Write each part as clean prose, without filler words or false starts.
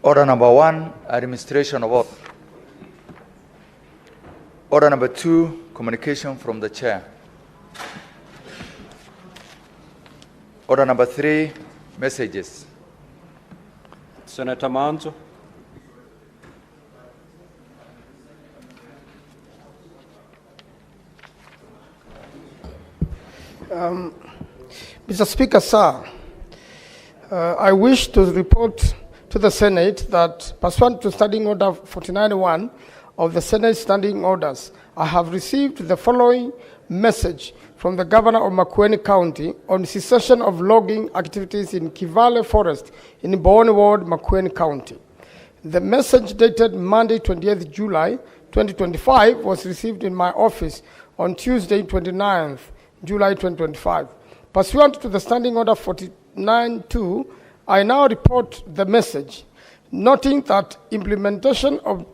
Order number 1, administration of oath. Order number 2, communication from the chair. Order number 3, messages. Senator Manzo. Mr. Speaker, sir, I wish to report to the Senate that pursuant to Standing Order 49.1 of the Senate Standing Orders, I have received the following message from the Governor of Makueni County on cessation of logging activities in Kivale Forest in Boone Ward, Makueni County. The message dated Monday, 28th July 2025 was received in my office on Tuesday, 29th July 2025. Pursuant to the Standing Order 49.2, I now report the message, noting that implementation of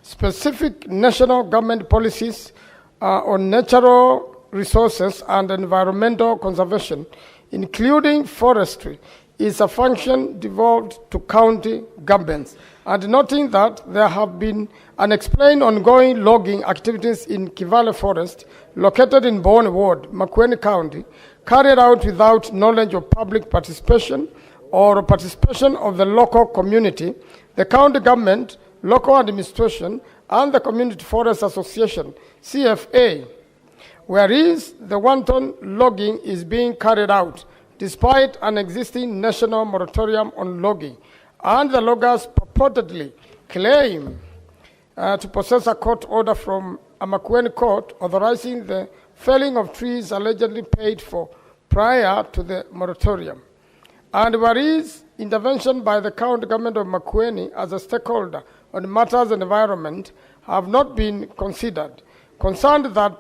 specific national government policies on natural resources and environmental conservation, including forestry, is a function devolved to county governments, and noting that there have been unexplained ongoing logging activities in Kivale Forest, located in Boone Ward, Makueni County, carried out without knowledge of public participation or participation of the local community, the county government, local administration, and the Community Forest Association, CFA, whereas the wanton logging is being carried out despite an existing national moratorium on logging, and the loggers purportedly claim to possess a court order from a Makueni court authorizing the felling of trees allegedly paid for prior to the moratorium. And whereas intervention by the county government of Makueni as a stakeholder on matters of environment have not been considered, concerned that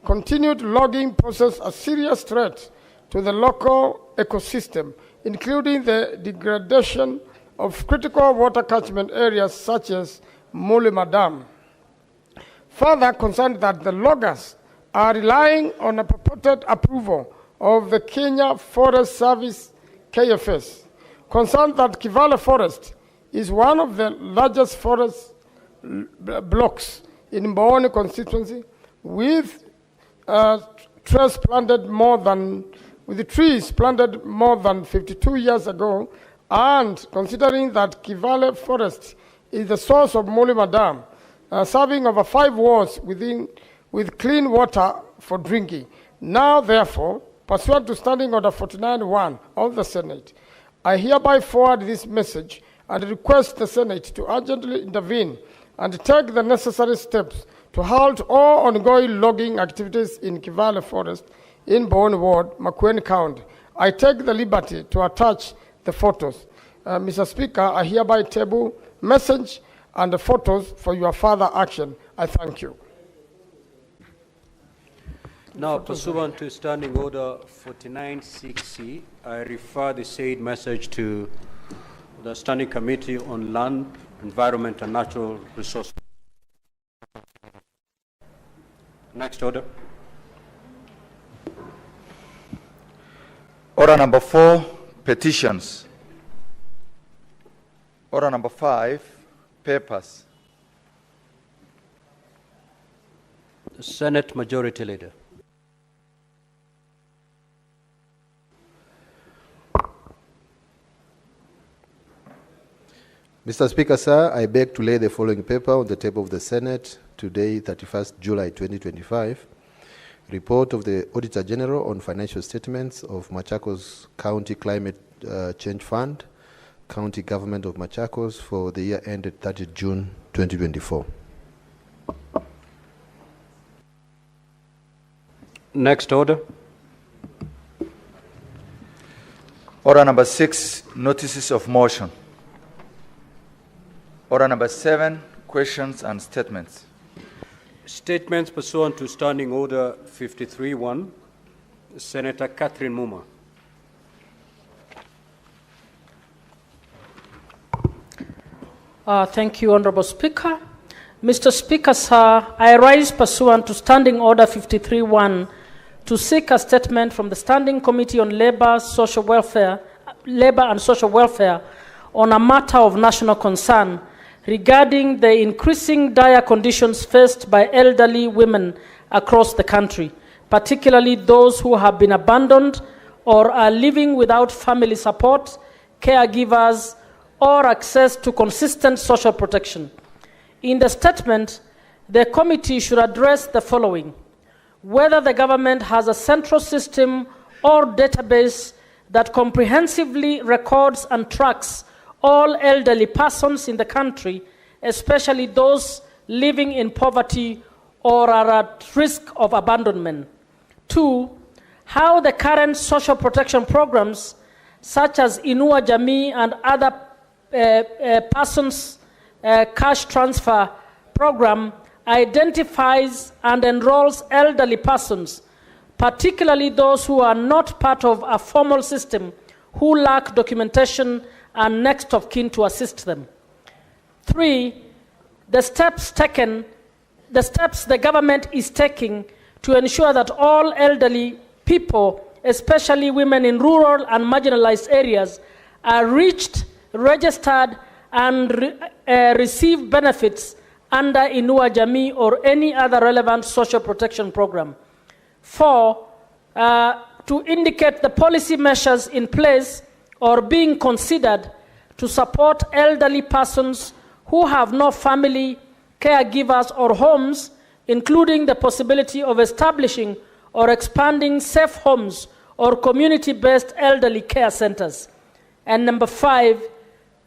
continued logging poses a serious threat to the local ecosystem, including the degradation of critical water catchment areas such as Mulima Dam. Further, concerned that the loggers are relying on a purported approval of the Kenya Forest Service, KFS, concerned that Kivale Forest is one of the largest forest blocks in Boone constituency, with trees planted more than 52 years ago, and considering that Kivale Forest is the source of Mulima Dam, serving over 5 wards with clean water for drinking. Now, therefore, pursuant to Standing Order 49.1 of the Senate, I hereby forward this message and request the Senate to urgently intervene and take the necessary steps to halt all ongoing logging activities in Kivale Forest in Boone Ward, Makueni County. I take the liberty to attach the photos. Mr. Speaker, I hereby table message and the photos for your further action. I thank you. Now, pursuant to Standing Order 49.6C, I refer the said message to the Standing Committee on Land, Environment and Natural Resources. Next order. Order number 4, petitions. Order number 5, papers. The Senate Majority Leader. Mr. Speaker, sir, I beg to lay the following paper on the table of the Senate today, 31st July 2025. Report of the Auditor General on financial statements of Machakos County Climate Change Fund, County Government of Machakos for the year ended 30 June 2024. Next order. Order number 6, notices of motion. Order number 7, questions and statements. Statements pursuant to Standing Order 53.1. Senator Catherine Muma. Thank you, Honorable Speaker. Mr. Speaker, sir, I rise pursuant to Standing Order 53.1 to seek a statement from the Standing Committee on Labor and Social Welfare on a matter of national concern regarding the increasing dire conditions faced by elderly women across the country, particularly those who have been abandoned or are living without family support, caregivers, or access to consistent social protection. In the statement, the committee should address the following: whether the government has a central system or database that comprehensively records and tracks all elderly persons in the country, especially those living in poverty or are at risk of abandonment. 2, how the current social protection programs, such as Inua Jamii and other persons cash transfer program, identifies and enrolls elderly persons, particularly those who are not part of a formal system, who lack documentation and next of kin to assist them. 3, the steps the government is taking to ensure that all elderly people, especially women in rural and marginalized areas, are reached, registered, and receive benefits under Inua Jamii or any other relevant social protection program. 4, to indicate the policy measures in place or being considered to support elderly persons who have no family, caregivers, or homes, including the possibility of establishing or expanding safe homes or community-based elderly care centers. And number 5,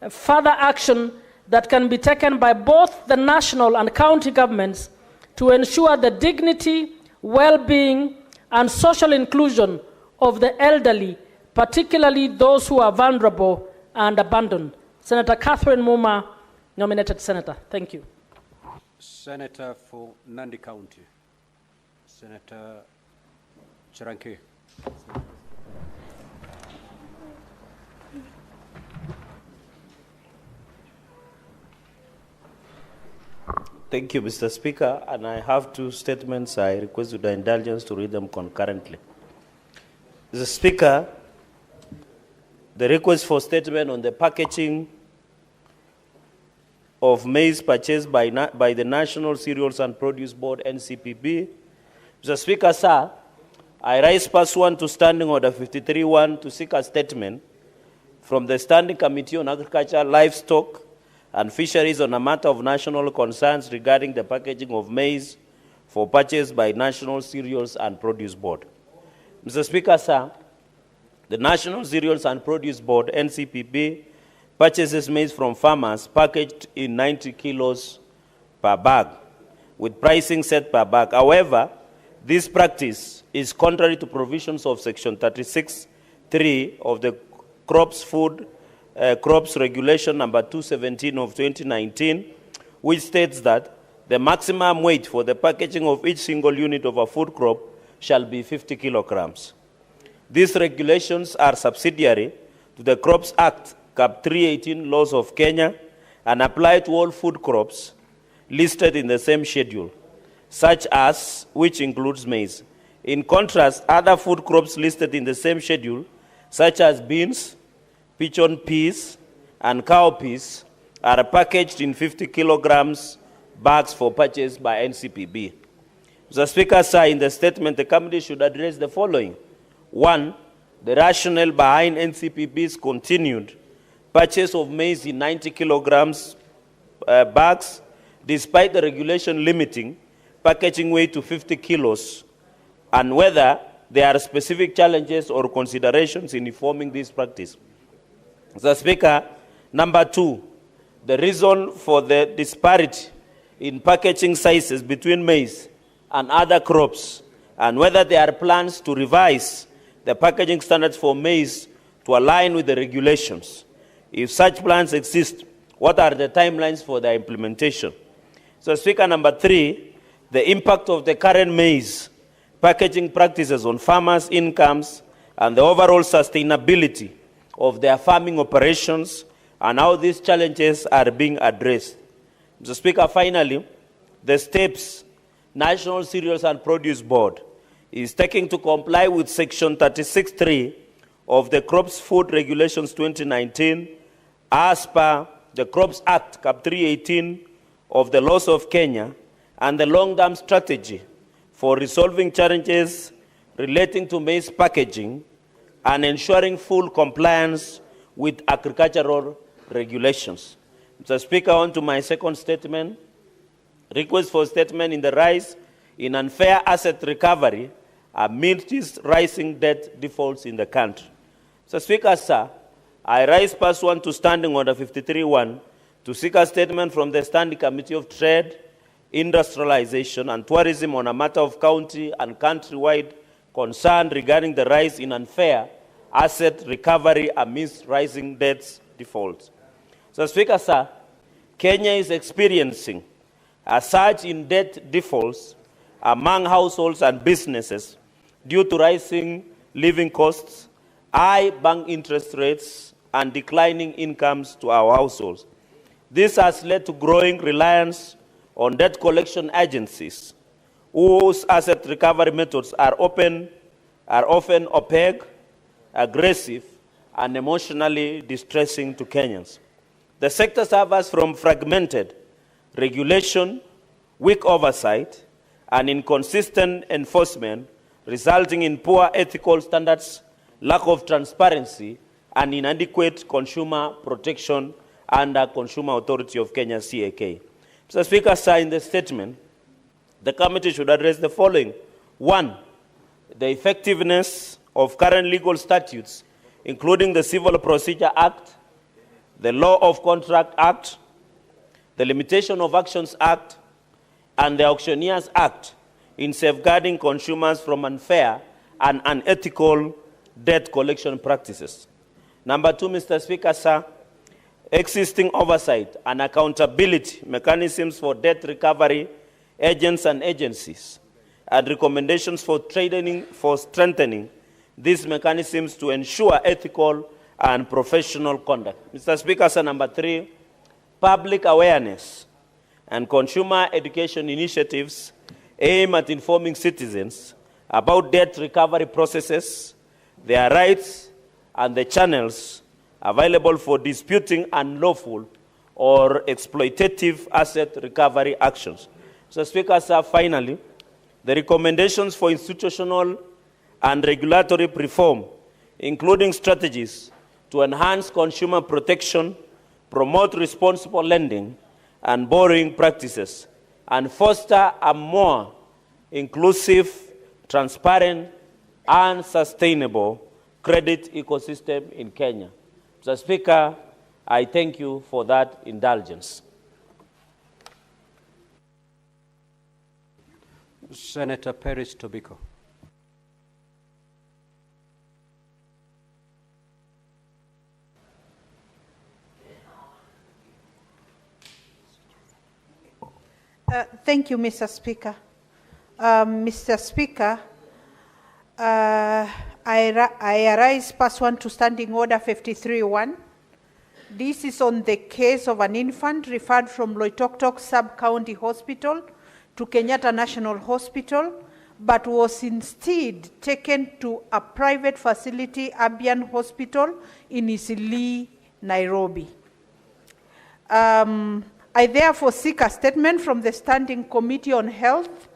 further action that can be taken by both the national and county governments to ensure the dignity, well-being, and social inclusion of the elderly, particularly those who are vulnerable and abandoned. Senator Catherine Muma, nominated senator. Thank you. Senator for Nandi County, Senator Chiranke. Thank you, Mr. Speaker, and I have 2 statements. I request your indulgence to read them concurrently. Mr. Speaker, the request for statement on the packaging of maize purchased by the National Cereals and Produce Board, NCPB. Mr. Speaker, sir, I rise pursuant to Standing Order 53-1 to seek a statement from the Standing Committee on Agriculture, Livestock, and Fisheries on a matter of national concerns regarding the packaging of maize for purchase by National Cereals and Produce Board. Mr. Speaker, sir, the National Cereals and Produce Board, NCPB, purchases maize from farmers packaged in 90 kilos per bag, with pricing set per bag. However, this practice is contrary to provisions of Section 36(3) of the Crops Regulation number 217 of 2019, which states that the maximum weight for the packaging of each single unit of a food crop shall be 50 kilograms. These regulations are subsidiary to the Crops Act, Cap 318 laws of Kenya, and apply to all food crops listed in the same schedule, such as, which includes maize. In contrast, other food crops listed in the same schedule, such as beans, pigeon peas, and cowpeas, are packaged in 50 kilograms bags for purchase by NCPB. Mr. Speaker, sir, in the statement, the committee should address the following. 1, the rationale behind NCPB's continued purchase of maize in 90 kilograms bags, despite the regulation limiting packaging weight to 50 kilos, and whether there are specific challenges or considerations in informing this practice. Mr. Speaker, number 2, the reason for the disparity in packaging sizes between maize and other crops, and whether there are plans to revise the packaging standards for maize to align with the regulations. If such plans exist, what are the timelines for their implementation? So, Speaker, number 3, the impact of the current maize packaging practices on farmers' incomes and the overall sustainability of their farming operations, and how these challenges are being addressed. Mr. Speaker, finally, the steps National Cereals and Produce Board is taking to comply with Section 36(3) of the Crops Food Regulations 2019 as per the Crops Act, Cap 318 of the laws of Kenya, and the long-term strategy for resolving challenges relating to maize packaging and ensuring full compliance with agricultural regulations. Mr. Speaker, on to my second statement. Request for statement in the rise in unfair asset recovery amidst rising debt defaults in the country. Mr. Speaker, sir, I rise pursuant to Standing Order 53-1 to seek a statement from the Standing Committee of Trade, Industrialization and Tourism on a matter of county and countrywide concern regarding the rise in unfair asset recovery amidst rising debt defaults. So, Speaker, sir, Kenya is experiencing a surge in debt defaults among households and businesses due to rising living costs, high bank interest rates, and declining incomes to our households. This has led to growing reliance on debt collection agencies, whose asset recovery methods are often opaque, aggressive, and emotionally distressing to Kenyans. The sector suffers from fragmented regulation, weak oversight, and inconsistent enforcement, resulting in poor ethical standards, lack of transparency, and inadequate consumer protection under Consumer Authority of Kenya, CAK. Mr. Speaker, sir, in the statement, the committee should address the following. 1, the effectiveness of current legal statutes, including the Civil Procedure Act, the Law of Contract Act, the Limitation of Actions Act, and the Auctioneers Act in safeguarding consumers from unfair and unethical debt collection practices. Number 2, Mr. Speaker, sir, existing oversight and accountability mechanisms for debt recovery agents and agencies, and recommendations for strengthening these mechanisms to ensure ethical and professional conduct. Mr. Speaker, sir, number 3, public awareness and consumer education initiatives aim at informing citizens about debt recovery processes, their rights, and the channels available for disputing unlawful or exploitative asset recovery actions. Mr. Speaker, sir, finally, the recommendations for institutional and regulatory reform, including strategies to enhance consumer protection, promote responsible lending and borrowing practices, and foster a more inclusive, transparent, and sustainable credit ecosystem in Kenya. Mr. Speaker, I thank you for that indulgence. Senator Peris Tobiko. Thank you, Mr. Speaker. Mr. Speaker, I arise pursuant to Standing Order 53-1. This is on the case of an infant referred from Loitoktok Sub-County Hospital to Kenyatta National Hospital, but was instead taken to a private facility, Abian Hospital, in Isili, Nairobi. I therefore seek a statement from the Standing Committee on Health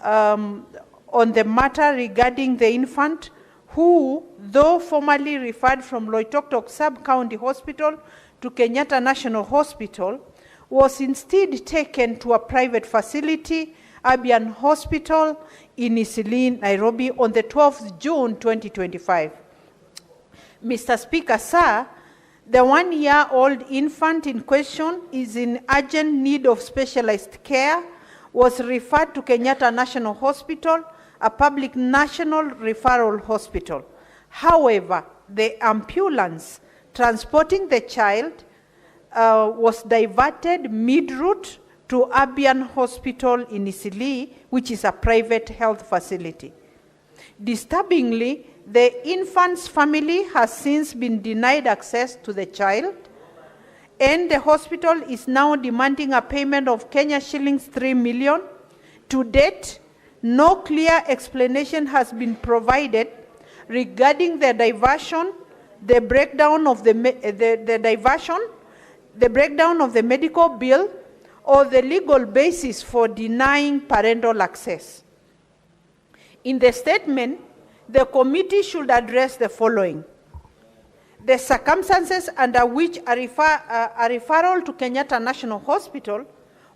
on the matter regarding the infant who, though formerly referred from Loitoktok Sub-County Hospital to Kenyatta National Hospital, was instead taken to a private facility, Abian Hospital in Isili, Nairobi, on the 12th June 2025. Mr. Speaker, sir, the 1-year-old infant in question is in urgent need of specialized care, was referred to Kenyatta National Hospital, a public national referral hospital. However, the ambulance transporting the child was diverted mid-route to Abian Hospital in Isili, which is a private health facility. Disturbingly, the infant's family has since been denied access to the child, and the hospital is now demanding a payment of Kenya shillings 3 million. To date, no clear explanation has been provided regarding the diversion, the breakdown of the diversion, the breakdown of the medical bill, or the legal basis for denying parental access. In the statement, the committee should address the following: the circumstances under which a referral to Kenyatta National Hospital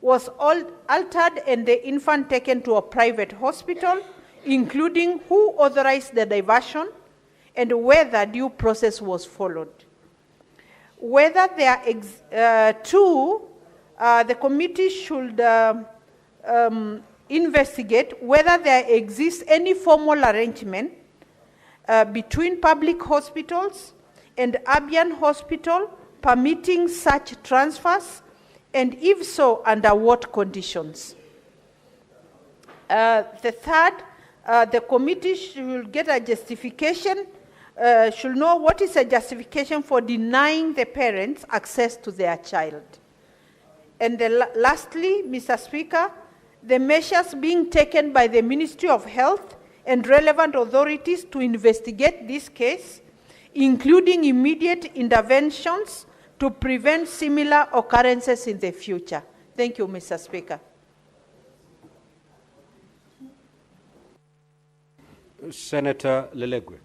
was altered and the infant taken to a private hospital, including who authorized the diversion and whether due process was followed. Whether there the committee should investigate whether there exists any formal arrangement between public hospitals and Abian Hospital permitting such transfers, and if so, under what conditions. The third, the committee should get a justification, should know what is a justification for denying the parents access to their child. And lastly, Mr. Speaker, the measures being taken by the Ministry of Health and relevant authorities to investigate this case, including immediate interventions to prevent similar occurrences in the future. Thank you, Mr. Speaker. Senator Lelegwe.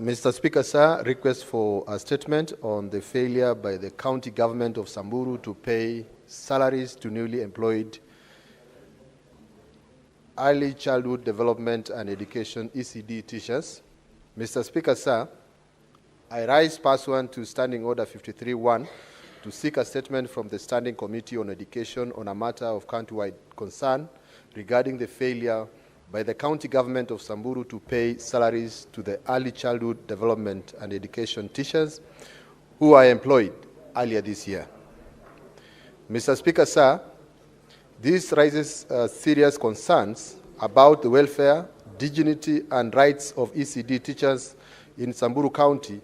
Mr. Speaker, sir, request for a statement on the failure by the county government of Samburu to pay salaries to newly employed early childhood development and education ECD teachers. Mr. Speaker, sir, I rise pursuant to Standing Order 53-1 to seek a statement from the Standing Committee on Education on a matter of county-wide concern regarding the failure by the county government of Samburu to pay salaries to the early childhood development and education teachers who are employed earlier this year. Mr. Speaker, sir, this raises serious concerns about the welfare, dignity, and rights of ECD teachers in Samburu County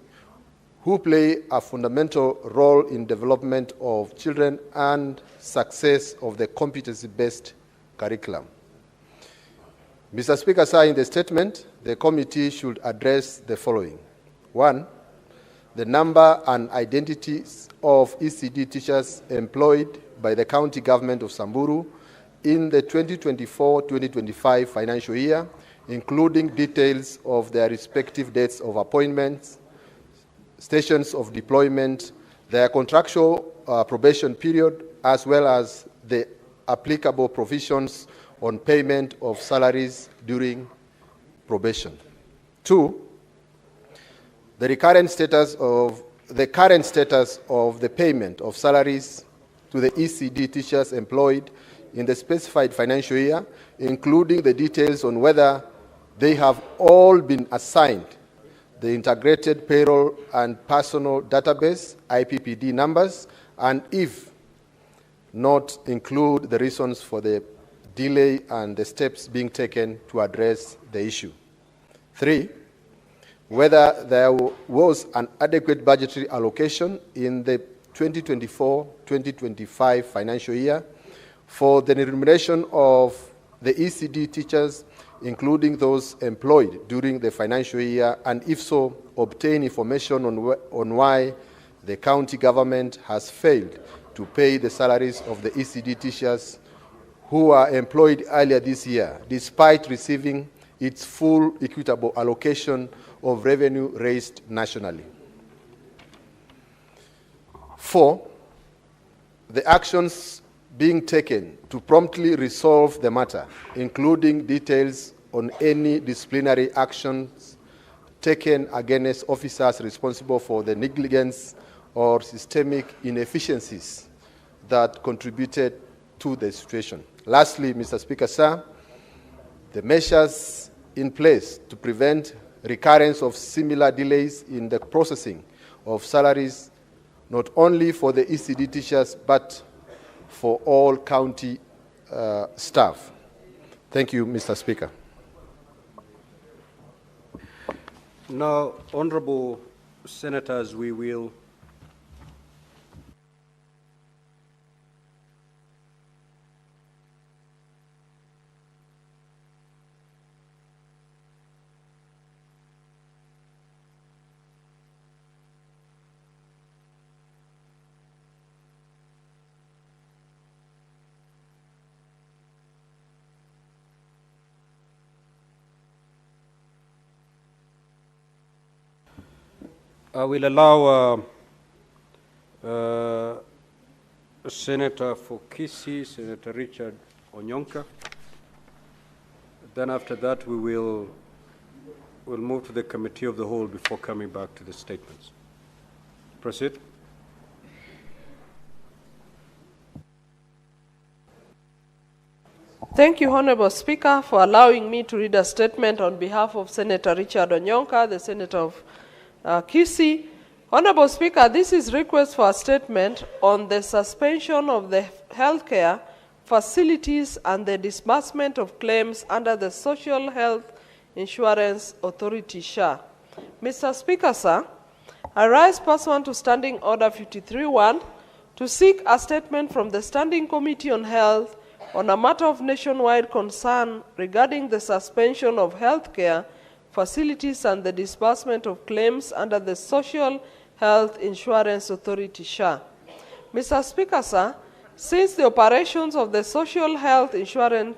who play a fundamental role in development of children and success of the competency-based curriculum. Mr. Speaker, sir, in the statement, the committee should address the following. 1, the number and identities of ECD teachers employed by the county government of Samburu in the 2024-2025 financial year, including details of their respective dates of appointments, stations of deployment, their contractual probation period, as well as the applicable provisions on payment of salaries during probation. 2, the current status of the payment of salaries to the ECD teachers employed in the specified financial year, including the details on whether they have all been assigned the integrated payroll and personal database, IPPD numbers, and if not, include the reasons for the delay and the steps being taken to address the issue. 3, whether there was an adequate budgetary allocation in the 2024-2025 financial year for the remuneration of the ECD teachers, including those employed during the financial year, and if so, obtain information on why the county government has failed to pay the salaries of the ECD teachers who are employed earlier this year, despite receiving its full equitable allocation of revenue raised nationally. 4, the actions being taken to promptly resolve the matter, including details on any disciplinary actions taken against officers responsible for the negligence or systemic inefficiencies that contributed to the situation. Lastly, Mr. Speaker, sir, the measures in place to prevent recurrence of similar delays in the processing of salaries, not only for the ECD teachers, but for all county staff. Thank you, Mr. Speaker. Now, honorable senators, we will I will allow Senator for Kisii, Senator Richard Onyonka. Then after that, we'll move to the Committee of the Whole before coming back to the statements. Proceed. Thank you, Honorable Speaker, for allowing me to read a statement on behalf of Senator Richard Onyonka, the Senator of Kisii. Honorable Speaker, this is request for a statement on the suspension of the healthcare facilities and the disbursement of claims under the Social Health Insurance Authority, SHA. Mr. Speaker, sir, I rise pursuant to Standing Order 53.1 to seek a statement from the Standing Committee on Health on a matter of nationwide concern regarding the suspension of healthcare facilities and the disbursement of claims under the Social Health Insurance Authority, SHA. Mr. Speaker, sir, since the operations of the Social Health Insurance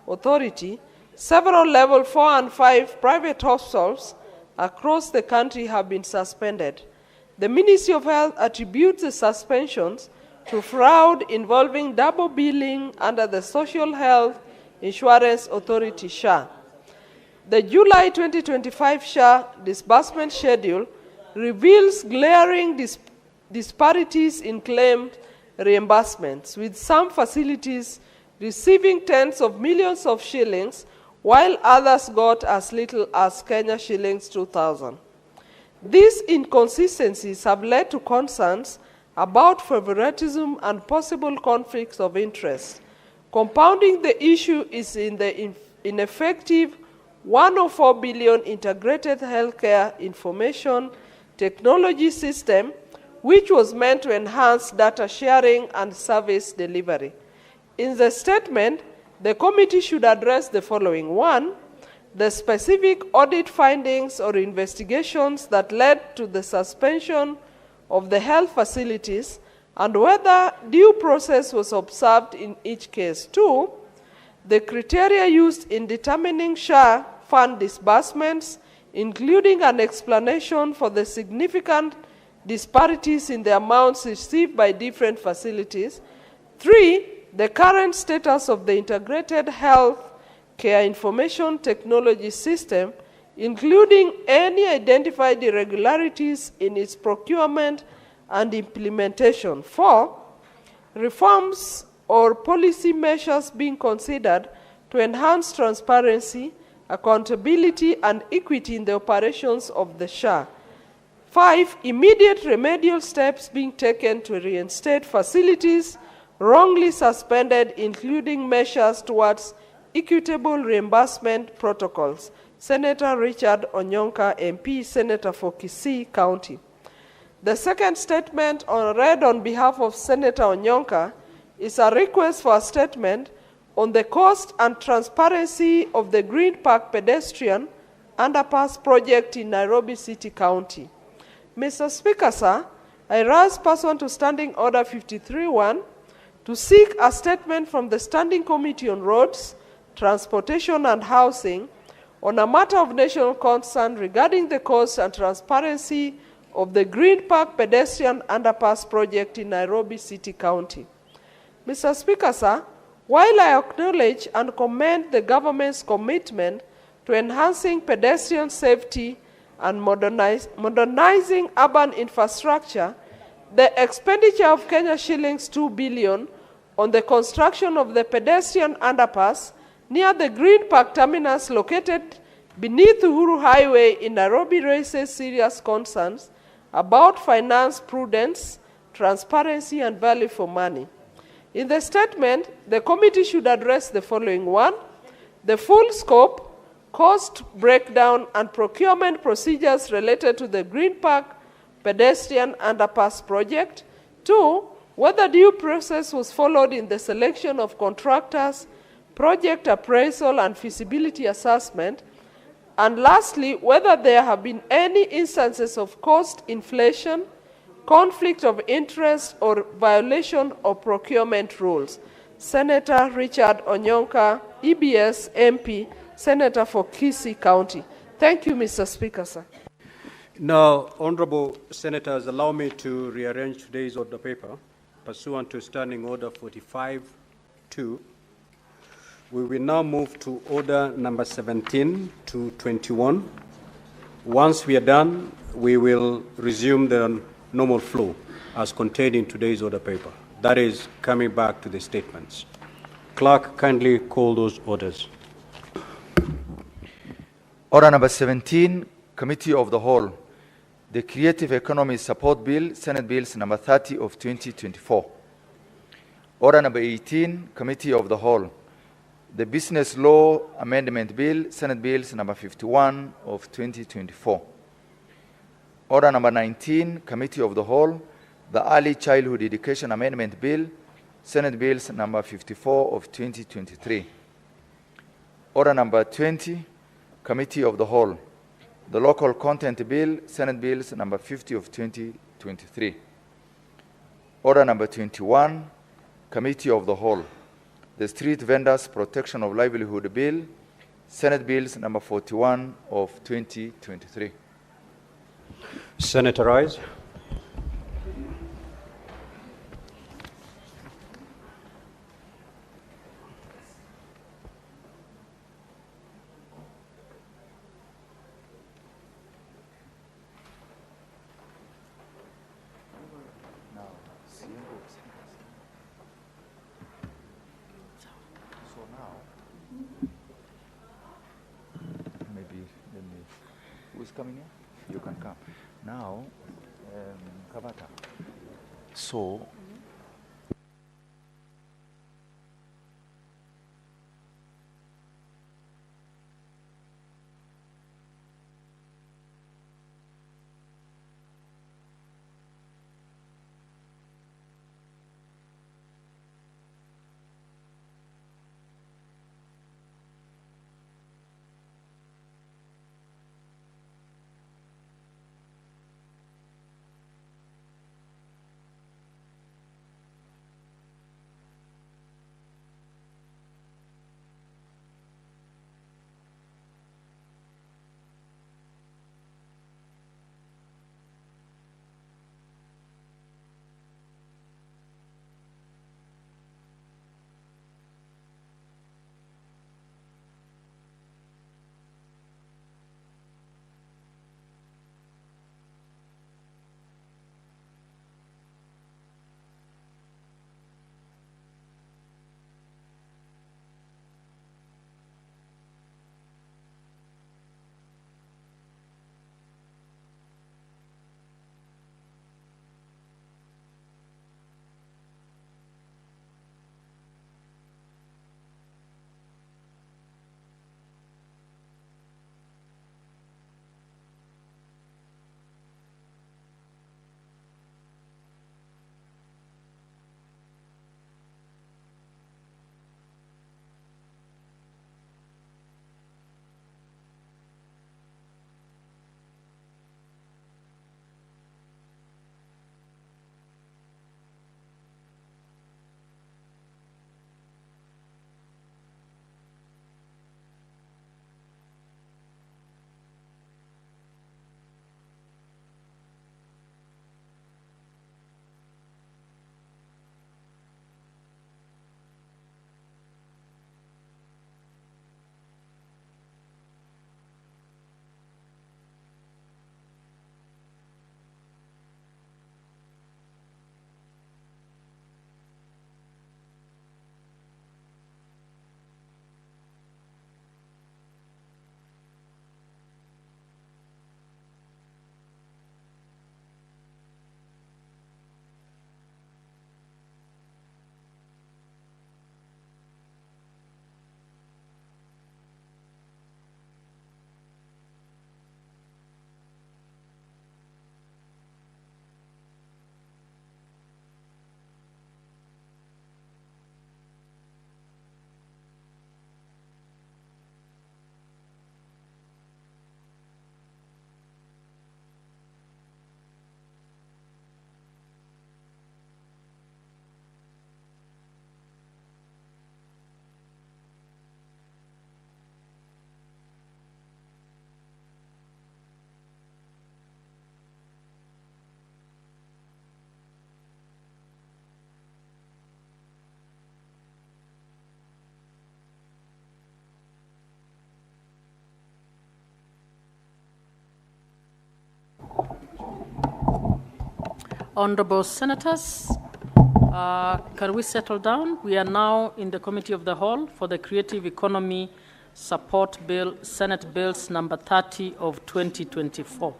Authority, several level 4 and 5 private hospitals across the country have been suspended. The Ministry of Health attributes the suspensions to fraud involving double billing under the Social Health Insurance Authority, SHA. The July 2025 SHA disbursement schedule reveals glaring disparities in claim reimbursements, with some facilities receiving tens of millions of shillings, while others got as little as Kenya shillings 2,000. These inconsistencies have led to concerns about favoritism and possible conflicts of interest. Compounding the issue is in the ineffective 104 billion integrated healthcare information technology system, which was meant to enhance data sharing and service delivery. In the statement, the committee should address the following. 1, the specific audit findings or investigations that led to the suspension of the health facilities and whether due process was observed in each case. 2, the criteria used in determining SHA fund disbursements, including an explanation for the significant disparities in the amounts received by different facilities. 3, the current status of the integrated health care information technology system, including any identified irregularities in its procurement and implementation. 4, reforms or policy measures being considered to enhance transparency, accountability, and equity in the operations of the SHA. 5, immediate remedial steps being taken to reinstate facilities wrongly suspended, including measures towards equitable reimbursement protocols. Senator Richard Onyonka, MP, Senator for Kisii County. The second statement read on behalf of Senator Onyonka is a request for a statement on the cost and transparency of the Green Park pedestrian underpass project in Nairobi City County. Mr. Speaker, sir, I rise pursuant to Standing Order 53.1 to seek a statement from the Standing Committee on Roads, Transportation and Housing on a matter of national concern regarding the cost and transparency of the Green Park pedestrian underpass project in Nairobi City County. Mr. Speaker, sir, while I acknowledge and commend the government's commitment to enhancing pedestrian safety and modernizing urban infrastructure, the expenditure of Kenya shillings 2 billion on the construction of the pedestrian underpass near the Green Park terminus located beneath Uhuru Highway in Nairobi raises serious concerns about finance prudence, transparency, and value for money. In the statement, the committee should address the following. 1, the full scope, cost breakdown, and procurement procedures related to the Green Park pedestrian underpass project. 2, whether due process was followed in the selection of contractors, project appraisal, and feasibility assessment. And lastly, whether there have been any instances of cost inflation, conflict of interest, or violation of procurement rules. Senator Richard Onyonka, EBS MP, Senator for Kisii County. Thank you, Mr. Speaker, sir. Now, Honorable Senators, allow me to rearrange today's order paper pursuant to Standing Order 45-2. We will now move to Order number 17 to 21. Once we are done, we will resume the normal flow as contained in today's order paper. That is, coming back to the statements. Clerk, kindly call those orders. Order number 17, Committee of the Whole. The Creative Economy Support Bill, Senate Bills number 30 of 2024. Order number 18, Committee of the Whole. The Business Law Amendment Bill, Senate Bills number 51 of 2024. Order number 19, Committee of the Whole. The Early Childhood Education Amendment Bill, Senate Bills number 54 of 2023. Order number 20, Committee of the Whole. The Local Content Bill, Senate Bills number 50 of 2023. Order number 21, Committee of the Whole. The Street Vendors Protection of Livelihood Bill, Senate Bills number 41 of 2023. Senator Rise. Who's coming here? You can come. Now, Kabata. So, Honorable Senators, can we settle down? We are now in the Committee of the Whole for the Creative Economy Support Bill, Senate Bills number 30 of 2024.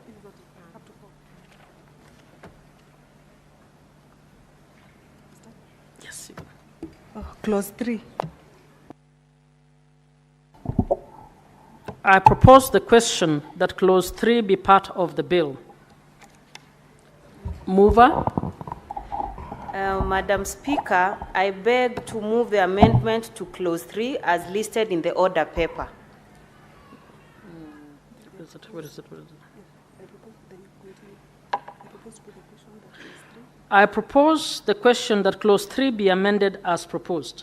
Yes. Clause 3. I propose the question that Clause 3 be part of the bill. Mover. Madam Speaker, I beg to move the amendment to Clause 3 as listed in the order paper. Where is it? I propose the question that Clause 3 be amended as proposed.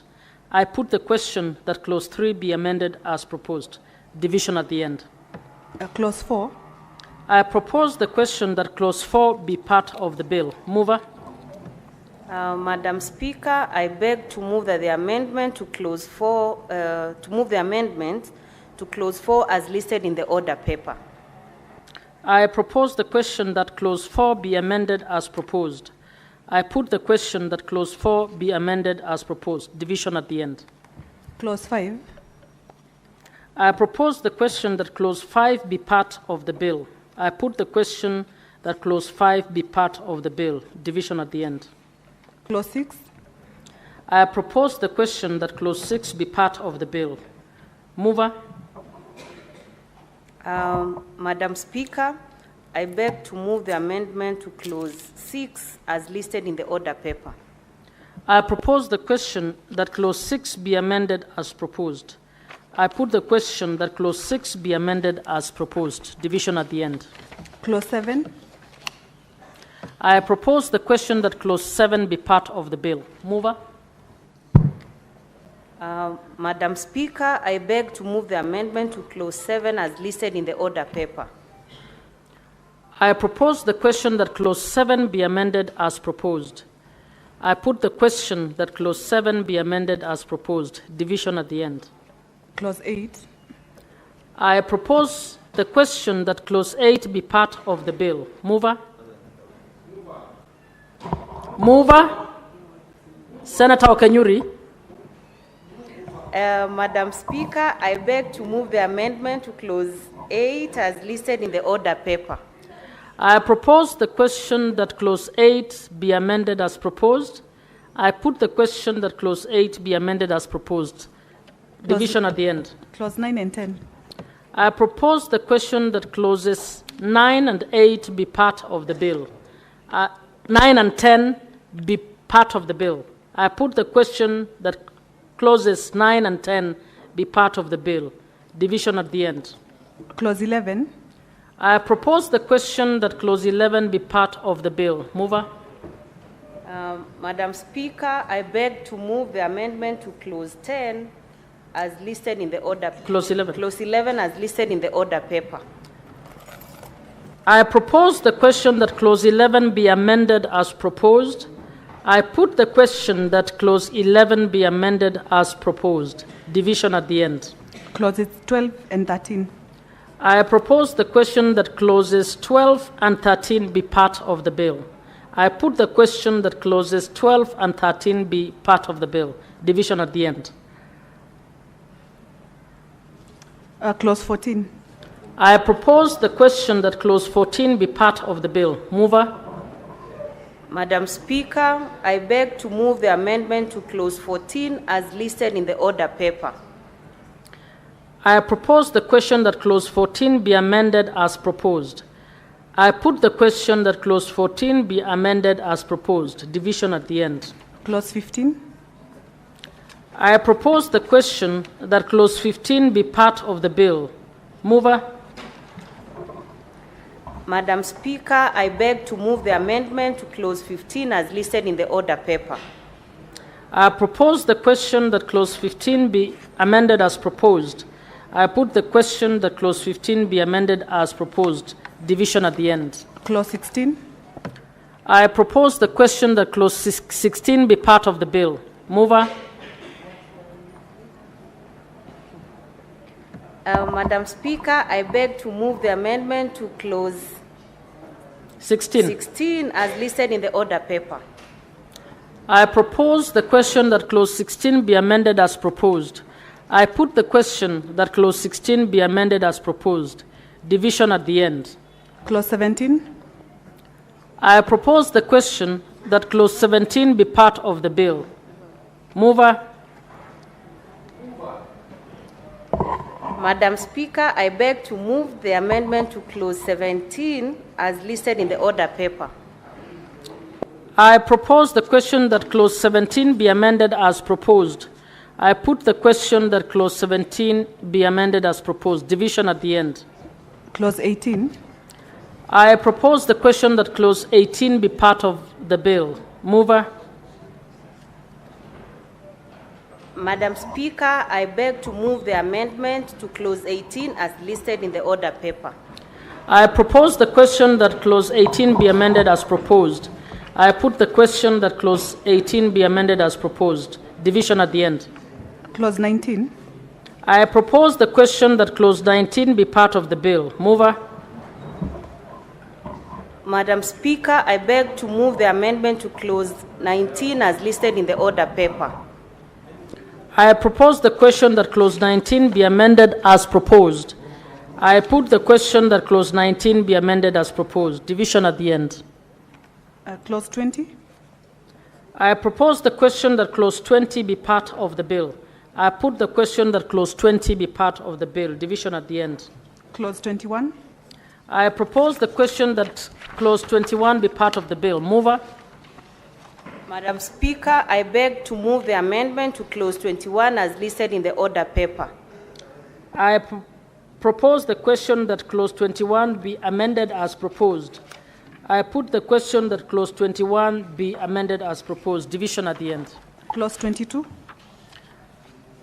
I put the question that Clause 3 be amended as proposed. Division at the end. Clause 4. I propose the question that Clause 4 be part of the bill. Mover. Madam Speaker, I beg to move that the amendment to Clause 4, as listed in the order paper. I propose the question that Clause 4 be amended as proposed. I put the question that Clause 4 be amended as proposed. Division at the end. Clause 5. I propose the question that Clause 5 be part of the bill. I put the question that Clause 5 be part of the bill. Division at the end. Clause 6. I propose the question that Clause 6 be part of the bill. Mover. Madam Speaker, I beg to move the amendment to Clause 6 as listed in the order paper. I propose the question that Clause 6 be amended as proposed. I put the question that Clause 6 be amended as proposed. Division at the end. Clause 7. I propose the question that Clause 7 be part of the bill. Mover. Madam Speaker, I beg to move the amendment to Clause 7 as listed in the order paper. I propose the question that Clause 7 be amended as proposed. I put the question that Clause 7 be amended as proposed. Division at the end. Clause 8. I propose the question that Clause 8 be part of the bill. Mover. Mover. Senator Okenyuri. Madam Speaker, I beg to move the amendment to Clause 8 as listed in the order paper. I propose the question that Clause 8 be amended as proposed. I put the question that Clause 8 be amended as proposed. Division at the end. Clause 9 and 10. I propose the question that Clauses 9 and 8 be part of the bill. 9 and 10 be part of the bill. I put the question that Clauses 9 and 10 be part of the bill. Division at the end. Clause 11. I propose the question that Clause 11 be part of the bill. Mover. Madam Speaker, I beg to move the amendment to Clause 10 as listed in the order. Clause 11. Clause 11 as listed in the order paper. I propose the question that Clause 11 be amended as proposed. I put the question that Clause 11 be amended as proposed. Division at the end. Clauses 12 and 13. I propose the question that Clauses 12 and 13 be part of the bill. I put the question that Clauses 12 and 13 be part of the bill. Division at the end. Clause 14. I propose the question that Clause 14 be part of the bill. Mover. Madam Speaker, I beg to move the amendment to Clause 14 as listed in the order paper. I propose the question that Clause 14 be amended as proposed. I put the question that Clause 14 be amended as proposed. Division at the end. Clause 15. I propose the question that Clause 15 be part of the bill. Mover. Madam Speaker, I beg to move the amendment to Clause 15 as listed in the order paper. I propose the question that Clause 15 be amended as proposed. I put the question that Clause 15 be amended as proposed. Division at the end. Clause 16. I propose the question that Clause 16 be part of the bill. Mover. Madam Speaker, I beg to move the amendment to Clause 16. 16 as listed in the order paper. I propose the question that clause 16 be amended as proposed. I put the question that clause 16 be amended as proposed. Division at the end. Clause 17. I propose the question that clause 17 be part of the bill. Mover. Madam Speaker, I beg to move the amendment to clause 17 as listed in the order paper. I propose the question that clause 17 be amended as proposed. I put the question that clause 17 be amended as proposed. Division at the end. Clause 18. I propose the question that clause 18 be part of the bill. Mover. Madam Speaker, I beg to move the amendment to clause 18 as listed in the order paper. I propose the question that clause 18 be amended as proposed. I put the question that clause 18 be amended as proposed. Division at the end. Clause 19. I propose the question that clause 19 be part of the bill. Mover. Madam Speaker, I beg to move the amendment to clause 19 as listed in the order paper. I propose the question that clause 19 be amended as proposed. I put the question that clause 19 be amended as proposed. Division at the end. Clause 20. I propose the question that clause 20 be part of the bill. I put the question that clause 20 be part of the bill. Division at the end. Clause 21. I propose the question that clause 21 be part of the bill. Mover. Madam Speaker, I beg to move the amendment to clause 21 as listed in the order paper. I propose the question that clause 21 be amended as proposed. I put the question that clause 21 be amended as proposed. Division at the end. Clause 22.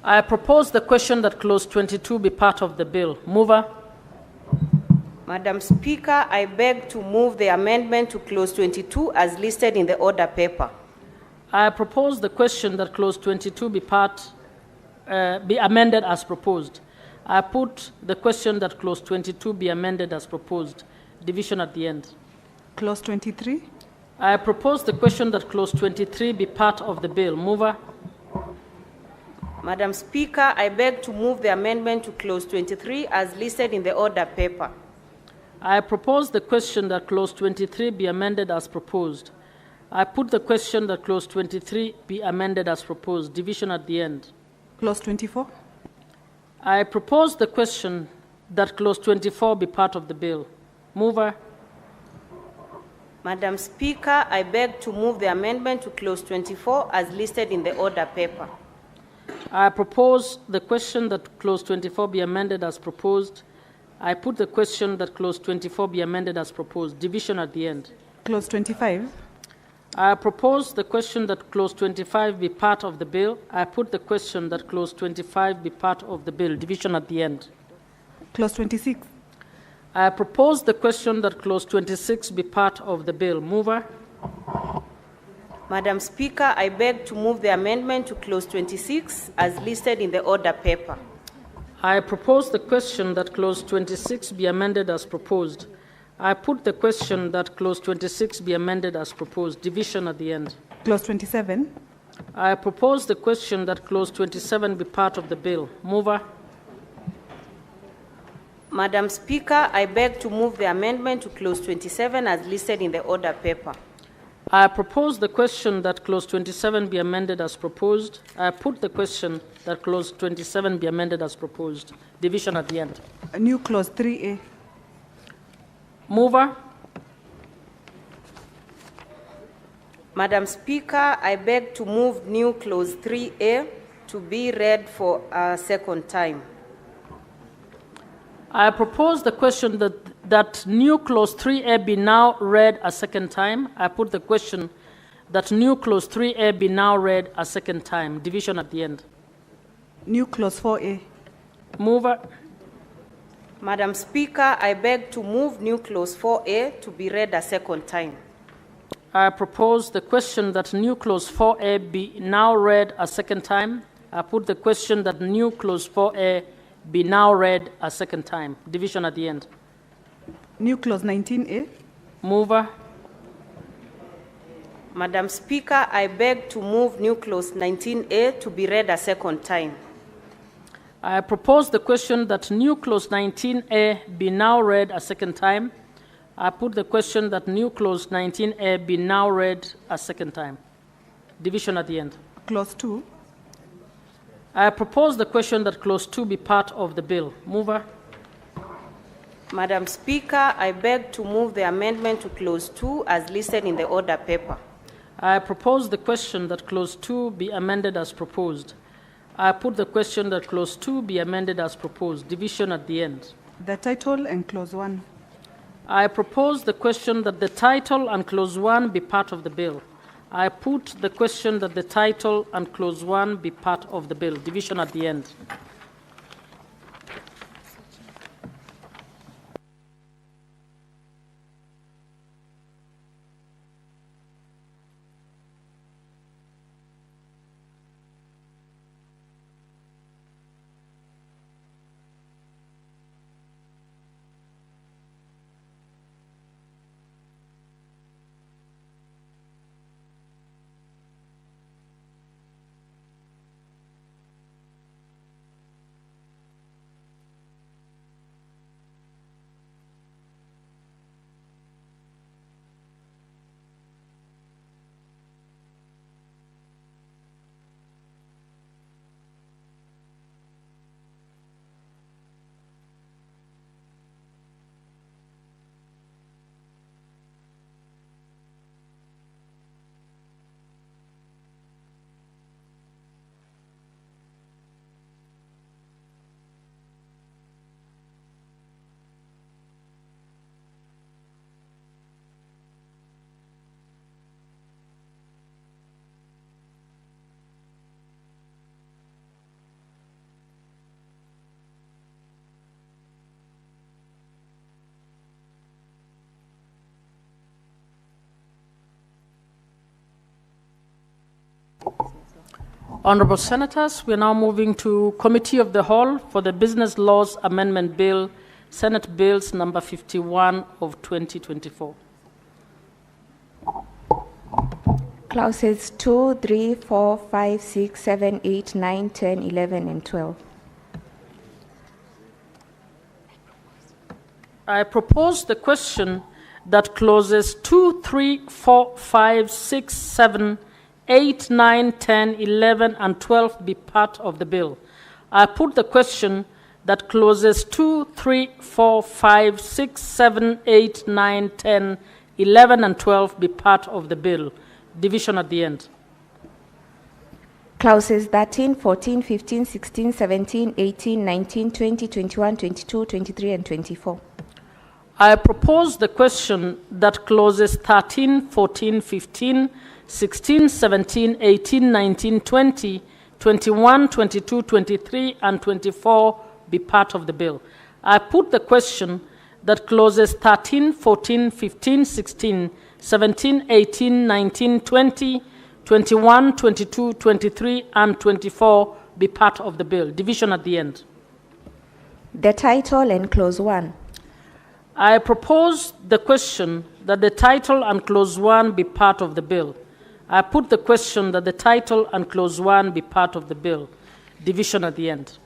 I propose the question that clause 22 be part of the bill. Mover. Madam Speaker, I beg to move the amendment to clause 22 as listed in the order paper. I propose the question that clause 22 be amended as proposed. I put the question that clause 22 be amended as proposed. Division at the end. Clause 23. I propose the question that clause 23 be part of the bill. Mover. Madam Speaker, I beg to move the amendment to clause 23 as listed in the order paper. I propose the question that clause 23 be amended as proposed. I put the question that clause 23 be amended as proposed. Division at the end. Clause 24. I propose the question that clause 24 be part of the bill. Mover. Madam Speaker, I beg to move the amendment to clause 24 as listed in the order paper. I propose the question that clause 24 be amended as proposed. I put the question that clause 24 be amended as proposed. Division at the end. Clause 25. I propose the question that clause 25 be part of the bill. I put the question that clause 25 be part of the bill. Division at the end. Clause 26. I propose the question that clause 26 be part of the bill. Mover. Madam Speaker, I beg to move the amendment to clause 26 as listed in the order paper. I propose the question that clause 26 be amended as proposed. I put the question that clause 26 be amended as proposed. Division at the end. Clause 27. I propose the question that clause 27 be part of the bill. Mover. Madam Speaker, I beg to move the amendment to clause 27 as listed in the order paper. I propose the question that clause 27 be amended as proposed. I put the question that clause 27 be amended as proposed. Division at the end. A new clause 3A. Mover. Madam Speaker, I beg to move new clause 3A to be read for a second time. I propose the question that new clause 3A be now read a second time. I put the question that new clause 3A be now read a second time. Division at the end. New clause 4A. Mover. Madam Speaker, I beg to move new clause 4A to be read a second time. I propose the question that new clause 4A be now read a second time. I put the question that new clause 4A be now read a second time. Division at the end. New clause 19A. Mover. Madam Speaker, I beg to move new clause 19A to be read a second time. I propose the question that new clause 19A be now read a second time. I put the question that new clause 19A be now read a second time. Division at the end. Clause 2. I propose the question that clause 2 be part of the bill. Mover. Madam Speaker, I beg to move the amendment to clause 2 as listed in the order paper. I propose the question that clause 2 be amended as proposed. I put the question that clause 2 be amended as proposed. Division at the end. The title and clause 1. I propose the question that the title and clause 1 be part of the bill. I put the question that the title and clause 1 be part of the bill. Division at the end. Honorable Senators, we are now moving to Committee of the Whole for the Business Laws Amendment Bill, Senate Bills number 51 of 2024. Clauses 2, 3, 4, 5, 6, 7, 8, 9, 10, 11, and 12. I propose the question that clauses 2, 3, 4, 5, 6, 7, 8, 9, 10, 11, and 12 be part of the bill. I put the question that clauses 2, 3, 4, 5, 6, 7, 8, 9, 10, 11, and 12 be part of the bill. Division at the end. Clauses 13, 14, 15, 16, 17, 18, 19, 20, 21, 22, 23, and 24. I propose the question that clauses 13, 14, 15, 16, 17, 18, 19, 20, 21, 22, 23, and 24 be part of the bill. I put the question that clauses 13, 14, 15, 16, 17, 18, 19, 20, 21, 22, 23, and 24 be part of the bill. Division at the end. The title and clause 1. I propose the question that the title and clause 1 be part of the bill. I put the question that the title and clause 1 be part of the bill. Division at the end.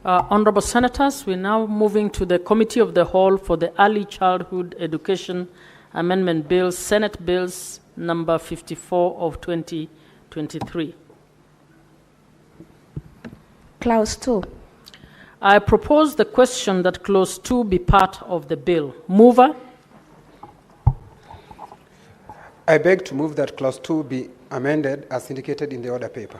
Honorable Senators, we're now moving to the Committee of the Whole for the Early Childhood Education Amendment Bill, Senate Bills number 54 of 2023. Clause 2. I propose the question that Clause 2 be part of the bill. Mover? I beg to move that Clause 2 be amended as indicated in the order paper.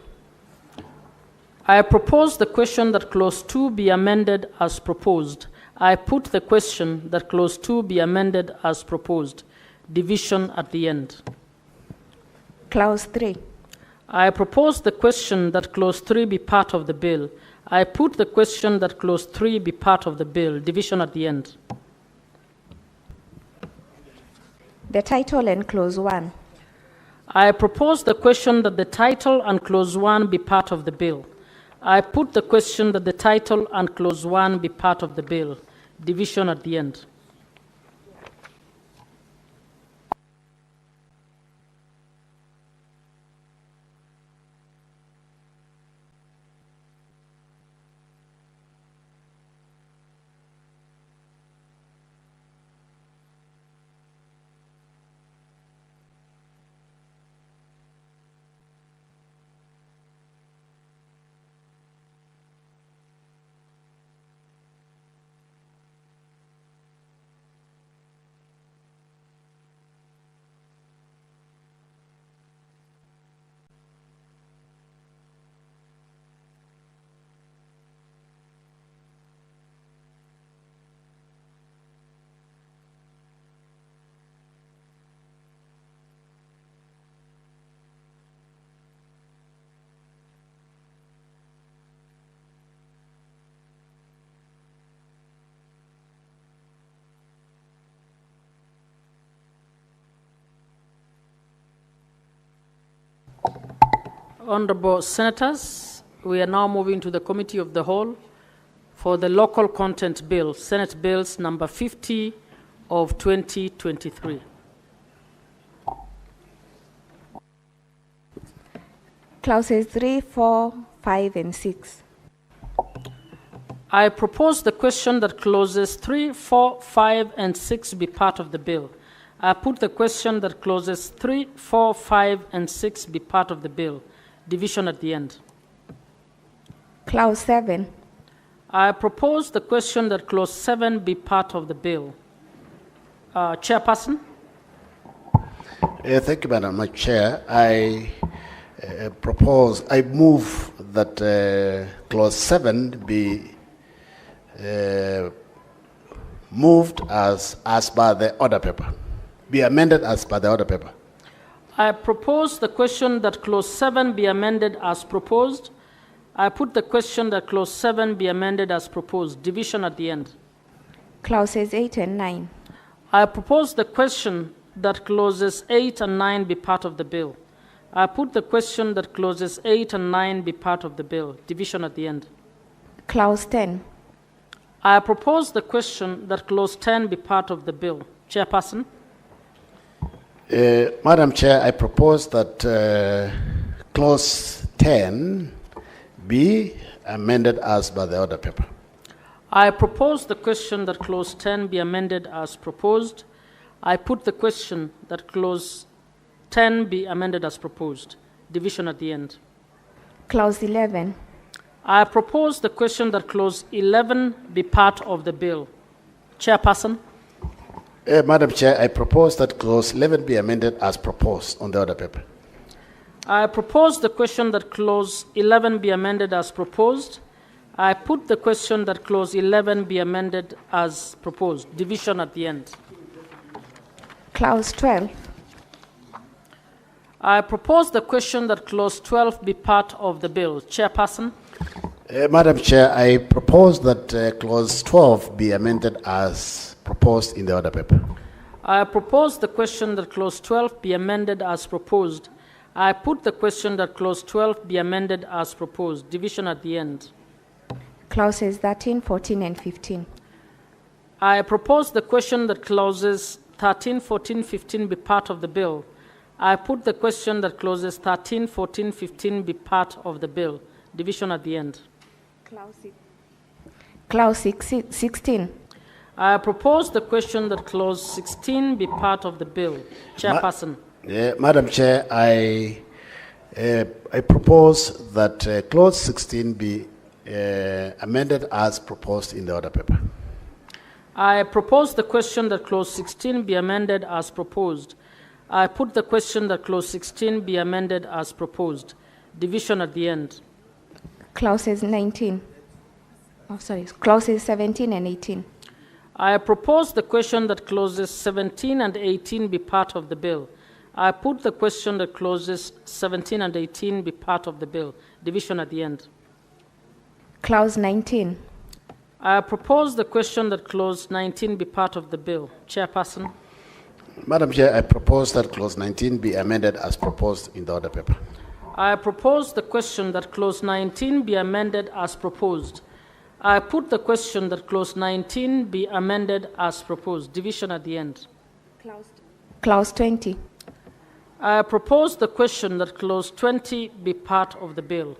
I propose the question that Clause 2 be amended as proposed. I put the question that Clause 2 be amended as proposed. Division at the end. Clause 3. I propose the question that Clause 3 be part of the bill. I put the question that Clause 3 be part of the bill. Division at the end. The title and Clause 1. I propose the question that the title and Clause 1 be part of the bill. I put the question that the title and Clause 1 be part of the bill. Division at the end. Honorable Senators, we are now moving to the Committee of the Whole for the Local Content Bill, Senate Bills number 50 of 2023. Clauses 3, 4, 5, and 6. I propose the question that Clauses 3, 4, 5, and 6 be part of the bill. I put the question that Clauses 3, 4, 5, and 6 be part of the bill. Division at the end. Clause 7. I propose the question that Clause 7 be part of the bill. Chairperson? Thank you, Madam Chair. I move that Clause 7 be moved as per the order paper, be amended as per the order paper. I propose the question that Clause 7 be amended as proposed. I put the question that Clause 7 be amended as proposed. Division at the end. Clauses 8 and 9. I propose the question that Clauses 8 and 9 be part of the bill. I put the question that Clauses 8 and 9 be part of the bill. Division at the end. Clause 10. I propose the question that Clause 10 be part of the bill. Chairperson? Madam Chair, I propose that Clause 10 be amended as by the order paper. I propose the question that Clause 10 be amended as proposed. I put the question that Clause 10 be amended as proposed. Division at the end. Clause 11. I propose the question that Clause 11 be part of the bill. Chairperson? Madam Chair, I propose that Clause 11 be amended as proposed on the order paper. I propose the question that Clause 11 be amended as proposed. I put the question that Clause 11 be amended as proposed. Division at the end. Clause 12. I propose the question that Clause 12 be part of the bill. Chairperson? Madam Chair, I propose that Clause 12 be amended as proposed in the order paper. I propose the question that Clause 12 be amended as proposed. I put the question that Clause 12 be amended as proposed. Division at the end. Clauses 13, 14, and 15. I propose the question that Clauses 13, 14, 15 be part of the bill. I put the question that Clauses 13, 14, 15 be part of the bill. Division at the end. Clause 16. I propose the question that clause 16 be part of the bill. Chairperson. Madam Chair, I propose that clause 16 be amended as proposed in the order paper. I propose the question that clause 16 be amended as proposed. I put the question that clause 16 be amended as proposed. Division at the end. Clauses 19. Clauses 17 and 18. I propose the question that clauses 17 and 18 be part of the bill. I put the question that clauses 17 and 18 be part of the bill. Division at the end. Clause 19. I propose the question that clause 19 be part of the bill. Chairperson. Madam Chair, I propose that clause 19 be amended as proposed in the order paper. I propose the question that clause 19 be amended as proposed. I put the question that clause 19 be amended as proposed. Division at the end. Clause 20. I propose the question that clause 20 be part of the bill.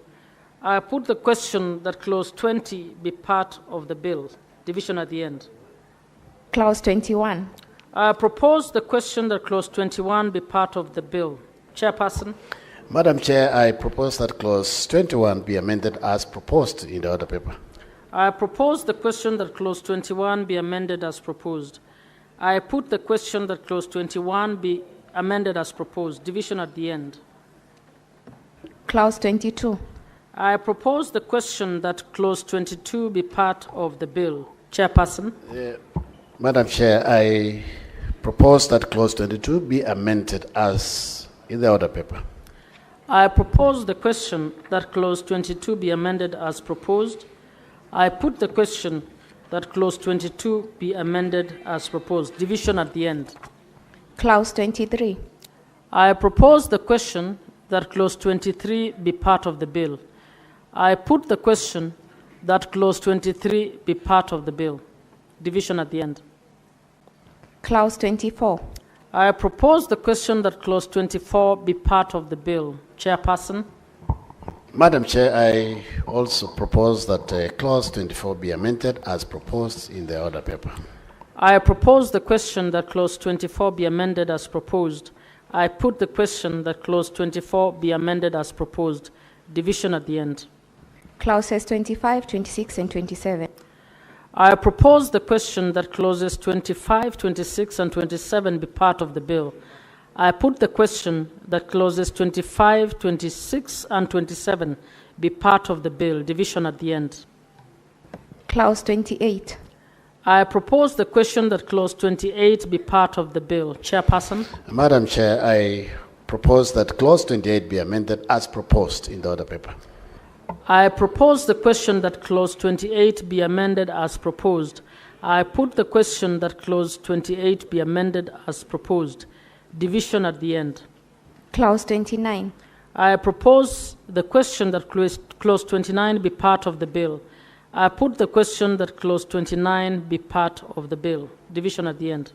I put the question that clause 20 be part of the bill. Division at the end. Clause 21. I propose the question that clause 21 be part of the bill. Chairperson. Madam Chair, I propose that clause 21 be amended as proposed in the order paper. I propose the question that clause 21 be amended as proposed. I put the question that clause 21 be amended as proposed. Division at the end. Clause 22. I propose the question that clause 22 be part of the bill. Chairperson. Madam Chair, I propose that clause 22 be amended as in the order paper. I propose the question that clause 22 be amended as proposed. I put the question that clause 22 be amended as proposed. Division at the end. Clause 23. I propose the question that clause 23 be part of the bill. I put the question that clause 23 be part of the bill. Division at the end. Clause 24. I propose the question that clause 24 be part of the bill. Chairperson. Madam Chair, I also propose that clause 24 be amended as proposed in the order paper. I propose the question that clause 24 be amended as proposed. I put the question that clause 24 be amended as proposed. Division at the end. Clauses 25, 26, and 27. I propose the question that clauses 25, 26, and 27 be part of the bill. I put the question that clauses 25, 26, and 27 be part of the bill. Division at the end. Clause 28. I propose the question that clause 28 be part of the bill. Chairperson. Madam Chair, I propose that clause 28 be amended as proposed in the order paper. I propose the question that clause 28 be amended as proposed. I put the question that clause 28 be amended as proposed. Division at the end. Clause 29. I propose the question that clause 29 be part of the bill. I put the question that clause 29 be part of the bill. Division at the end.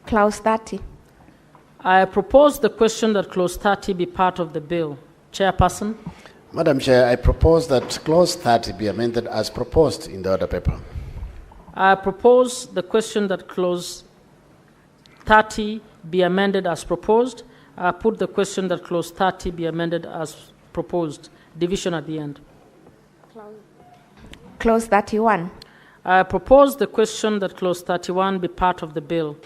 Clause 30. I propose the question that clause 30 be part of the bill. Chairperson. Madam Chair, I propose that clause 30 be amended as proposed in the order paper. I propose the question that clause 30 be amended as proposed. I put the question that clause 30 be amended as proposed. Division at the end. Clause 31. I propose the question that clause 31 be part of the bill.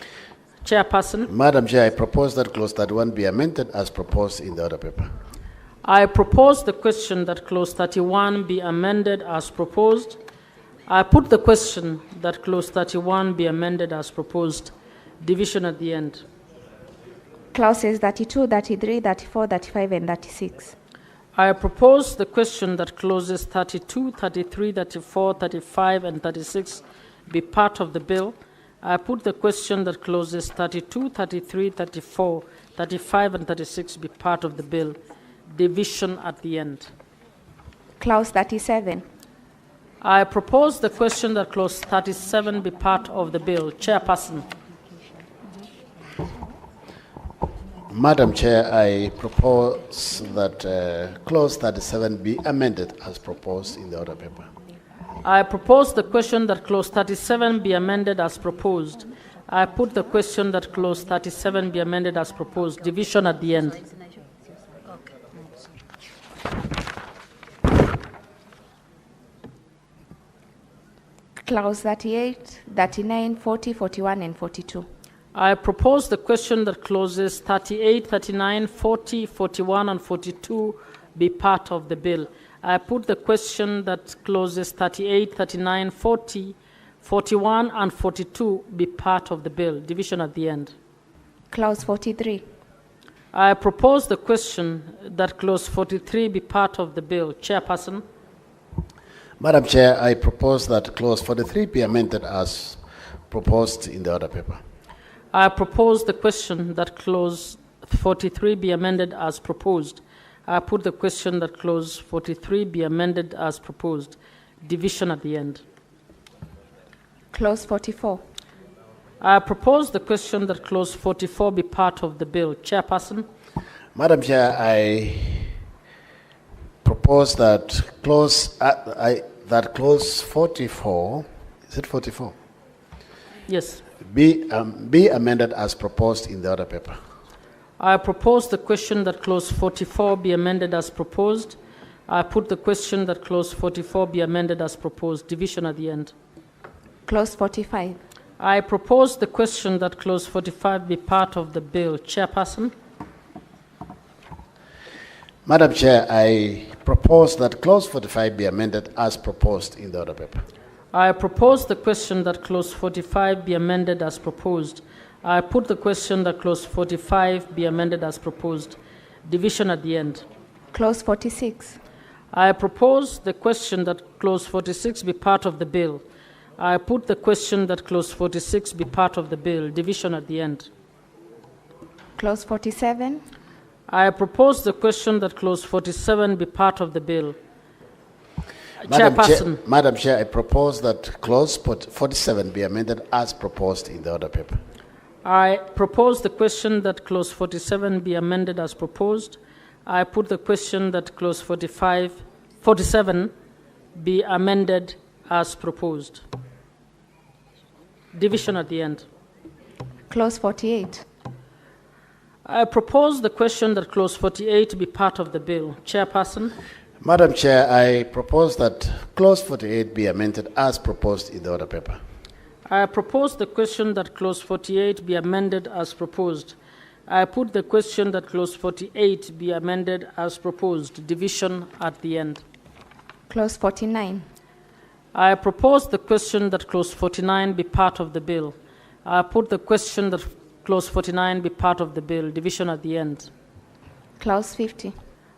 Chairperson. Madam Chair, I propose that clause 31 be amended as proposed in the order paper. I propose the question that clause 31 be amended as proposed. I put the question that clause 31 be amended as proposed. Division at the end. Clauses 32, 33, 34, 35, and 36. I propose the question that clauses 32, 33, 34, 35, and 36 be part of the bill. I put the question that clauses 32, 33, 34, 35, and 36 be part of the bill. Division at the end. Clause 37. I propose the question that clause 37 be part of the bill. Chairperson. Madam Chair, I propose that clause 37 be amended as proposed in the order paper. I propose the question that clause 37 be amended as proposed. I put the question that clause 37 be amended as proposed. Division at the end. Clause 38, 39, 40, 41, and 42. I propose the question that clauses 38, 39, 40, 41, and 42 be part of the bill. I put the question that clauses 38, 39, 40, 41, and 42 be part of the bill. Division at the end. Clause 43. I propose the question that clause 43 be part of the bill. Chairperson. Madam Chair, I propose that clause 43 be amended as proposed in the order paper. I propose the question that clause 43 be amended as proposed. I put the question that clause 43 be amended as proposed. Division at the end. Clause 44. I propose the question that clause 44 be part of the bill. Chairperson. Madam Chair, I propose that clause 44, is it 44? Yes. Be amended as proposed in the order paper. I propose the question that clause 44 be amended as proposed. I put the question that clause 44 be amended as proposed. Division at the end. Clause 45. I propose the question that clause 45 be part of the bill. Chairperson. Madam Chair, I propose that clause 45 be amended as proposed in the order paper. I propose the question that clause 45 be amended as proposed. I put the question that clause 45 be amended as proposed. Division at the end. Clause 46. I propose the question that clause 46 be part of the bill. I put the question that clause 46 be part of the bill. Division at the end. Clause 47. I propose the question that clause 47 be part of the bill. Madam Chair, I propose that clause 47 be amended as proposed in the order paper. I propose the question that clause 47 be amended as proposed. I put the question that clause 47 be amended as proposed. Division at the end. Clause 48. I propose the question that clause 48 be part of the bill. Chairperson. Madam Chair, I propose that clause 48 be amended as proposed in the order paper. I propose the question that clause 48 be amended as proposed. I put the question that clause 48 be amended as proposed. Division at the end. Clause 49. I propose the question that clause 49 be part of the bill. I put the question that clause 49 be part of the bill. Division at the end. Clause 50.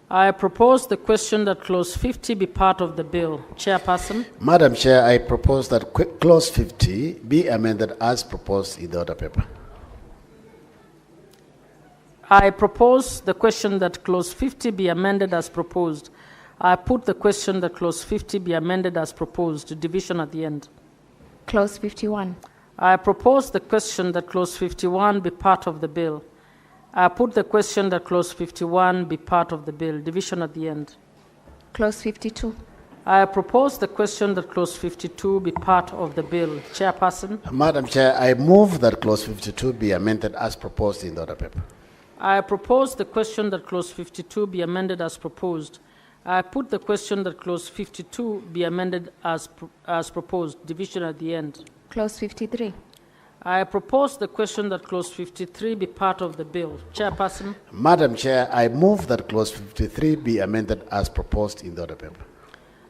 I propose the question that clause 50 be part of the bill. Chairperson. Madam Chair, I propose that clause 50 be amended as proposed in the order paper. I propose the question that clause 50 be amended as proposed. I put the question that clause 50 be amended as proposed. Division at the end. Clause 51. I propose the question that clause 51 be part of the bill. I put the question that clause 51 be part of the bill. Division at the end. Clause 52. I propose the question that clause 52 be part of the bill. Chairperson. Madam Chair, I move that clause 52 be amended as proposed in the order paper. I propose the question that clause 52 be amended as proposed. I put the question that clause 52 be amended as proposed. Division at the end. Clause 53. I propose the question that clause 53 be part of the bill. Chairperson. Madam Chair, I move that clause 53 be amended as proposed in the order paper.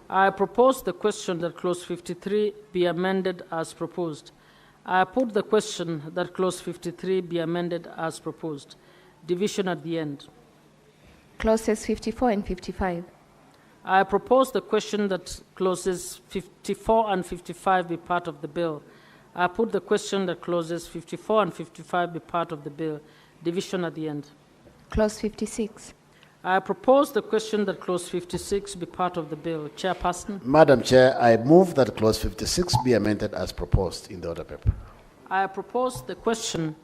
I propose the question that clause 53 be amended as proposed. I put the question that clause 53 be amended as proposed. Division at the end. Clauses 54 and 55. I propose the question that clauses 54 and 55 be part of the bill. I put the question that clauses 54 and 55 be part of the bill. Division at the end. Clause 56. I propose the question that clause 56 be part of the bill. Chairperson. Madam Chair, I move that clause 56 be amended as proposed in the order paper. I propose the question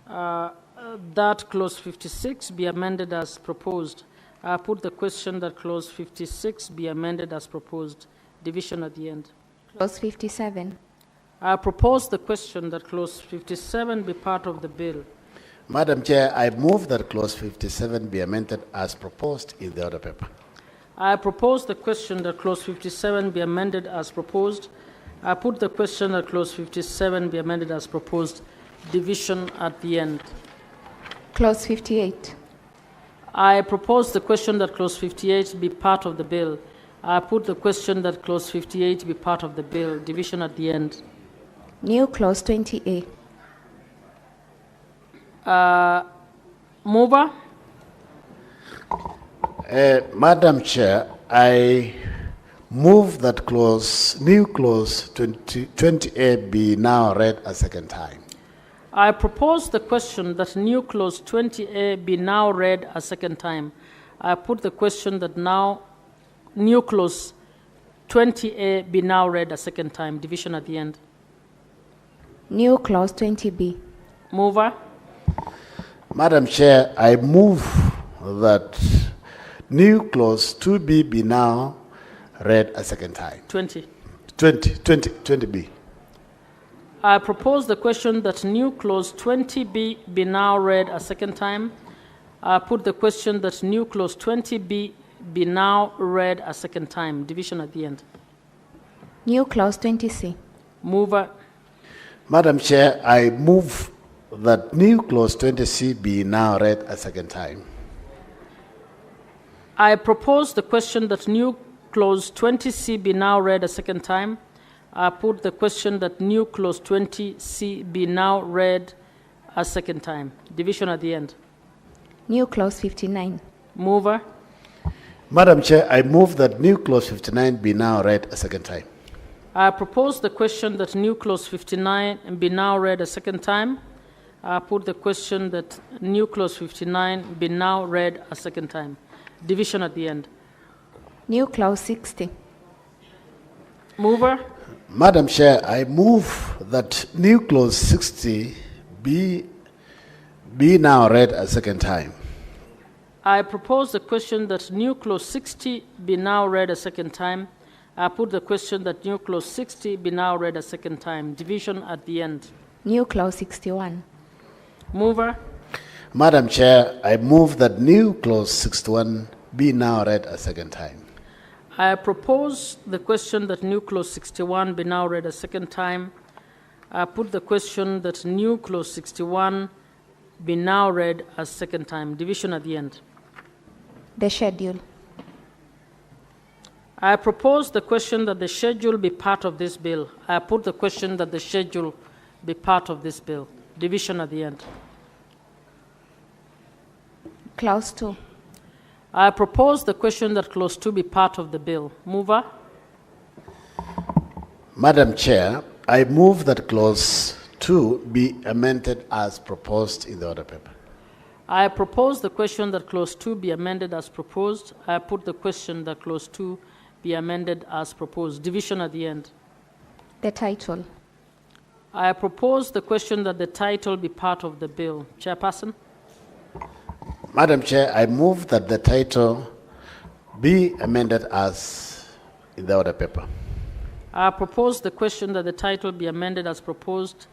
that clause 56 be amended as proposed. I put the question that clause 56 be amended as proposed. Division at the end. Clause 57. I propose the question that clause 57 be part of the bill. Madam Chair, I move that clause 57 be amended as proposed in the order paper. I propose the question that clause 57 be amended as proposed. I put the question that clause 57 be amended as proposed. Division at the end. Clause 58. I propose the question that clause 58 be part of the bill. I put the question that clause 58 be part of the bill. Division at the end. New clause 20A. Mover? Madam Chair, I move that new clause 20A be now read a second time. I propose the question that new clause 20A be now read a second time. I put the question that now new clause 20A be now read a second time. Division at the end. New clause 20B. Mover? Madam Chair, I move that new clause 2B be now read a second time. 20B. I propose the question that new clause 20B be now read a second time. I put the question that new clause 20B be now read a second time. Division at the end. New clause 20C. Mover? Madam Chair, I move that new clause 20C be now read a second time. I propose the question that new clause 20C be now read a second time. I put the question that new clause 20C be now read a second time. Division at the end. New clause 59. Mover? Madam Chair, I move that new clause 59 be now read a second time. I propose the question that new clause 59 be now read a second time. I put the question that new clause 59 be now read a second time. Division at the end. New clause 60. Mover? Madam Chair, I move that new clause 60 be now read a second time. I propose the question that new clause 60 be now read a second time. I put the question that new clause 60 be now read a second time. Division at the end. New clause 61. Mover? Madam Chair, I move that new clause 61 be now read a second time. I propose the question that new clause 61 be now read a second time. I put the question that new clause 61 be now read a second time. Division at the end. The schedule. I propose the question that the schedule be part of this bill. I put the question that the schedule be part of this bill. Division at the end. Clause 2. I propose the question that clause 2 be part of the bill. Mover? Madam Chair, I move that clause 2 be amended as proposed in the order paper. I propose the question that clause 2 be amended as proposed. I put the question that clause 2 be amended as proposed. Division at the end. The title. I propose the question that the title be part of the bill. Chairperson? Madam Chair, I move that the title be amended as in the order paper. I propose the question that the title be amended as proposed.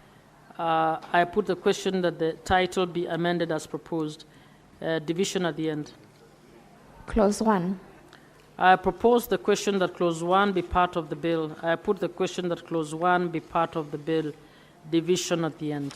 I put the question that the title be amended as proposed. Division at the end. Clause 1. I propose the question that clause 1 be part of the bill. I put the question that clause 1 be part of the bill. Division at the end.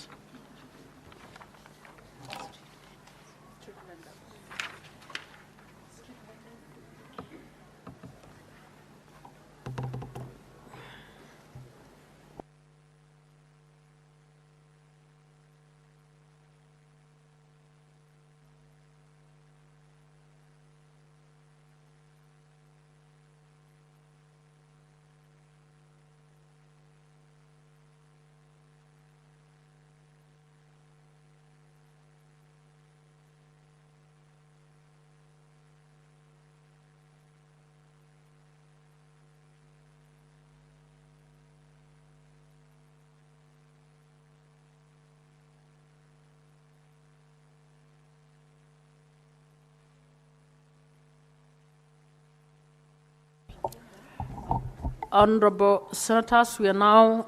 Honorable Senators, we are now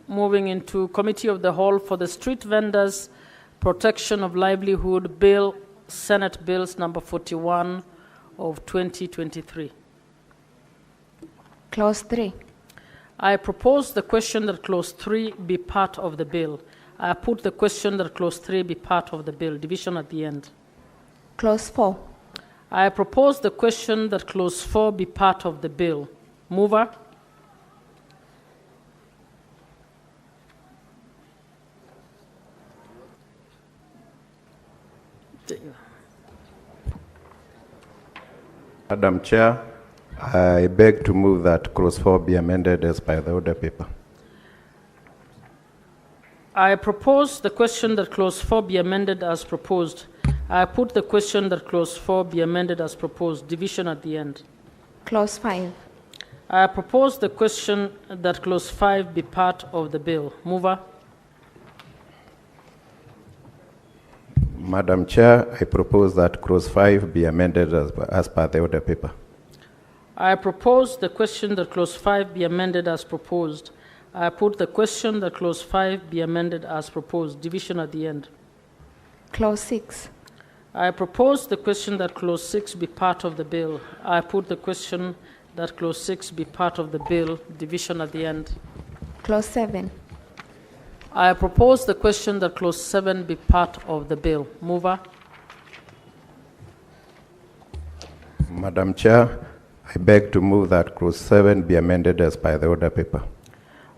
moving into Committee of the Whole for the Street Vendors Protection of Livelihood Bill, Senate Bills number 41 of 2023. Clause 3. I propose the question that Clause 3 be part of the bill. I put the question that Clause 3 be part of the bill. Division at the end. Clause 4. I propose the question that Clause 4 be part of the bill. Mover. Madam Chair, I beg to move that Clause 4 be amended as by the order paper. I propose the question that Clause 4 be amended as proposed. I put the question that Clause 4 be amended as proposed. Division at the end. Clause 5. I propose the question that Clause 5 be part of the bill. Mover. Madam Chair, I propose that Clause 5 be amended as per the order paper. I propose the question that Clause 5 be amended as proposed. I put the question that Clause 5 be amended as proposed. Division at the end. Clause 6. I propose the question that Clause 6 be part of the bill. I put the question that Clause 6 be part of the bill. Division at the end. Clause 7. I propose the question that Clause 7 be part of the bill. Mover. Madam Chair, I beg to move that Clause 7 be amended as by the order paper.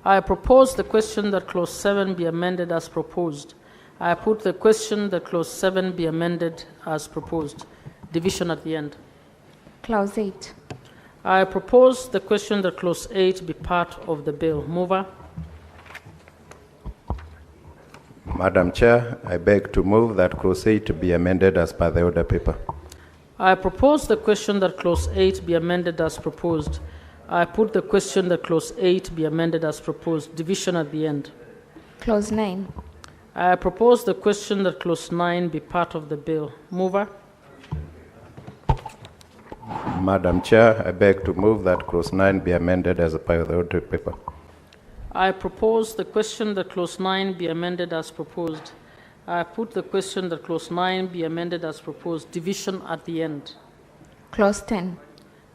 I propose the question that Clause 7 be amended as proposed. I put the question that Clause 7 be amended as proposed. Division at the end. Clause 8. I propose the question that Clause 8 be part of the bill. Mover. Madam Chair, I beg to move that Clause 8 be amended as per the order paper. I propose the question that Clause 8 be amended as proposed. I put the question that Clause 8 be amended as proposed. Division at the end. Clause 9. I propose the question that Clause 9 be part of the bill. Mover. Madam Chair, I beg to move that Clause 9 be amended as per the order paper. I propose the question that Clause 9 be amended as proposed. I put the question that Clause 9 be amended as proposed. Division at the end. Clause 10.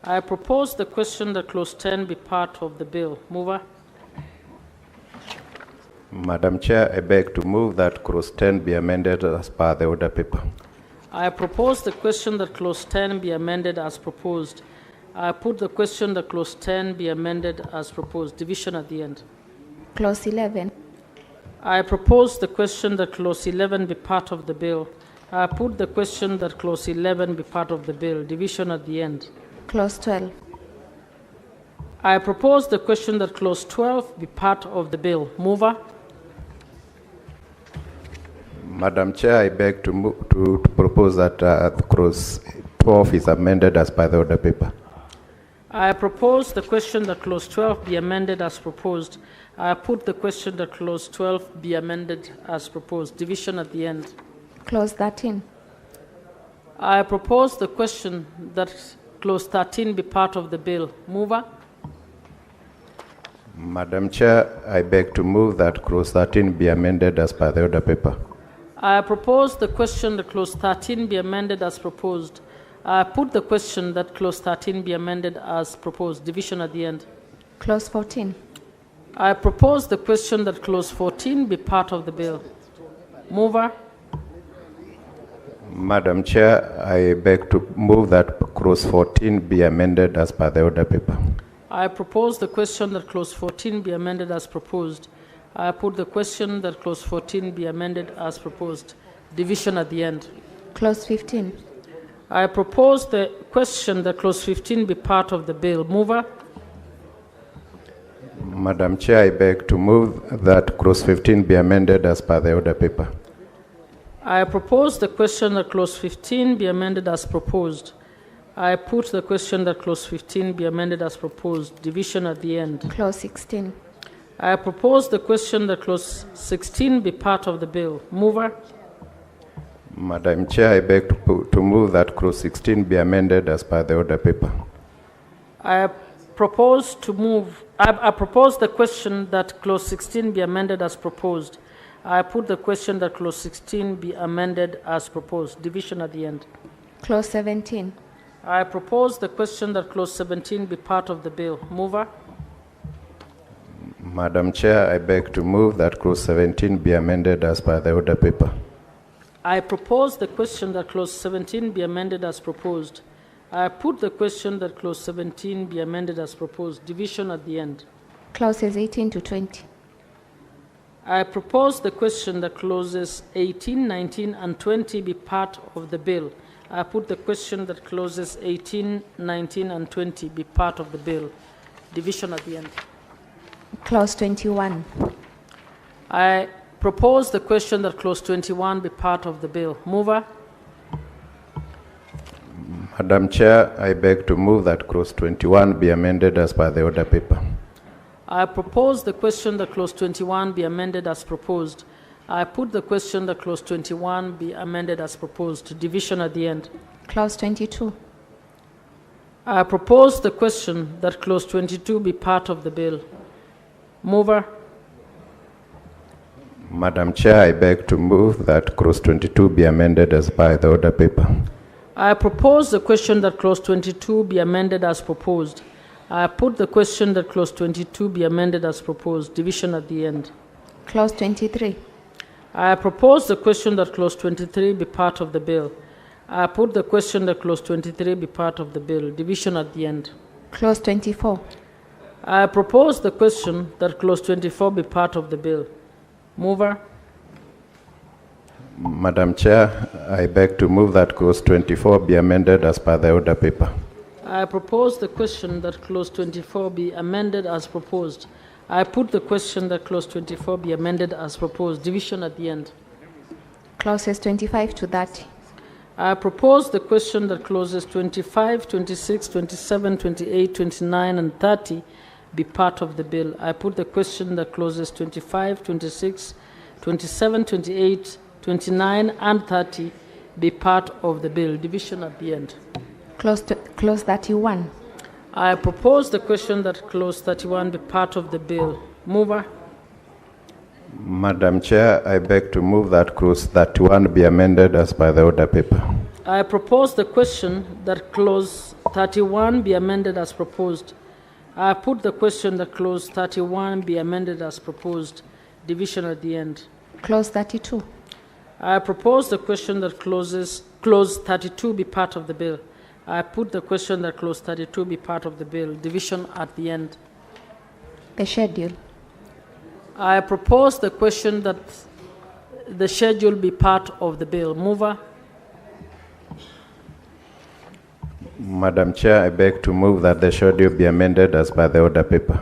I propose the question that Clause 10 be part of the bill. Mover. Madam Chair, I beg to move that Clause 10 be amended as per the order paper. I propose the question that Clause 10 be amended as proposed. I put the question that Clause 10 be amended as proposed. Division at the end. Clause 11. I propose the question that Clause 11 be part of the bill. I put the question that Clause 11 be part of the bill. Division at the end. Clause 12. I propose the question that Clause 12 be part of the bill. Mover. Madam Chair, I beg to propose that Clause 12 is amended as per the order paper. I propose the question that Clause 12 be amended as proposed. I put the question that Clause 12 be amended as proposed. Division at the end. Clause 13. I propose the question that Clause 13 be part of the bill. Mover. Madam Chair, I beg to move that Clause 13 be amended as per the order paper. I propose the question that Clause 13 be amended as proposed. I put the question that Clause 13 be amended as proposed. Division at the end. Clause 14. I propose the question that Clause 14 be part of the bill. Mover. Madam Chair, I beg to move that Clause 14 be amended as per the order paper. I propose the question that Clause 14 be amended as proposed. I put the question that Clause 14 be amended as proposed. Division at the end. Clause 15. I propose the question that Clause 15 be part of the bill. Mover. Madam Chair, I beg to move that Clause 15 be amended as per the order paper. I propose the question that Clause 15 be amended as proposed. I put the question that Clause 15 be amended as proposed. Division at the end. Clause 16. I propose the question that Clause 16 be part of the bill. Mover. Madam Chair, I beg to move that Clause 16 be amended as per the order paper. I propose to move, I propose the question that clause 16 be amended as proposed. I put the question that clause 16 be amended as proposed. Division at the end. Clause 17. I propose the question that clause 17 be part of the bill. Mover? Madam Chair, I beg to move that clause 17 be amended as per the order paper. I propose the question that clause 17 be amended as proposed. I put the question that clause 17 be amended as proposed. Division at the end. Clauses 18 to 20. I propose the question that clauses 18, 19, and 20 be part of the bill. I put the question that clauses 18, 19, and 20 be part of the bill. Division at the end. Clause 21. I propose the question that clause 21 be part of the bill. Mover? Madam Chair, I beg to move that clause 21 be amended as per the order paper. I propose the question that clause 21 be amended as proposed. I put the question that clause 21 be amended as proposed. Division at the end. Clause 22. I propose the question that clause 22 be part of the bill. Mover? Madam Chair, I beg to move that clause 22 be amended as per the order paper. I propose the question that clause 22 be amended as proposed. I put the question that clause 22 be amended as proposed. Division at the end. Clause 23. I propose the question that clause 23 be part of the bill. I put the question that clause 23 be part of the bill. Division at the end. Clause 24. I propose the question that clause 24 be part of the bill. Mover? Madam Chair, I beg to move that clause 24 be amended as per the order paper. I propose the question that clause 24 be amended as proposed. I put the question that clause 24 be amended as proposed. Division at the end. Clauses 25 to 30. I propose the question that clauses 25, 26, 27, 28, 29, and 30 be part of the bill. I put the question that clauses 25, 26, 27, 28, 29, and 30 be part of the bill. Division at the end. Clause 31. I propose the question that clause 31 be part of the bill. Mover? Madam Chair, I beg to move that clause 31 be amended as per the order paper. I propose the question that clause 31 be amended as proposed. I put the question that clause 31 be amended as proposed. Division at the end. Clause 32. I propose the question that clause 32 be part of the bill. I put the question that clause 32 be part of the bill. Division at the end. The schedule. I propose the question that the schedule be part of the bill. Mover? Madam Chair, I beg to move that the schedule be amended as per the order paper.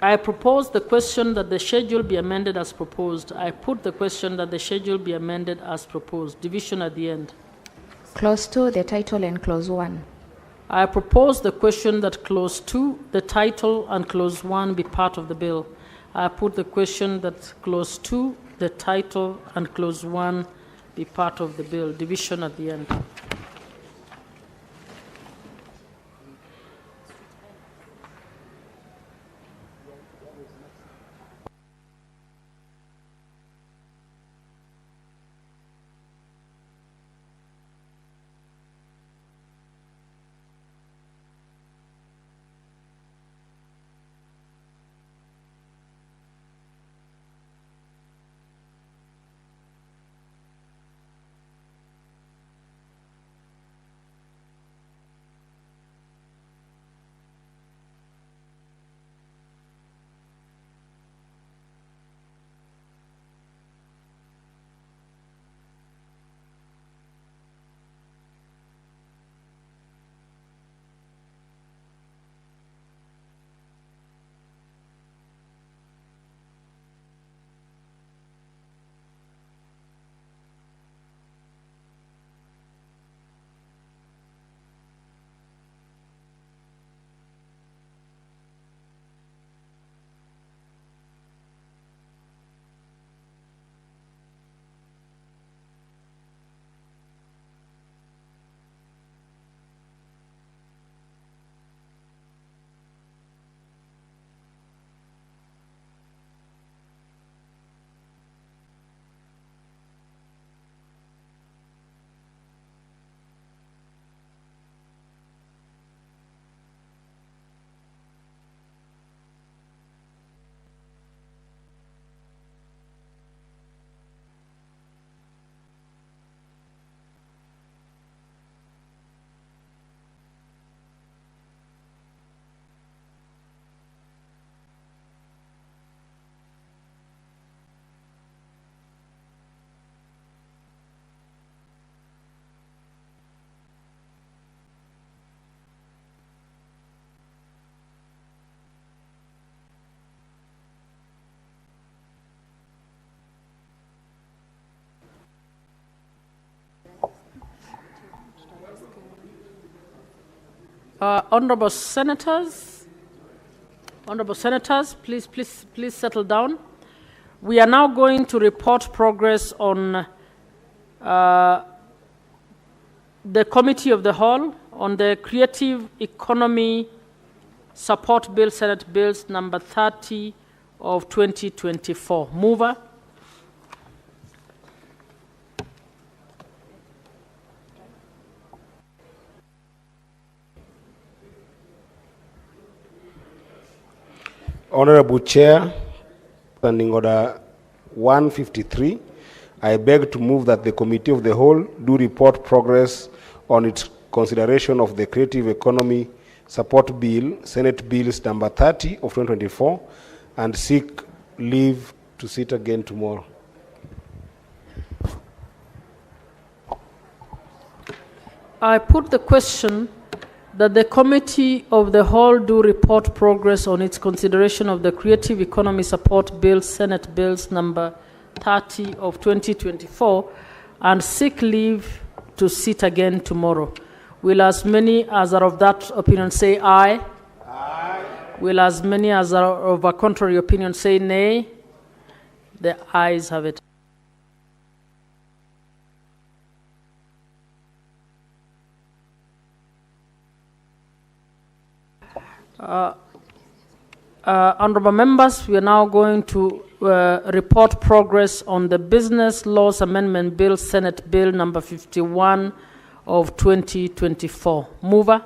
I propose the question that the schedule be amended as proposed. I put the question that the schedule be amended as proposed. Division at the end. Clause 2, the title, and clause 1. I propose the question that clause 2, the title, and clause 1 be part of the bill. I put the question that clause 2, the title, and clause 1 be part of the bill. Division at the end. Honorable Senators, please settle down. We are now going to report progress on the Committee of the Whole on the Creative Economy Support Bill, Senate Bills number 30 of 2024. Mover. Honorable Chair, Standing Order 153, I beg to move that the Committee of the Whole do report progress on its consideration of the Creative Economy Support Bill, Senate Bills number 30 of 2024, and seek leave to sit again tomorrow. I put the question that the Committee of the Whole do report progress on its consideration of the Creative Economy Support Bill, Senate Bills number 30 of 2024, and seek leave to sit again tomorrow. Will as many as are of that opinion say aye? Aye. Will as many as are of a contrary opinion say nay? The ayes have it. Honorable members, we are now going to report progress on the Business Laws Amendment Bill, Senate Bill number 51 of 2024. Mover.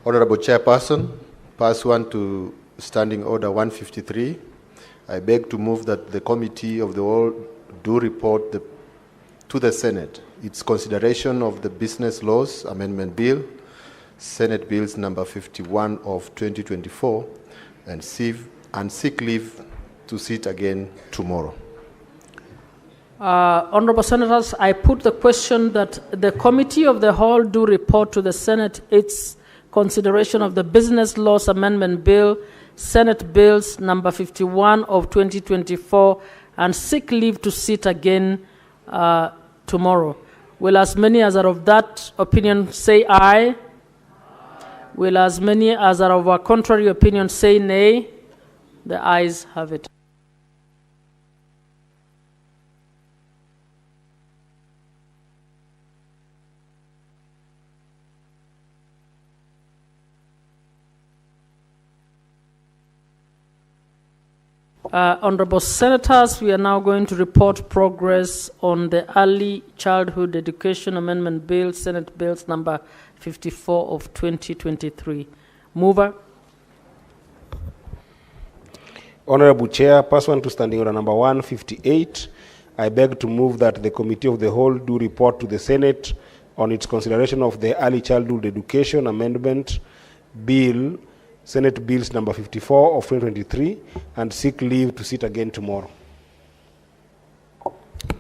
Honorable Chairperson, pursuant to Standing Order 153, I beg to move that the Committee of the Whole do report to the Senate its consideration of the Business Laws Amendment Bill, Senate Bills number 51 of 2024, and seek leave to sit again tomorrow. Honorable Senators, I put the question that the Committee of the Whole do report to the Senate its consideration of the Business Laws Amendment Bill, Senate Bills number 51 of 2024, and seek leave to sit again tomorrow. Will as many as are of that opinion say aye? Will as many as are of a contrary opinion say nay? The ayes have it. Honorable Senators, we are now going to report progress on the Early Childhood Education Amendment Bill, Senate Bills number 54 of 2023. Mover. Honorable Chair, pursuant to Standing Order number 158, I beg to move that the Committee of the Whole do report to the Senate on its consideration of the Early Childhood Education Amendment Bill, Senate Bills number 54 of 2023, and seek leave to sit again tomorrow.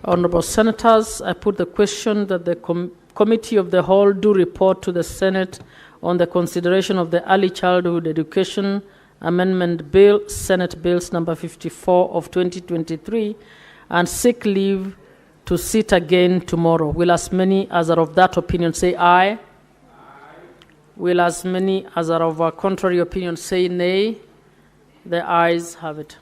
Honorable Senators, I put the question that the Committee of the Whole do report to the Senate on the consideration of the Early Childhood Education Amendment Bill, Senate Bills number 54 of 2023, and seek leave to sit again tomorrow. Will as many as are of that opinion say aye? Will as many as are of a contrary opinion say nay? The ayes have it.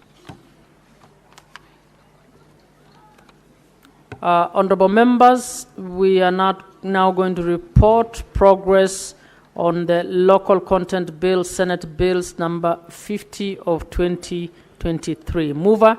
Honorable members, we are now going to report progress on the Local Content Bill, Senate Bills number 50 of 2023. Mover.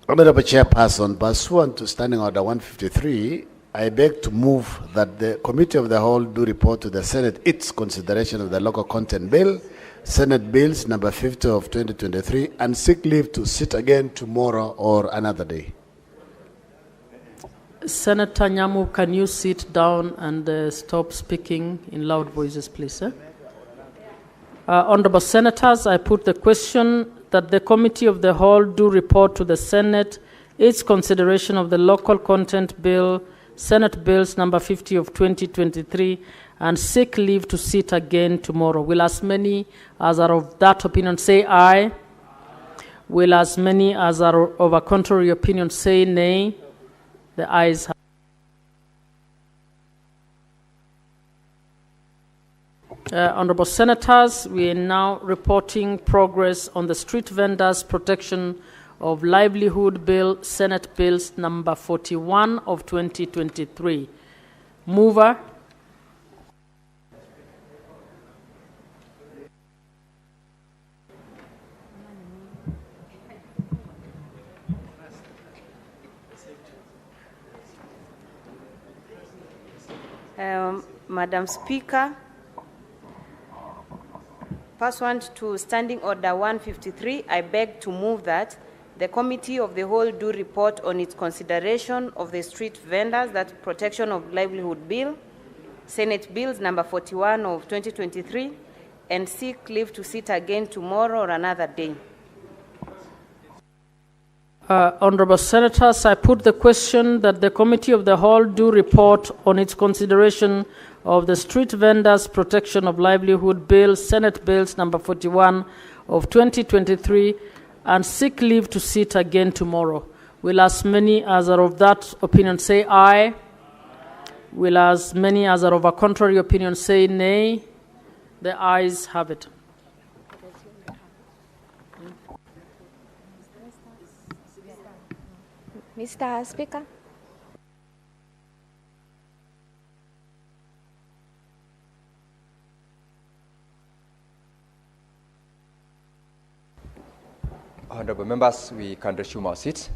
Honorable Chairperson, pursuant to Standing Order 153, I beg to move that the Committee of the Whole do report to the Senate its consideration of the Local Content Bill, Senate Bills number 50 of 2023, and seek leave to sit again tomorrow or another day. Senator Nyamu, can you sit down and stop speaking in loud voices, please? Honorable Senators, I put the question that the Committee of the Whole do report to the Senate its consideration of the Local Content Bill, Senate Bills number 50 of 2023, and seek leave to sit again tomorrow. Will as many as are of that opinion say aye? Will as many as are of a contrary opinion say nay? The ayes have Honorable Senators, we are now reporting progress on the Street Vendors Protection of Livelihood Bill, Senate Bills number 41 of 2023. Mover. Madam Speaker, pursuant to Standing Order 153, I beg to move that the Committee of the Whole do report on its consideration of the Street Vendors that Protection of Livelihood Bill, Senate Bills number 41 of 2023, and seek leave to sit again tomorrow or another day. Honorable Senators, I put the question that the Committee of the Whole do report on its consideration of the Street Vendors Protection of Livelihood Bill, Senate Bills number 41 of 2023, and seek leave to sit again tomorrow. Will as many as are of that opinion say aye? Will as many as are of a contrary opinion say nay? The ayes have it. Mr. Speaker. Honorable members, we can resume our seats.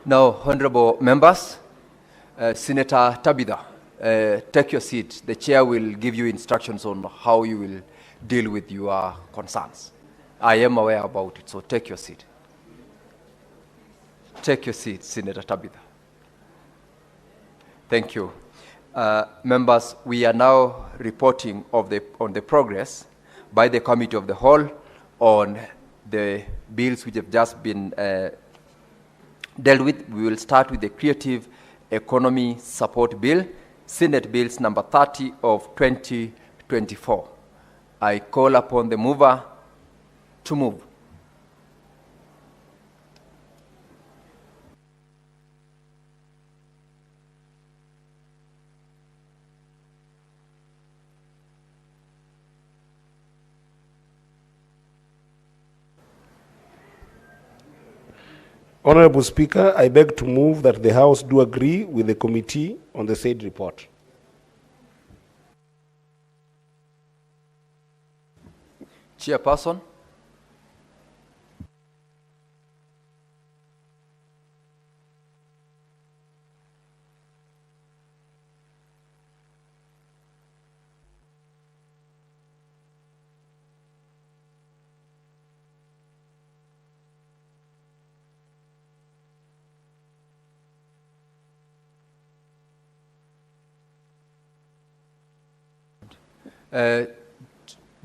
Now, honorable members, Senator Tabitha, take your seat. The chair will give you instructions on how you will deal with your concerns. I am aware about it, so take your seat. Take your seat, Senator Tabitha. Thank you. Members, we are now reporting on the progress by the Committee of the Whole on the bills which have just been dealt with. We will start with the Creative Economy Support Bill, Senate Bills number 30 of 2024. I call upon the mover to move. Honorable Speaker, I beg to move that the House do agree with the committee on the said report. Chairperson.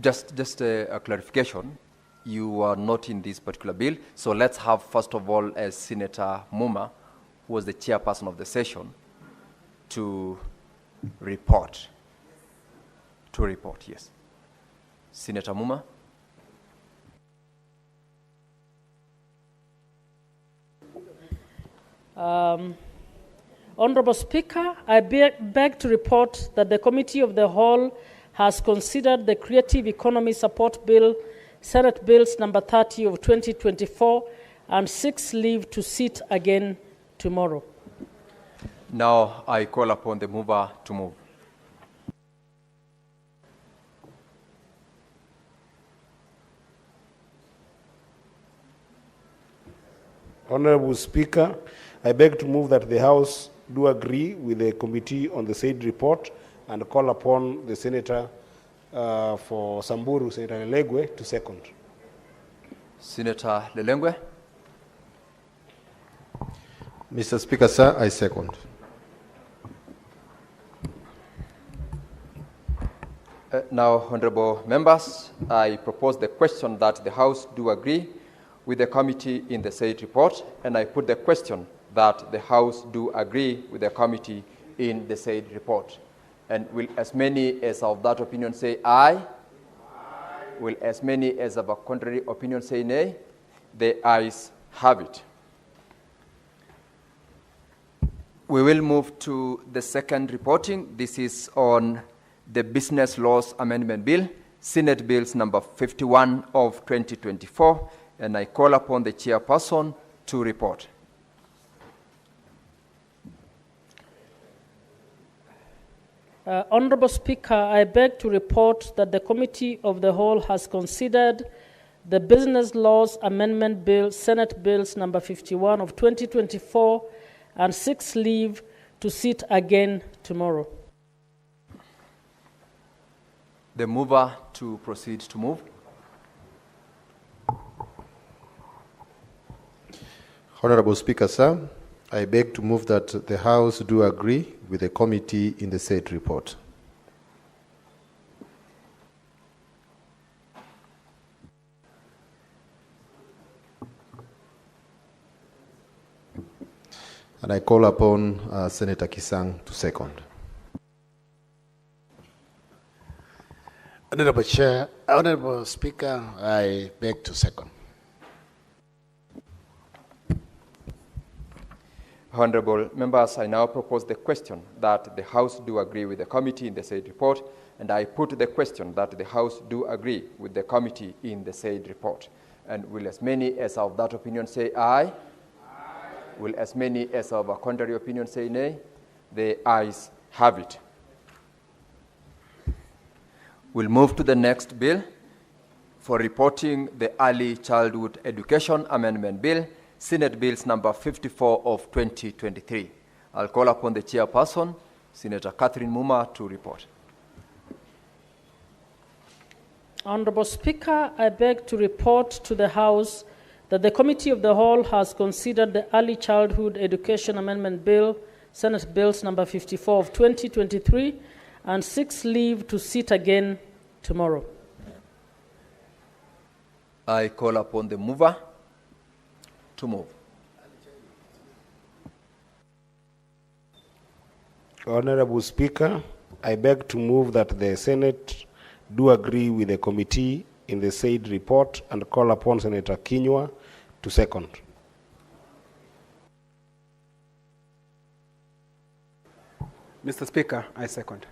Just a clarification. You are not in this particular bill, so let's have first of all Senator Muma, who was the chairperson of the session, to report. Yes. Senator Muma. Honorable Speaker, I beg to report that the Committee of the Whole has considered the Creative Economy Support Bill, Senate Bills number 30 of 2024, and seeks leave to sit again tomorrow. Now I call upon the mover to move. Honorable Speaker, I beg to move that the House do agree with the committee on the said report and call upon the senator for Samburu, Senator Lelegwe, to second. Senator Lelengwe. Mr. Speaker, sir, I second. Now, honorable members, I propose the question that the House do agree with the committee in the said report, and I put the question that the House do agree with the committee in the said report. And will as many as of that opinion say aye? Will as many as of a contrary opinion say nay? The ayes have it. We will move to the second reporting. This is on the Business Laws Amendment Bill, Senate Bills number 51 of 2024, and I call upon the chairperson to report. Honorable Speaker, I beg to report that the Committee of the Whole has considered the Business Laws Amendment Bill, Senate Bills number 51 of 2024, and seeks leave to sit again tomorrow. The mover to proceed to move. Honorable Speaker, sir, I beg to move that the House do agree with the committee in the said report. And I call upon Senator Kisang to second. Honorable Chair, Honorable Speaker, I beg to second. Honorable members, I now propose the question that the House do agree with the committee in the said report, and I put the question that the House do agree with the committee in the said report. And will as many as of that opinion say aye? Will as many as of a contrary opinion say nay? The ayes have it. We'll move to the next bill for reporting the Early Childhood Education Amendment Bill, Senate Bills number 54 of 2023. I'll call upon the chairperson, Senator Catherine Muma, to report. Honorable Speaker, I beg to report to the House that the Committee of the Whole has considered the Early Childhood Education Amendment Bill, Senate Bills number 54 of 2023, and seeks leave to sit again tomorrow. I call upon the mover to move. Honorable Speaker, I beg to move that the Senate do agree with the committee in the said report and call upon Senator Kinyua to second. Mr. Speaker, I second.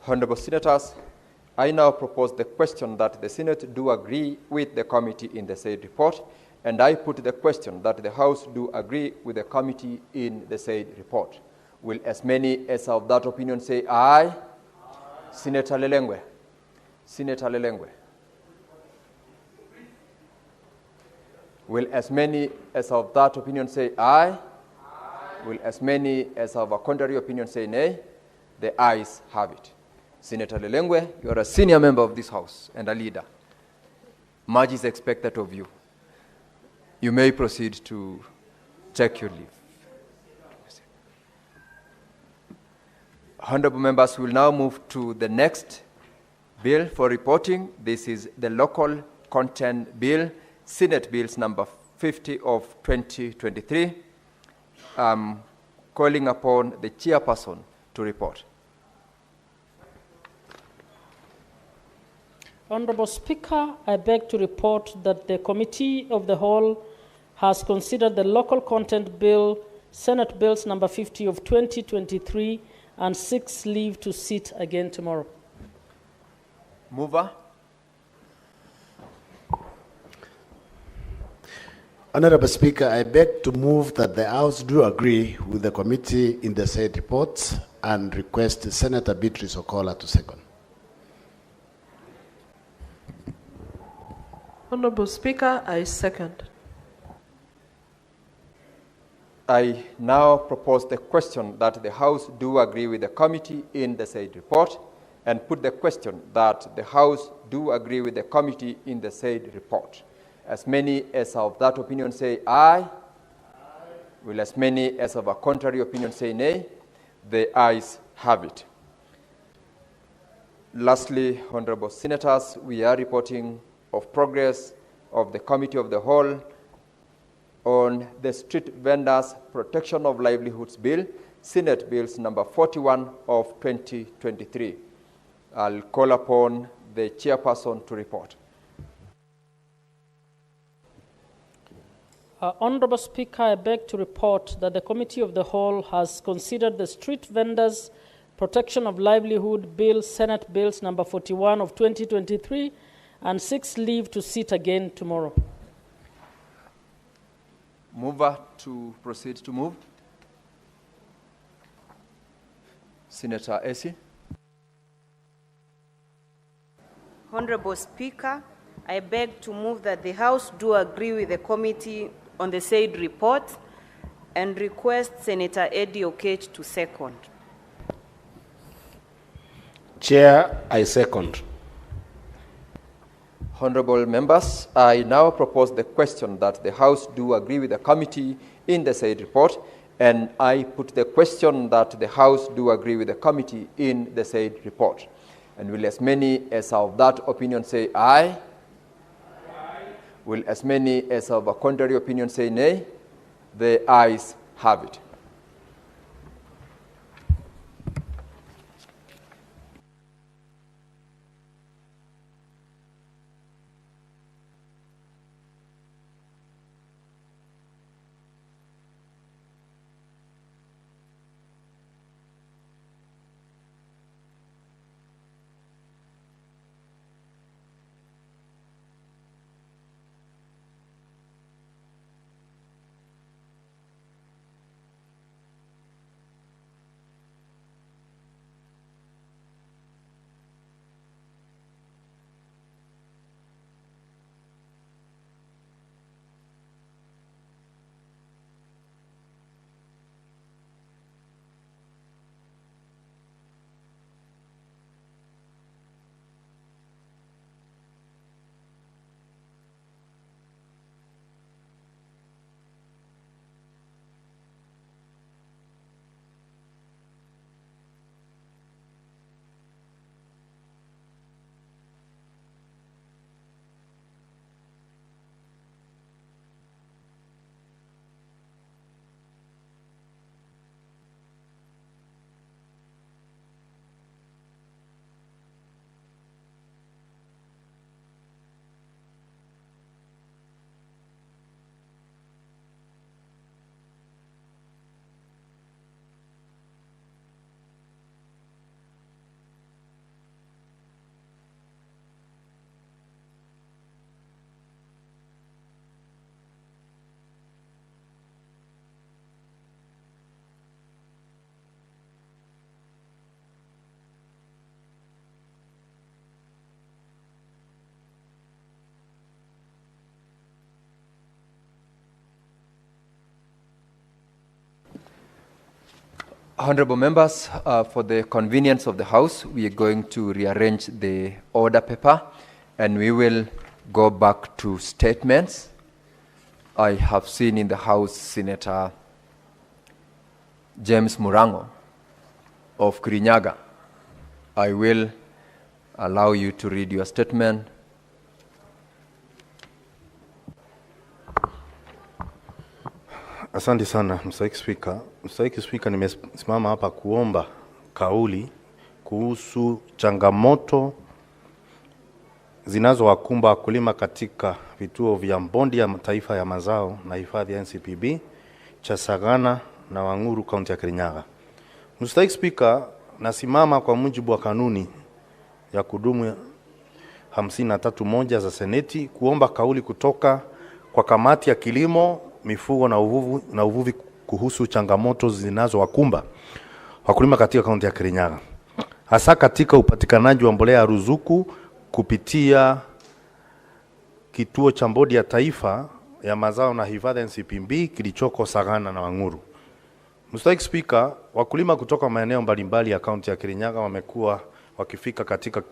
Honorable Senators, I now propose the question that the Senate do agree with the committee in the said report, and I put the question that the House do agree with the committee in the said report. Will as many as of that opinion say aye? Aye. Senator Lelengwe. Senator Lelengwe. Will as many as of that opinion say aye? Aye. Will as many as of a contrary opinion say nay? The ayes have it. Senator Lelengwe, you are a senior member of this House and a leader. Much is expected of you. You may proceed to take your leave. Honorable members, we will now move to the next bill for reporting. This is the Local Content Bill, Senate Bills number 50 of 2023. Calling upon the chairperson to report. Honorable Speaker, I beg to report that the Committee of the Whole has considered the Local Content Bill, Senate Bills number 50 of 2023, and seeks leave to sit again tomorrow. Mover. Honorable Speaker, I beg to move that the House do agree with the committee in the said report and request Senator Beatrice Okola to second. Honorable Speaker, I second. I now propose the question that the House do agree with the committee in the said report, and put the question that the House do agree with the committee in the said report. As many as of that opinion say aye. Will as many as of a contrary opinion say nay? The ayes have it. Lastly, honorable senators, we are reporting of progress of the Committee of the Whole on the Street Vendors Protection of Livelihoods Bill, Senate Bills number 41 of 2023. I'll call upon the chairperson to report. Honorable Speaker, I beg to report that the Committee of the Whole has considered the Street Vendors Protection of Livelihood Bill, Senate Bills number 41 of 2023, and seeks leave to sit again tomorrow. Mover to proceed to move. Senator Essie. Honorable Speaker, I beg to move that the House do agree with the committee on the said report and request Senator Eddie Okech to second. Chair, I second. Honorable members, I now propose the question that the House do agree with the committee in the said report, and I put the question that the House do agree with the committee in the said report. And will as many as of that opinion say aye? Aye. Will as many as of a contrary opinion say nay? The ayes have it. Honorable members, for the convenience of the House, we are going to rearrange the order paper and we will go back to statements. I have seen in the House Senator James Murango of Kirinyaga. I will allow you to read your statement. Asante sana, Mstahiki Spika. Mstahiki Spika, nimesimama hapa kuomba kauli kuhusu changamoto zinazowakumba wakulima katika vituo vya Bondi ya Taifa ya Mazao na Hifadhi ya NCPB, Chasagana na Wanguru, kaunti ya Kirinyaga. Mstahiki Spika, nasimama kwa mujibu wa kanuni ya kudumu 53(1) za Seneti kuomba kauli kutoka kwa kamati ya kilimo, mifugo na uvuvi kuhusu changamoto zinazowakumba wakulima katika kaunti ya Kirinyaga, hasa katika upatikanaji wa mbolea ya ruzuku kupitia kituo cha Bondi ya Taifa ya mazao na hifadhi ya NCPB kilichoko Sagana na Wanguru. Mr. Speaker, wakulima kutoka maeneo mbalimbali ya kaunti ya Kirinyaga wamekuwa wakifika katika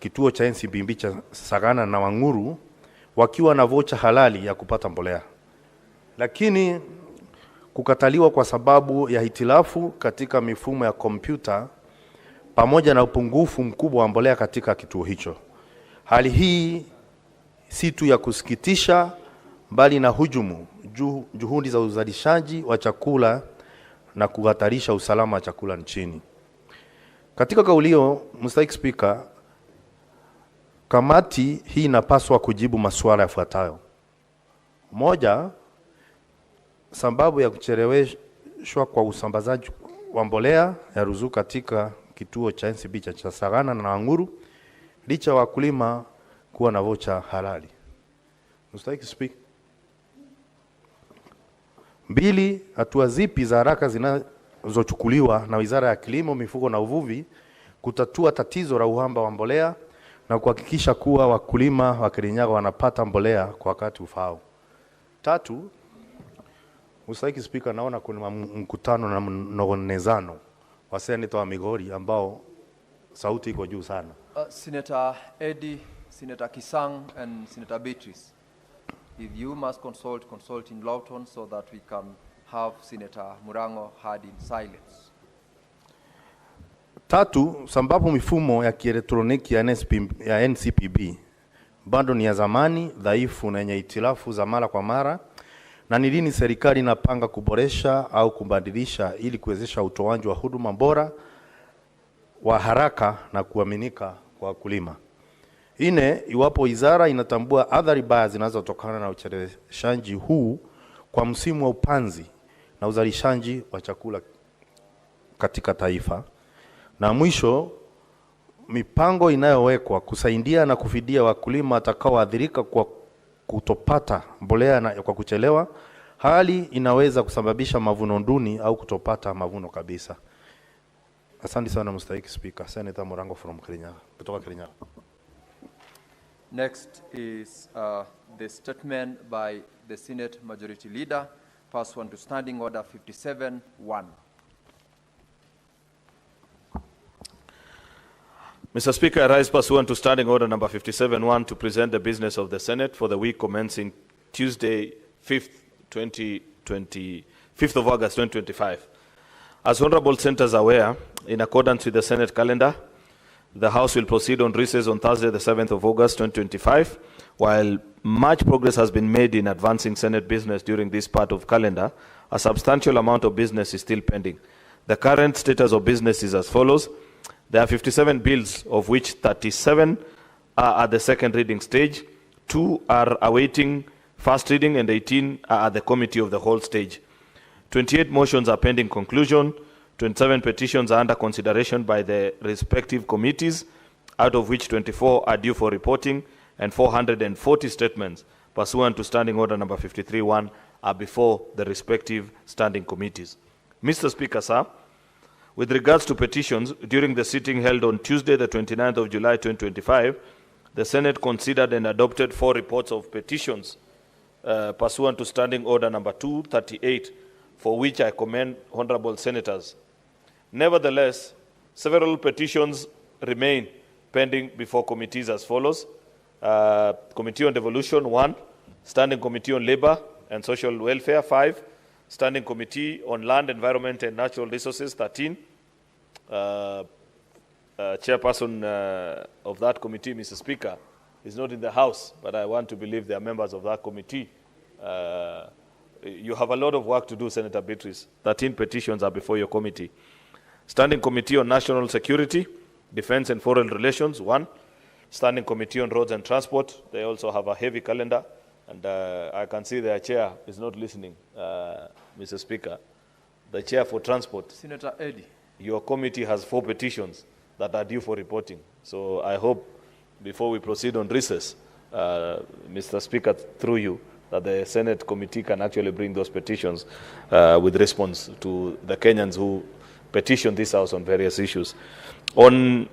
kituo cha NCPB cha Sagana na Wanguru wakiwa na vocha halali ya kupata mbolea, lakini kukataliwa kwa sababu ya hitilafu katika mifumo ya kompyuta pamoja na upungufu mkubwa wa mbolea katika kituo hicho. Hali hii si tu ya kusikitisha bali na hujumu juhudi za uzalishaji wa chakula na kuhatarisha usalama wa chakula nchini. Katika kaulio, Mr. Speaker, kamati hii inapaswa kujibu masuala yafuatayo. Moja, sababu ya kucheleweshwa kwa usambazaji wa mbolea ya ruzuku katika kituo cha NCB cha Sagana na Wanguru licha wakulima kuwa na vocha halali. Mr. Speaker. Mbili, hatua zipi za haraka zinazochukuliwa na Wizara ya Kilimo, Mifugo na Uvuvi kutatua tatizo la uhaba wa mbolea na kuhakikisha kuwa wakulima wa Kirinyaga wanapata mbolea kwa wakati ufaao. Tatu, Mr. Speaker, naona kuna mkutano na mnogonezano wa Senator wa Migori ambao sauti iko juu sana. Senator Eddie, Senator Kisang and Senator Beatrice. If you must consult in loud tone so that we can have Senator Murango heard in silence. Tatu, sababu mifumo ya kielektroniki ya NCPB bado ni ya zamani, dhaifu na yenye hitilafu za mara kwa mara, na ni lini serikali inapanga kuboresha au kubadilisha ili kuwezesha utoaji wa huduma bora wa haraka na kuaminika kwa wakulima. Ine, iwapo wizara inatambua athari mbaya zinazotokana na ucheleweshaji huu kwa msimu wa upanzi na uzalishaji wa chakula katika taifa. Na mwisho, mipango inayowekwa kusaidia na kufidia wakulima watakaoathirika kwa kutopata mbolea na kwa kuchelewa, hali inaweza kusababisha mavuno duni au kutopata mavuno kabisa. Asante sana Mr. Speaker. Senator Murango from Kirinyaga, kutoka Kirinyaga. Next is the statement by the Senate Majority Leader, pursuant to Standing Order 57-1. Mr. Speaker, I rise pursuant to Standing Order number 57-1 to present the business of the Senate for the week commencing Tuesday, 5th of August 2025. As honorable senators are aware, in accordance with the Senate calendar, the House will proceed on recess on Thursday, the 7th of August 2025. While much progress has been made in advancing Senate business during this part of calendar, a substantial amount of business is still pending. The current status of business is as follows. There are 57 bills, of which 37 are at the second reading stage, 2 are awaiting first reading, and 18 are at the committee of the whole stage. 28 motions are pending conclusion, 27 petitions are under consideration by the respective committees, out of which 24 are due for reporting, and 440 statements pursuant to Standing Order number 53-1 are before the respective standing committees. Mr. Speaker, sir, with regards to petitions, during the sitting held on Tuesday, the 29th of July 2025, the Senate considered and adopted 4 reports of petitions pursuant to Standing Order number 238, for which I commend honorable senators. Nevertheless, several petitions remain pending before committees as follows. Committee on Devolution, 1. Standing Committee on Labor and Social Welfare, 5. Standing Committee on Land, Environment and Natural Resources, 13. Chairperson of that committee, Mr. Speaker, is not in the House, but I want to believe they are members of that committee. You have a lot of work to do, Senator Beatrice. 13 petitions are before your committee. Standing Committee on National Security, Defense and Foreign Relations, 1. Standing Committee on Roads and Transport, they also have a heavy calendar, and I can see their chair is not listening, Mr. Speaker. The chair for transport, Senator Eddie. Your committee has 4 petitions that are due for reporting. So I hope before we proceed on recess, Mr. Speaker, through you, that the Senate committee can actually bring those petitions with response to the Kenyans who petitioned this House on various issues. On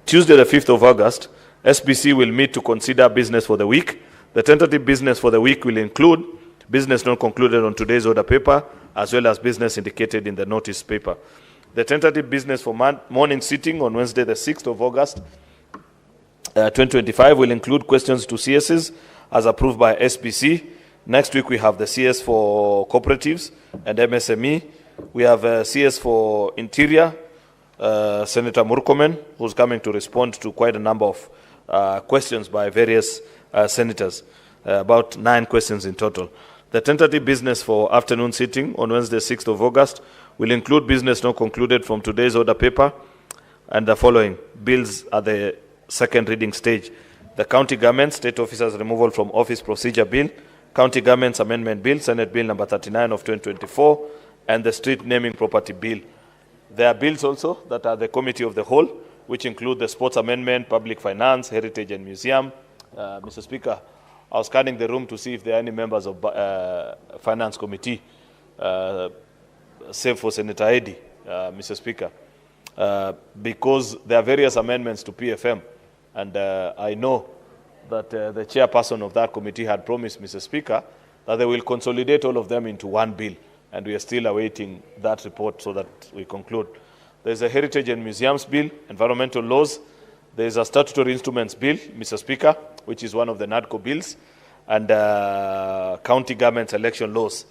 Tuesday, the 5th of August, SBC will meet to consider business for the week. The tentative business for the week will include business not concluded on today's order paper, as well as business indicated in the notice paper. The tentative business for morning sitting on Wednesday, the 6th of August, 2025 will include questions to CSs as approved by SPC. Next week, we have the CS for cooperatives and MSME. We have CS for Interior, Senator Murkomen, who's coming to respond to quite a number of questions by various senators, about 9 questions in total. The tentative business for afternoon sitting on Wednesday, 6th of August, will include business not concluded from today's order paper and the following bills at the second reading stage: the County Government State Officers Removal from Office Procedure Bill, County Government's Amendment Bill, Senate Bill number 39 of 2024, and the Street Naming Property Bill. There are bills also that are the Committee of the Whole, which include the Sports Amendment, Public Finance, Heritage and Museum. Mr. Speaker, I was scanning the room to see if there are any members of Finance Committee, save for Senator Eddy, Mr. Speaker, because there are various amendments to PFM, and I know that the chairperson of that committee had promised, Mr. Speaker, that they will consolidate all of them into one bill, and we are still awaiting that report so that we conclude. There's a Heritage and Museums Bill, Environmental Laws. There's a Statutory Instruments Bill, Mr. Speaker, which is one of the NADCO bills, and County Government Election Laws.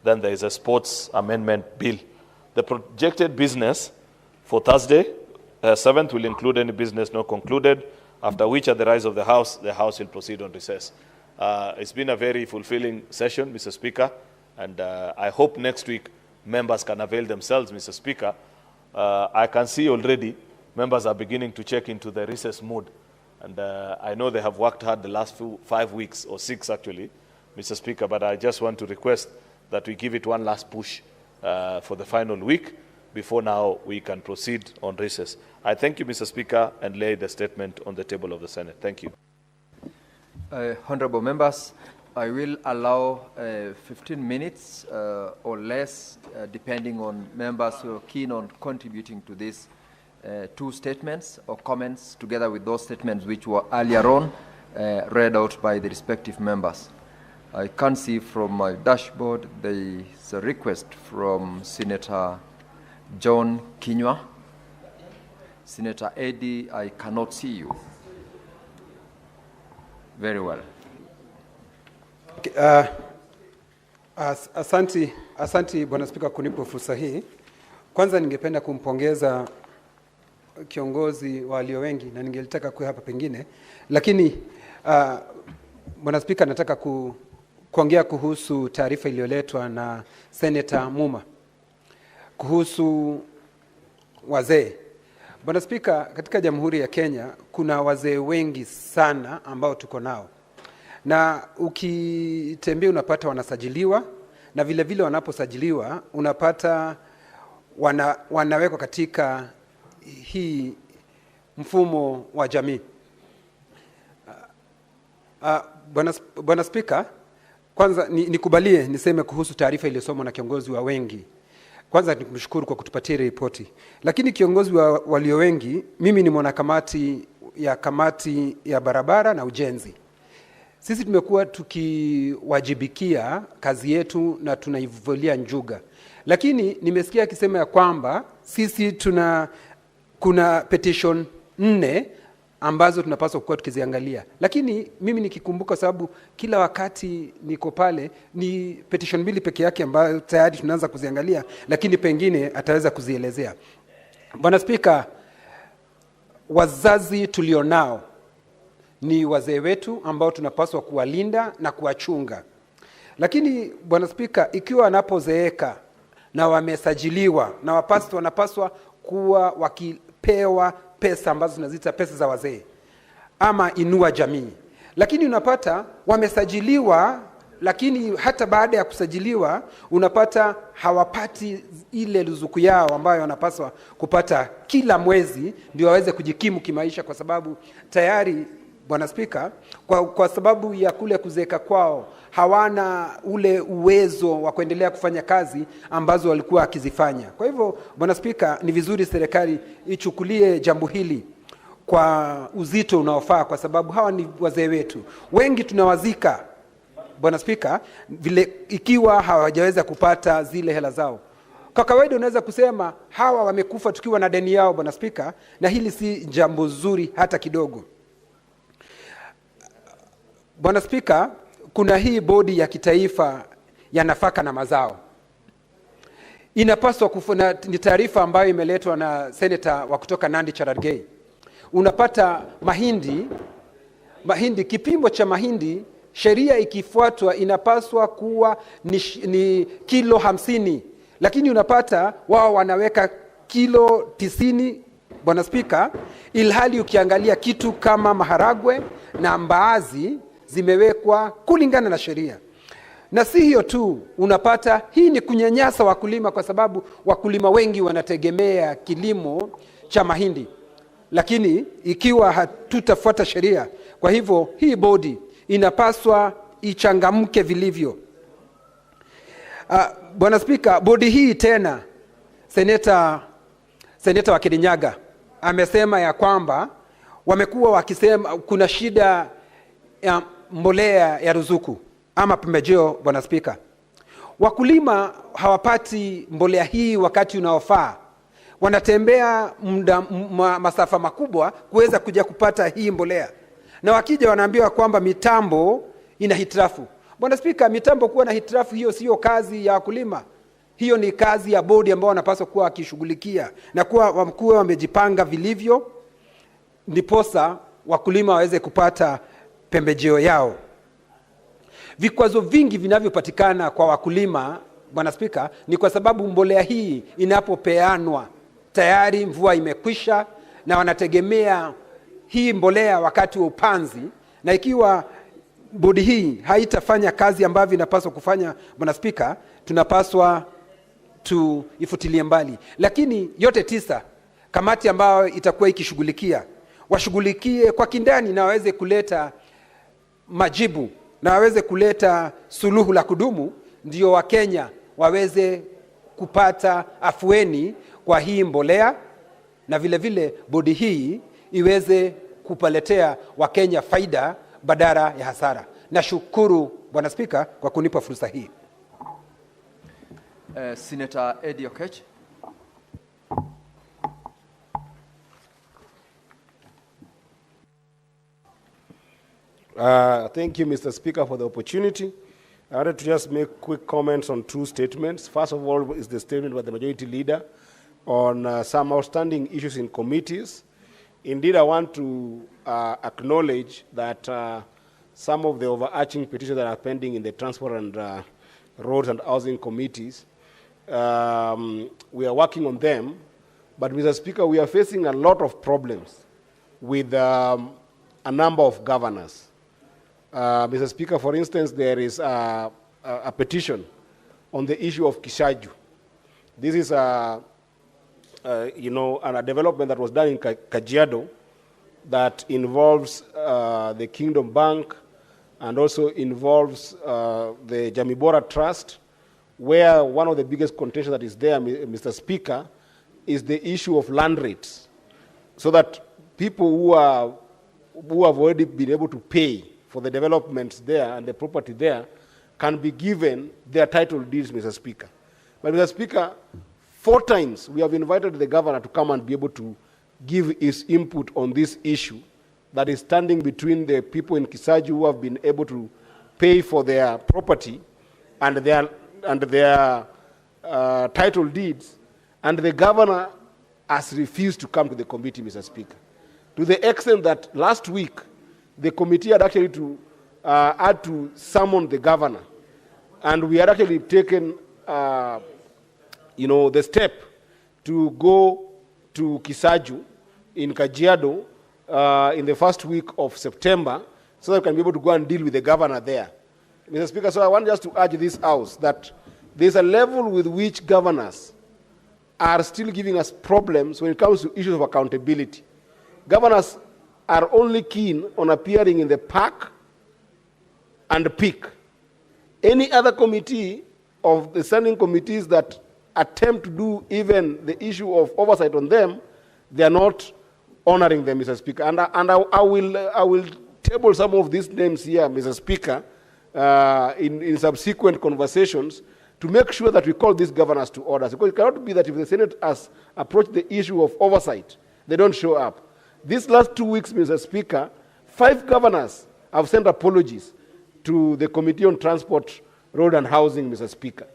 Then there is a Sports Amendment Bill. The projected business for Thursday, 7th, will include any business not concluded, after which, at the rise of the House will proceed on recess. It's been a very fulfilling session, Mr. Speaker, and I hope next week members can avail themselves, Mr. Speaker. I can see already members are beginning to check into the recess mood, and I know they have worked hard the last 5 weeks, or 6 actually, Mr. Speaker, but I just want to request that we give it one last push for the final week before now we can proceed on recess. I thank you, Mr. Speaker, and lay the statement on the table of the Senate. Thank you. Honorable members, I will allow 15 minutes or less, depending on members who are keen on contributing to these 2 statements or comments, together with those statements which were earlier on read out by the respective members. I can see from my dashboard there is a request from Senator John Kinyua. Senator Eddy, I cannot see you. Very well. Asanti Bwana Spika kunipa fursa hii. Kwanza ningependa kumpongeza kiongozi wa walio wengi na ningelitaka kuwa hapa pengine, lakini Bwana Spika, nataka kuongea kuhusu taarifa iliyoletwa na Senator Muma kuhusu wazee. Bwana Spika, katika Jamhuri ya Kenya kuna wazee wengi sana ambao tuko nao, na ukitembea unapata wanasajiliwa, na vile vile wanaposajiliwa unapata wanawekwa katika hii mfumo wa jamii. Bwana Spika, kwanza nikubalie niseme kuhusu taarifa iliyosomwa na kiongozi wa wengi. Kwanza nikumshukuru kwa kutupatia ripoti. Lakini kiongozi wa walio wengi, mimi ni mwanakamati ya barabara na ujenzi. Sisi tumekuwa tukiwajibikia kazi yetu na tunaivulia njuga. Lakini nimesikia akisema ya kwamba sisi kuna petition 4 ambazo tunapaswa kuwa tukiziangalia. Lakini mimi nikikumbuka, sababu kila wakati niko pale, ni petition 2 peke yake ambayo tayari tunaanza kuziangalia, lakini pengine ataweza kuzielezea. Bwana Spika, wazazi tulionao ni wazee wetu ambao tunapaswa kuwalinda na kuwachunga. Lakini Bwana Spika, ikiwa wanapozeeka na wamesajiliwa, na wanapaswa kuwa wakipewa pesa ambazo tunaziita pesa za wazee ama inua jamii. Lakini unapata wamesajiliwa, lakini hata baada ya kusajiliwa unapata hawapati ile ruzuku yao ambayo wanapaswa kupata kila mwezi ndio waweze kujikimu kimaisha, kwa sababu tayari Bwana Spika, kwa sababu ya kule kuzeeka kwao hawana ule uwezo wa kuendelea kufanya kazi ambazo walikuwa akizifanya. Kwa hivyo Bwana Spika, ni vizuri serikali ichukulie jambo hili kwa uzito unaofaa, kwa sababu hawa ni wazee wetu. Wengi tunawazika Bwana Spika, vile ikiwa hawajaweza kupata zile hela zao. Kwa kawaida unaweza kusema hawa wamekufa tukiwa na deni yao, Bwana Spika, na hili si jambo zuri hata kidogo. Bwana Spika, kuna hii bodi ya kitaifa ya nafaka na mazao. Inapaswa kufuna, ni taarifa ambayo imeletwa na seneta wa kutoka Nandi Charargei. Unapata mahindi, kipimo cha mahindi, sheria ikifuatwa inapaswa kuwa ni kilo 50, lakini unapata wao wanaweka kilo 90, Bwana Spika, ilhali ukiangalia kitu kama maharagwe na mbaazi zimewekwa kulingana na sheria. Na si hiyo tu, unapata hii ni kunyanyasa wakulima, kwa sababu wakulima wengi wanategemea kilimo cha mahindi. Lakini ikiwa hatutafuata sheria, kwa hivyo hii bodi inapaswa ichangamke vilivyo. Bwana Spika, bodi hii tena, seneta wa Kirinyaga amesema ya kwamba wamekuwa wakisema kuna shida ya mbolea ya ruzuku ama pembejeo. Bwana Spika, wakulima hawapati mbolea hii wakati unaofaa. Wanatembea masafa makubwa kuweza kuja kupata hii mbolea, na wakija wanaambiwa kwamba mitambo ina hitilafu. Bwana Spika, mitambo kuwa na hitilafu hiyo sio kazi ya wakulima, hiyo ni kazi ya bodi ambao wanapaswa kuwa wakishughulikia na kuwa wamejipanga vilivyo, ndiposa wakulima waweze kupata pembejeo yao. Vikwazo vingi vinavyopatikana kwa wakulima, Bwana Spika, ni kwa sababu mbolea hii inapopeanwa tayari mvua imekwisha na wanategemea hii mbolea wakati wa upanzi, na ikiwa bodi hii haitafanya kazi ambavyo inapaswa kufanya, Bwana Spika, tunapaswa tuifutilie mbali. Lakini yote 9, kamati ambayo itakuwa ikishughulikia, washughulikie kwa kindani na waweze kuleta majibu na waweze kuleta suluhu la kudumu, ndio Wakenya waweze kupata afueni kwa hii mbolea, na vile vile bodi hii iweze kupaletea Wakenya faida badala ya hasara. Nashukuru Bwana Spika kwa kunipa fursa hii. Senator Eddie Okech. Thank you, Mr. Speaker, for the opportunity. I wanted to just make quick comments on 2 statements. First of all is the statement by the Majority Leader on some outstanding issues in committees. Indeed, I want to acknowledge that some of the overarching petitions that are pending in the Transport and Roads and Housing Committees, we are working on them. But, Mr. Speaker, we are facing a lot of problems with a number of governors. Mr. Speaker, for instance, there is a petition on the issue of Kishaju. This is a development that was done in Kajiado that involves the Kingdom Bank and also involves the Jamibora Trust, where one of the biggest contention that is there, Mr. Speaker, is the issue of land rates, so that people who have already been able to pay for the developments there and the property there can be given their title deeds, Mr. Speaker. But, Mr. Speaker, 4 times we have invited the governor to come and be able to give his input on this issue that is standing between the people in Kisaju who have been able to pay for their property and their title deeds, and the governor has refused to come to the committee, Mr. Speaker, to the extent that last week the committee had actually had to summon the governor, and we had actually taken the step to go to Kisaju in Kajiado in the first week of September, so that we can be able to go and deal with the governor there. Mr. Speaker, so I want just to urge this House that there's a level with which governors are still giving us problems when it comes to issues of accountability. Governors are only keen on appearing in the park and peak. Any other committee of the standing committees that attempt to do even the issue of oversight on them, they are not honoring them, Mr. Speaker. And I will table some of these names here, Mr. Speaker, in subsequent conversations to make sure that we call these governors to order. Because it cannot be that if the Senate has approached the issue of oversight, they don't show up. These last 2 weeks, Mr. Speaker, 5 governors have sent apologies to the Committee on Transport, Road and Housing, Mr. Speaker.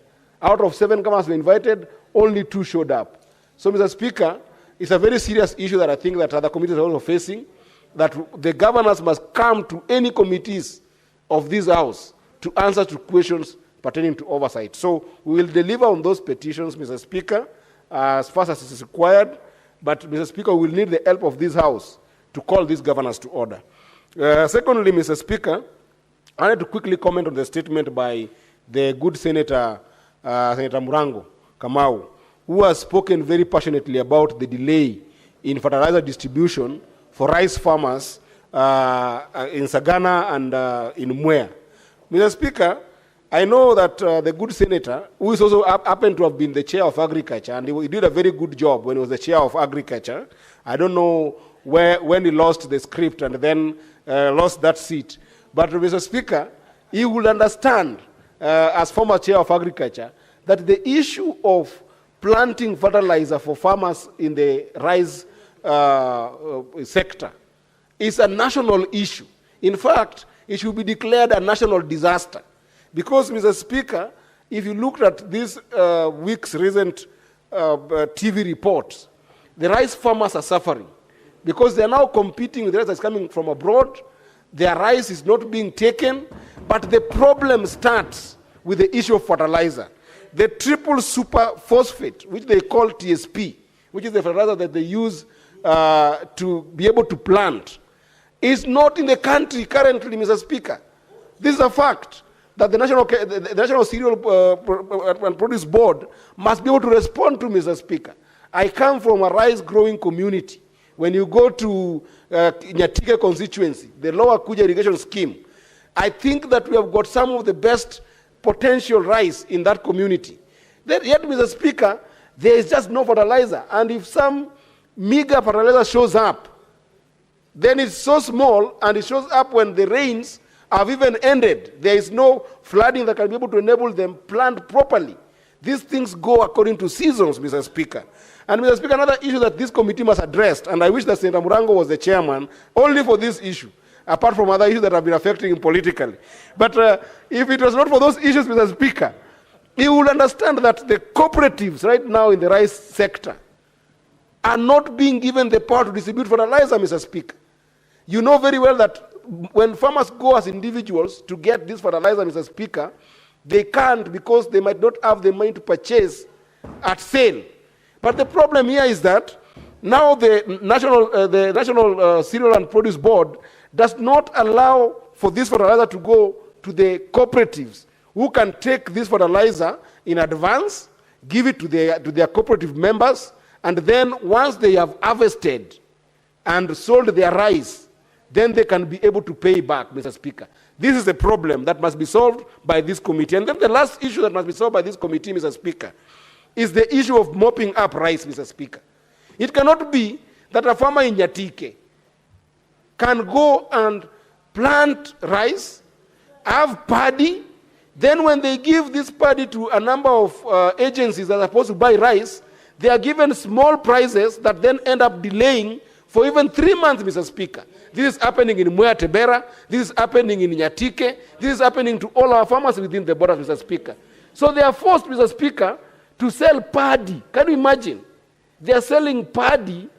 Out of 7 governors were invited, only 2 showed up. So, Mr. Speaker, it's a very serious issue that I think that other committees are also facing, that the governors must come to any committees of this House to answer to questions pertaining to oversight. So we will deliver on those petitions, Mr. Speaker, as fast as it is required. But, Mr. Speaker, we will need the help of this House to call these governors to order. Secondly, Mr. Speaker, I need to quickly comment on the statement by the good Senator, Senator Murango Kamau, who has spoken very passionately about the delay in fertilizer distribution for rice farmers in Sagana and in Mwea. Mr. Speaker, I know that the good senator, who is also happened to have been the chair of agriculture, and he did a very good job when he was the chair of agriculture. I don't know when he lost the script and then lost that seat. But, Mr. Speaker, he will understand, as former chair of agriculture, that the issue of planting fertilizer for farmers in the rice sector is a national issue. In fact, it should be declared a national disaster. Because, Mr. Speaker, if you looked at this week's recent TV reports, the rice farmers are suffering because they are now competing with the rice that's coming from abroad. Their rice is not being taken, but the problem starts with the issue of fertilizer. The triple super phosphate, which they call TSP, which is the fertilizer that they use to be able to plant, is not in the country currently, Mr. Speaker. This is a fact that the National Cereal and Produce Board must be able to respond to, Mr. Speaker. I come from a rice-growing community. When you go to Nyatike constituency, the Lower Kuja irrigation scheme, I think that we have got some of the best potential rice in that community. Yet, Mr. Speaker, there is just no fertilizer. And if some meager fertilizer shows up, then it's so small, and it shows up when the rains have even ended. There is no flooding that can be able to enable them plant properly. These things go according to seasons, Mr. Speaker. And, Mr. Speaker, another issue that this committee must address, and I wish that Senator Murango was the chairman, only for this issue, apart from other issues that have been affecting him politically. But if it was not for those issues, Mr. Speaker, he would understand that the cooperatives right now in the rice sector are not being given the power to distribute fertilizer, Mr. Speaker. You know very well that when farmers go as individuals to get this fertilizer, Mr. Speaker, they can't because they might not have the money to purchase at sale. But the problem here is that now the National Cereal and Produce Board does not allow for this fertilizer to go to the cooperatives who can take this fertilizer in advance, give it to their cooperative members, and then once they have harvested and sold their rice, then they can be able to pay back, Mr. Speaker. This is a problem that must be solved by this committee. And then the last issue that must be solved by this committee, Mr. Speaker, is the issue of mopping up rice, Mr. Speaker. It cannot be that a farmer in Nyatike can go and plant rice, have paddy, then when they give this paddy to a number of agencies that are supposed to buy rice, they are given small prices that then end up delaying for even 3 months, Mr. Speaker. This is happening in Mwea Tebera, this is happening in Nyatike, this is happening to all our farmers within the borders, Mr. Speaker. So they are forced, Mr. Speaker, to sell paddy. Can you imagine? They are selling paddy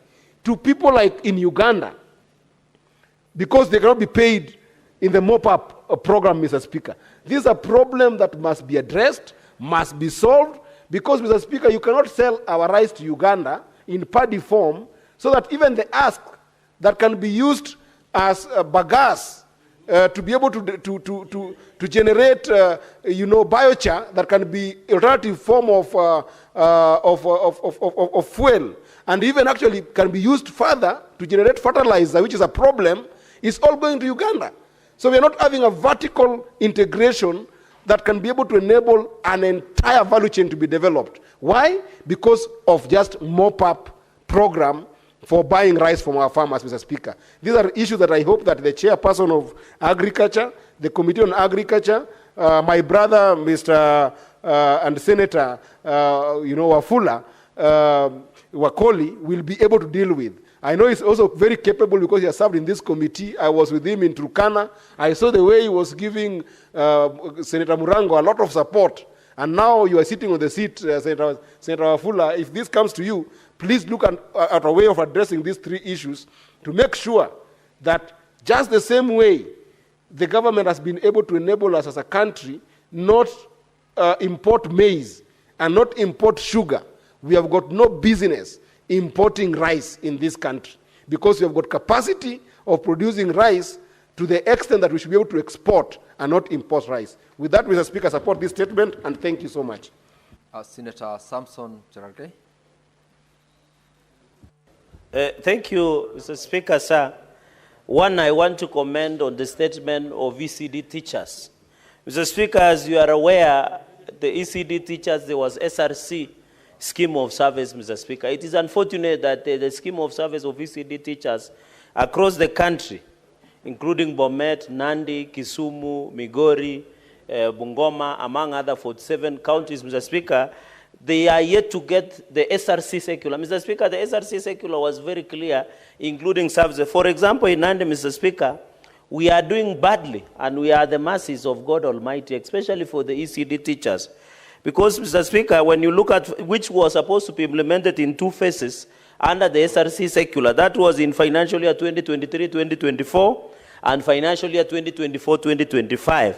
to people like in Uganda because they cannot be paid in the mop-up program, Mr. Speaker. This is a problem that must be addressed, must be solved, because, Mr. Speaker, you cannot sell our rice to Uganda in paddy form so that even the husk that can be used as bagasse to be able to generate, biochar that can be alternative form of fuel, and even actually can be used further to generate fertilizer, which is a problem, is all going to Uganda. So we are not having a vertical integration that can be able to enable an entire value chain to be developed. Why? Because of just mop-up program for buying rice from our farmers, Mr. Speaker. These are issues that I hope that the chairperson of Agriculture, the Committee on Agriculture, my brother, Mr. And Senator, Wafula, Wakoli, will be able to deal with. I know he's also very capable because he has served in this committee. I was with him in Turkana. I saw the way he was giving Senator Murango a lot of support. And now you are sitting on the seat, Senator Wafula. If this comes to you, please look at a way of addressing these three issues to make sure that just the same way the government has been able to enable us as a country not import maize and not import sugar, we have got no business importing rice in this country because we have got capacity of producing rice to the extent that we should be able to export and not import rice. With that, Mr. Speaker, I support this statement and thank you so much. Senator Samson Cherargei. Thank you, Mr. Speaker, sir. One, I want to comment on the statement of ECD teachers. Mr. Speaker, as you are aware, the ECD teachers, there was SRC scheme of service, Mr. Speaker. It is unfortunate that the scheme of service of ECD teachers across the country, including Bomet, Nandi, Kisumu, Migori, Bungoma, among other 47 counties, Mr. Speaker, they are yet to get the SRC circular. Mr. Speaker, the SRC circular was very clear, including services. For example, in Nandi, Mr. Speaker, we are doing badly, and we are the mercies of God Almighty, especially for the ECD teachers. Because, Mr. Speaker, when you look at which was supposed to be implemented in two phases under the SRC circular, that was in financial year 2023-2024 and financial year 2024-2025.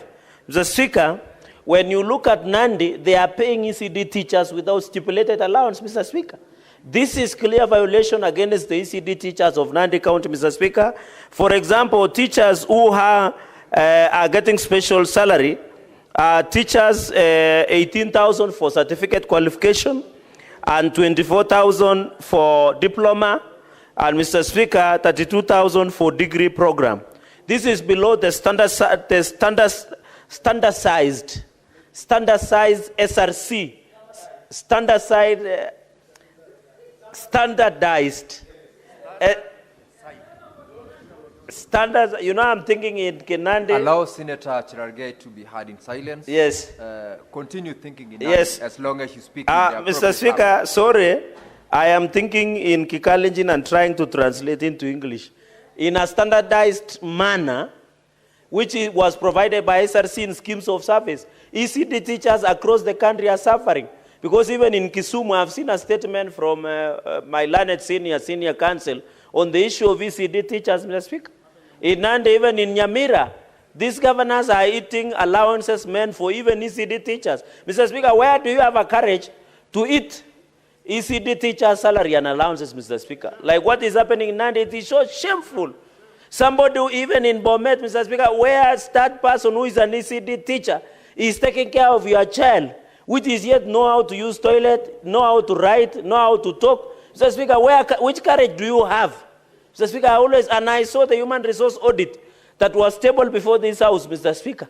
Mr. Speaker, when you look at Nandi, they are paying ECD teachers without stipulated allowance, Mr. Speaker. This is clear violation against the ECD teachers of Nandi County, Mr. Speaker. For example, teachers who are getting special salary, teachers 18,000 for certificate qualification and 24,000 for diploma, and Mr. Speaker, 32,000 for degree program. This is below the standardized SRC, standards, you know, I'm thinking in Kenande. Allow Senator Cherargei to be heard in silence. Yes. Continue thinking in yes. as long as you speak. In the Mr. Speaker, sorry, I am thinking in Kikalenjin and trying to translate into English. In a standardized manner, which was provided by SRC in schemes of service. ECD teachers across the country are suffering. Because even in Kisumu, I've seen a statement from my learned senior counsel on the issue of ECD teachers, Mr. Speaker. In Nandi, even in Nyamira, these governors are eating allowances meant for even ECD teachers. Mr. Speaker, where do you have a courage to eat ECD teachers' salary and allowances, Mr. Speaker? Like what is happening in Nandi, it is so shameful. Somebody even in Bomet, Mr. Speaker, where that person who is an ECD teacher is taking care of your child, which is yet know how to use toilet, know how to write, know how to talk. Mr. Speaker, which courage do you have? Mr. Speaker, I saw the human resource audit that was tabled before this House, Mr. Speaker,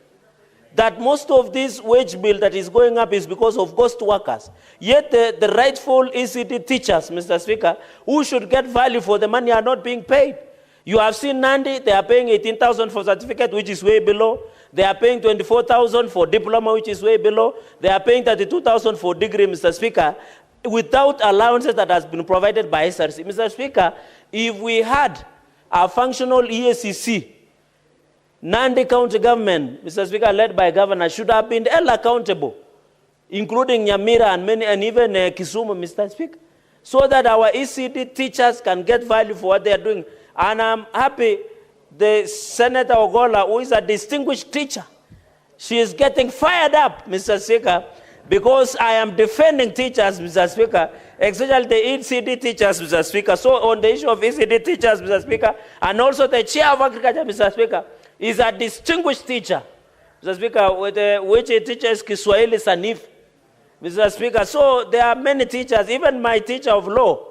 that most of this wage bill that is going up is because of ghost workers. Yet the rightful ECD teachers, Mr. Speaker, who should get value for the money are not being paid. You have seen Nandi, they are paying 18,000 for certificate, which is way below. They are paying 24,000 for diploma, which is way below. They are paying 32,000 for degree, Mr. Speaker, without allowances that has been provided by SRC. Mr. Speaker, if we had a functional EACC, Nandi County government, Mr. Speaker, led by governor, should have been held accountable, including Nyamira and even Kisumu, Mr. Speaker, so that our ECD teachers can get value for what they are doing. And I'm happy the Senator Ogola, who is a distinguished teacher, she is getting fired up, Mr. Speaker, because I am defending teachers, Mr. Speaker, especially the ECD teachers, Mr. Speaker. So on the issue of ECD teachers, Mr. Speaker, and also the chair of agriculture, Mr. Speaker, is a distinguished teacher, Mr. Speaker, which teaches Kiswahili Sanif, Mr. Speaker. So there are many teachers, even my teacher of law,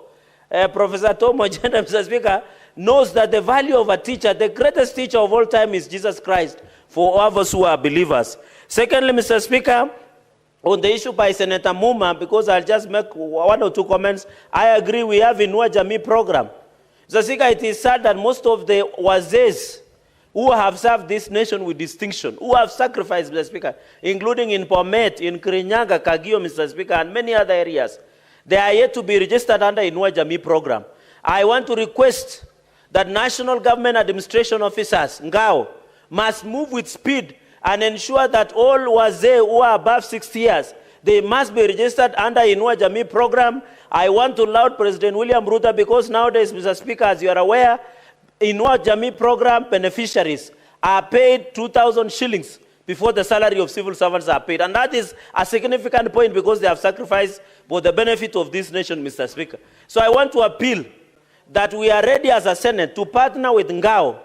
Professor Tom Ojenda, Mr. Speaker, knows that the value of a teacher, the greatest teacher of all time is Jesus Christ, for all of us who are believers. Secondly, Mr. Speaker, on the issue by Senator Muma, because I'll just make one or two comments, I agree we have Inua Jamii program. Mr. Speaker, it is sad that most of the Wazees who have served this nation with distinction, who have sacrificed, Mr. Speaker, including in Bomet, in Kirinyaga, Kagio, Mr. Speaker, and many other areas, they are yet to be registered under Inua Jamii program. I want to request that national government administration officers, Ngao, must move with speed and ensure that all Wazee who are above 60 years, they must be registered under Inua Jamii program. I want to laud President William Ruto because nowadays, Mr. Speaker, as you are aware, Inua Jamii program beneficiaries are paid 2,000 shillings before the salary of civil servants are paid. And that is a significant point because they have sacrificed for the benefit of this nation, Mr. Speaker. So I want to appeal that we are ready as a Senate to partner with Ngao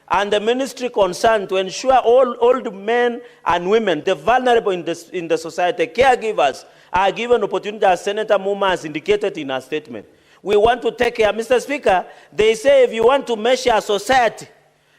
and the ministry concerned to ensure all old men and women, the vulnerable in the society, caregivers, are given opportunity, as Senator Muma has indicated in her statement. We want to take care. Mr. Speaker, they say if you want to measure a society,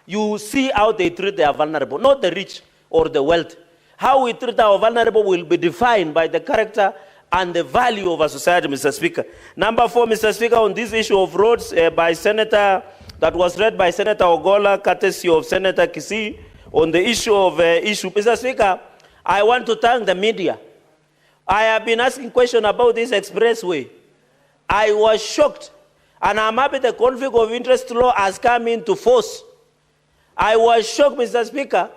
you see how they treat their vulnerable, not the rich or the wealthy. How we treat our vulnerable will be defined by the character and the value of a society, Mr. Speaker. Number 4, Mr. Speaker, on this issue of roads that was read by Senator Ogola, courtesy of Senator Kisii, on the issue of Mr. Speaker, I want to thank the media. I have been asking questions about this expressway. I was shocked, and I'm happy the conflict of interest law has come into force. I was shocked, Mr. Speaker,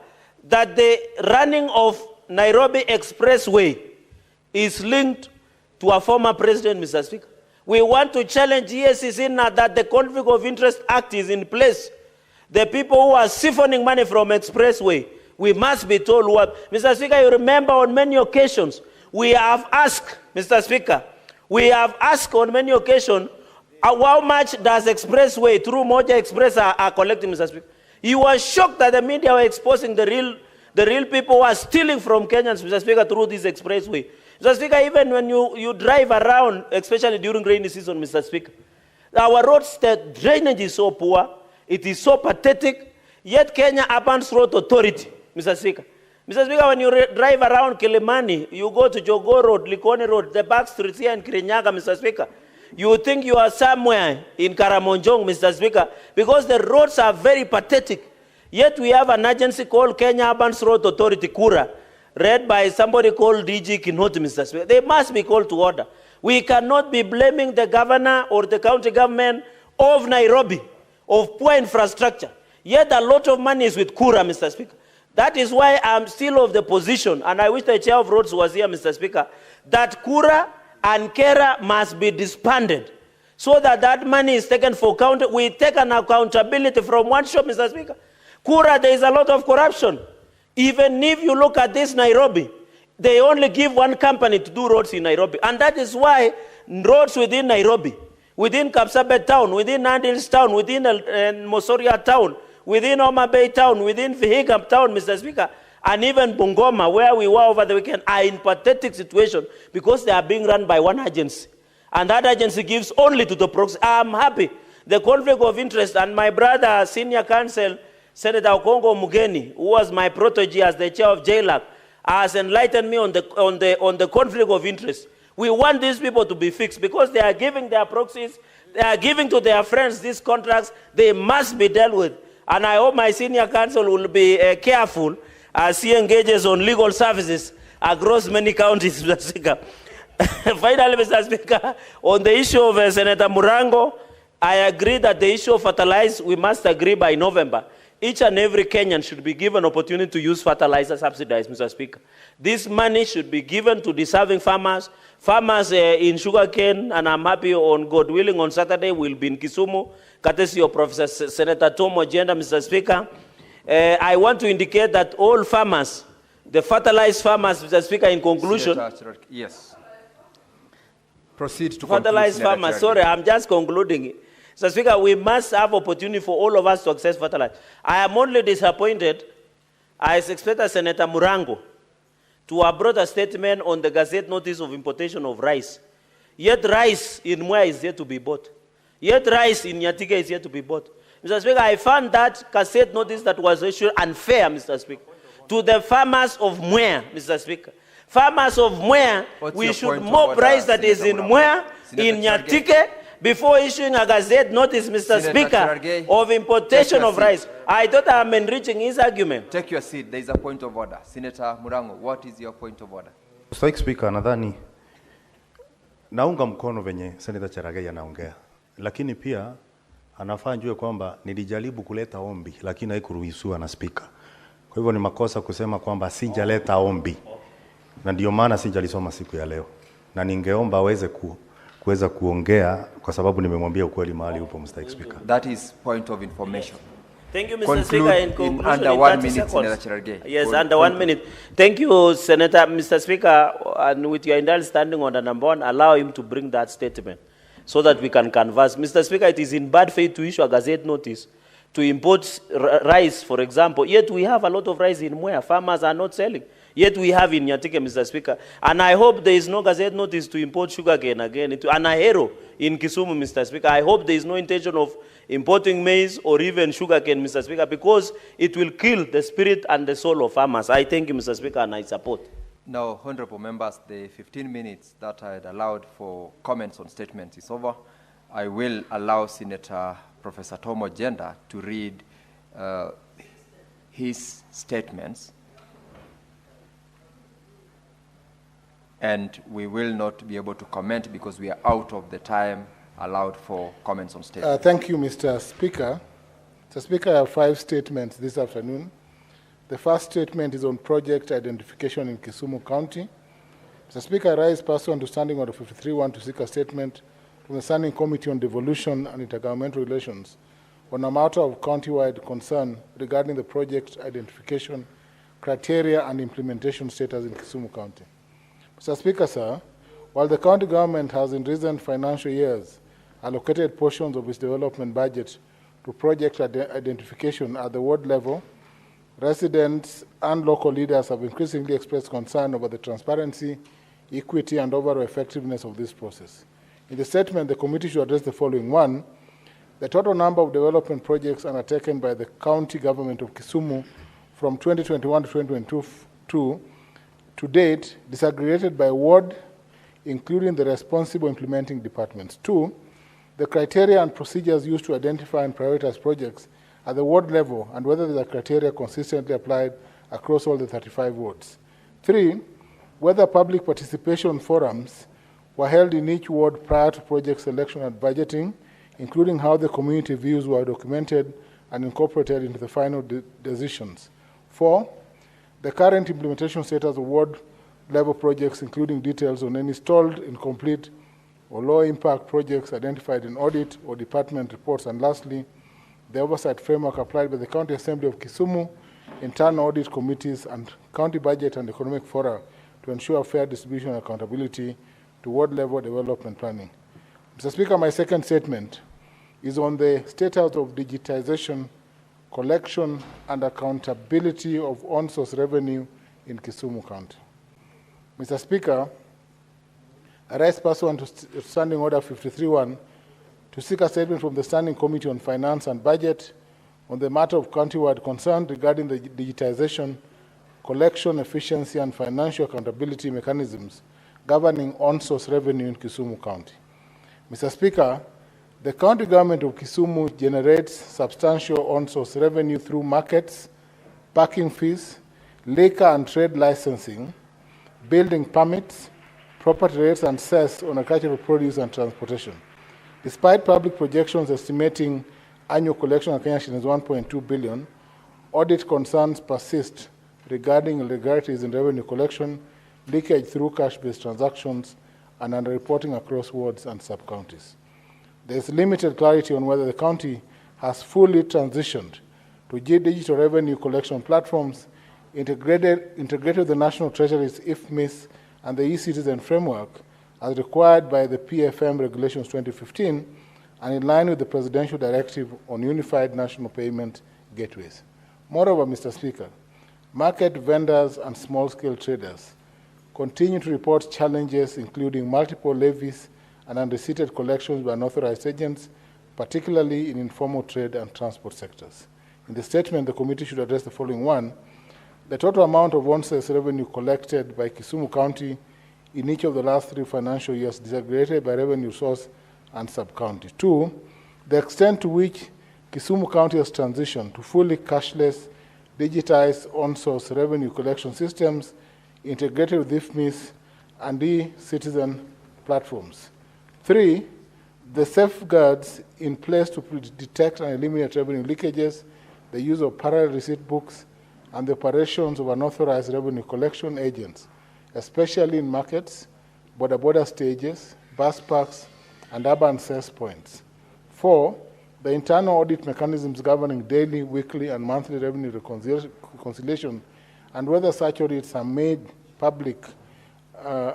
that the running of Nairobi Expressway is linked to a former president, Mr. Speaker. We want to challenge EACC now that the Conflict of Interest Act is in place. The people who are siphoning money from Expressway, we must be told what. Mr. Speaker, you remember on many occasions, we have asked, Mr. Speaker, we have asked on many occasions, how much does Expressway through Moja Express are collecting, Mr. Speaker? You were shocked that the media were exposing the real people who are stealing from Kenyans, Mr. Speaker, through this expressway. Mr. Speaker, even when you drive around, especially during rainy season, Mr. Speaker, our roads, the drainage is so poor, it is so pathetic, yet Kenya Urban Road Authority, Mr. Speaker. Mr. Speaker, when you drive around Kilimani, you go to Jogo Road, Likoni Road, the back streets here in Kirinyaga, Mr. Speaker, you think you are somewhere in Karamonjong, Mr. Speaker, because the roads are very pathetic. Yet we have an agency called Kenya Urban Road Authority, Kura, read by somebody called DG Kinoti, Mr. Speaker. They must be called to order. We cannot be blaming the governor or the county government of Nairobi of poor infrastructure. Yet a lot of money is with Kura, Mr. Speaker. That is why I'm still of the position, and I wish the chair of roads was here, Mr. Speaker, that Kura and Kera must be disbanded so that that money is taken for county. We take an accountability from one shop, Mr. Speaker. Kura, there is a lot of corruption. Even if you look at this Nairobi, they only give one company to do roads in Nairobi. And that is why roads within Nairobi, within Kapsabet town, within Nandils town, within Mosoria town, within Homa Bay town, within Vihiga town, Mr. Speaker, and even Bungoma, where we were over the weekend, are in pathetic situation because they are being run by one agency. And that agency gives only to the proxy. I'm happy. The conflict of interest, and my brother, senior counsel, Senator Okongo Mugeni, who was my protege as the chair of JLAC, has enlightened me on the conflict of interest. We want these people to be fixed because they are giving their proxies, they are giving to their friends these contracts. They must be dealt with. And I hope my senior counsel will be careful as he engages on legal services across many counties, Mr. Speaker. Finally, Mr. Speaker, on the issue of Senator Murango, I agree that the issue of fertilizer, we must agree by November. Each and every Kenyan should be given opportunity to use fertilizer subsidized, Mr. Speaker. This money should be given to deserving farmers. Farmers in sugarcane, and I'm happy on God willing on Saturday we'll be in Kisumu, courtesy of Professor Senator Tom Ojenda, Mr. Speaker. I want to indicate that all farmers, the fertilized farmers, Mr. Speaker, in conclusion. Yes. Proceed to fertilized farmers, sorry, I'm just concluding. Mr. Speaker, we must have opportunity for all of us to access fertilizer. I am only disappointed, as expected Senator Murango to have brought a statement on the Gazette notice of importation of rice. Yet rice in Mwea is yet to be bought. Yet rice in Nyatike is yet to be bought. Mr. Speaker, I found that Gazette notice that was issued unfair, Mr. Speaker, to the farmers of Mwea, Mr. Speaker. Farmers of Mwea, we should more price that is in Mwea, in Nyatike, before issuing a gazette notice, Mr. Senator Speaker, Cherargei, of importation take your of rice. I thought I am enriching his argument. Take your seat. There is a point of order. Senator Murango, what is your point of order? Mr. Speaker, nadhani naunga mkono venye Senator Cherargei anaongea, lakini pia anafaa njue kwamba nilijaribu kuleta ombi lakini haikuruhusiwa na speaker. Kwa hivyo ni makosa kusema kwamba sijaleta ombi, na ndio maana sijalisoma siku ya leo, na ningeomba aweze kuweza kuongea kwa sababu nimemwambia ukweli mahali upo, Mr. Speaker. That is point of information. Thank you, Mr. Conclude Speaker. In in conclusion, under in 1 30 minute, seconds. Senator Cherargei. Yes, Conclude. under 1 minute. Thank you, Senator. Mr. Speaker, and with your understanding on the number one, allow him to bring that statement so that we can converse. Mr. Speaker, it is in bad faith to issue a gazette notice to import rice, for example. Yet we have a lot of rice in Mwea. Farmers are not selling. Yet we have in Nyatike, Mr. Speaker. And I hope there is no gazette notice to import sugarcane again. Into Anahero in Kisumu, Mr. Speaker. I hope there is no intention of importing maize or even sugarcane, Mr. Speaker, because it will kill the spirit and the soul of farmers. I thank you, Mr. Speaker, and I support. Now, honorable members, the 15 minutes that I had allowed for comments on statements is over. I will allow Senator Professor Tom Ojenda to read his statements, and we will not be able to comment because we are out of the time allowed for comments on statements. Thank you, Mr. Speaker. Mr. Speaker, I have 5 statements this afternoon. The first statement is on project identification in Kisumu County. Mr. Speaker, I rise pursuant to Standing Order 53-1 to seek a statement from the Standing Committee on Devolution and Intergovernmental Relations on a matter of county-wide concern regarding the project identification, criteria, and implementation status in Kisumu County. Mr. Speaker, sir, while the county government has in recent financial years allocated portions of its development budget to project identification at the ward level, residents and local leaders have increasingly expressed concern over the transparency, equity, and overall effectiveness of this process. In the statement, the committee should address the following. 1, the total number of development projects undertaken by the county government of Kisumu from 2021 to 2022 to date, disaggregated by ward, including the responsible implementing departments. 2, the criteria and procedures used to identify and prioritize projects at the ward level and whether the criteria consistently applied across all the 35 wards. 3, whether public participation forums were held in each ward prior to project selection and budgeting, including how the community views were documented and incorporated into the final decisions. 4, the current implementation status of ward level projects, including details on any stalled, incomplete, or low-impact projects identified in audit or department reports. And lastly, the oversight framework applied by the County Assembly of Kisumu, internal audit committees, and county budget and economic fora to ensure fair distribution and accountability to ward-level development planning. Mr. Speaker, my second statement is on the status of digitization, collection, and accountability of on-source revenue in Kisumu County. Mr. Speaker, I rise pursuant to Standing Order 53-1 to seek a statement from the Standing Committee on Finance and Budget on the matter of county-wide concern regarding the digitization, collection, efficiency, and financial accountability mechanisms governing on-source revenue in Kisumu County. Mr. Speaker, the county government of Kisumu generates substantial on-source revenue through markets, parking fees, liquor and trade licensing, building permits, property rates, and cess on agricultural produce and transportation. Despite public projections estimating annual collection of Kenya shillings 1.2 billion, audit concerns persist regarding irregularities in revenue collection, leakage through cash-based transactions, and underreporting across wards and sub-counties. There is limited clarity on whether the county has fully transitioned to digital revenue collection platforms integrated with the National Treasury's IFMIS and the e-citizen framework as required by the PFM Regulations 2015 and in line with the Presidential Directive on Unified National Payment Gateways. Moreover, Mr. Speaker, market vendors and small-scale traders continue to report challenges including multiple levies and unreceipted collections by unauthorized agents, particularly in informal trade and transport sectors. In the statement, the committee should address the following. 1, the total amount of on-source revenue collected by Kisumu County in each of the last 3 financial years, disaggregated by revenue source and sub-county. 2, the extent to which Kisumu County has transitioned to fully cashless, digitized on-source revenue collection systems integrated with IFMIS and e-citizen platforms. 3, the safeguards in place to detect and eliminate revenue leakages, the use of parallel receipt books, and the operations of unauthorized revenue collection agents, especially in markets, border stages, bus parks, and urban access points. 4, the internal audit mechanisms governing daily, weekly, and monthly revenue reconciliation, and whether such audits are made public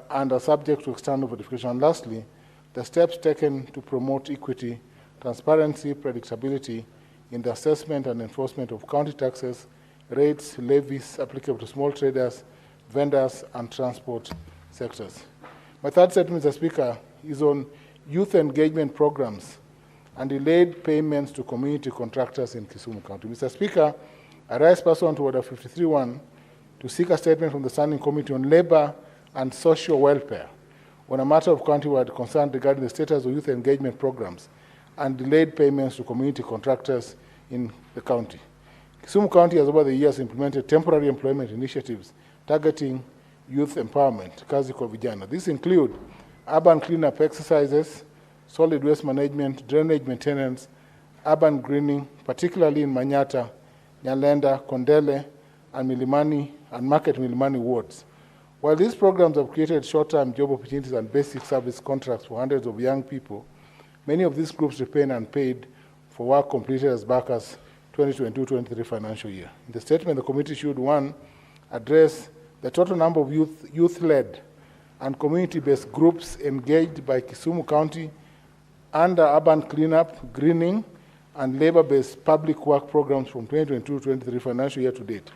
and are subject to external verification. And lastly, the steps taken to promote equity, transparency, predictability in the assessment and enforcement of county taxes, rates, levies applicable to small traders, vendors, and transport sectors. My third statement, Mr. Speaker, is on youth engagement programs and delayed payments to community contractors in Kisumu County. Mr. Speaker, I rise pursuant to Order 53.1 to seek a statement from the Standing Committee on Labor and Social Welfare on a matter of county-wide concern regarding the status of youth engagement programs and delayed payments to community contractors in the county. Kisumu County has over the years implemented temporary employment initiatives targeting youth empowerment, kazi kwa vijana. These include urban cleanup exercises, solid waste management, drainage maintenance, urban greening, particularly in Manyata, Nyalenda, Kondele, and Milimani, and Market Milimani wards. While these programs have created short-term job opportunities and basic service contracts for hundreds of young people, many of these groups remain unpaid for work completed as back as 2022-23 financial year. In the statement, the committee should, 1, address the total number of youth-led and community-based groups engaged by Kisumu County under urban cleanup, greening, and labor-based public work programs from 2022-23 financial year to date.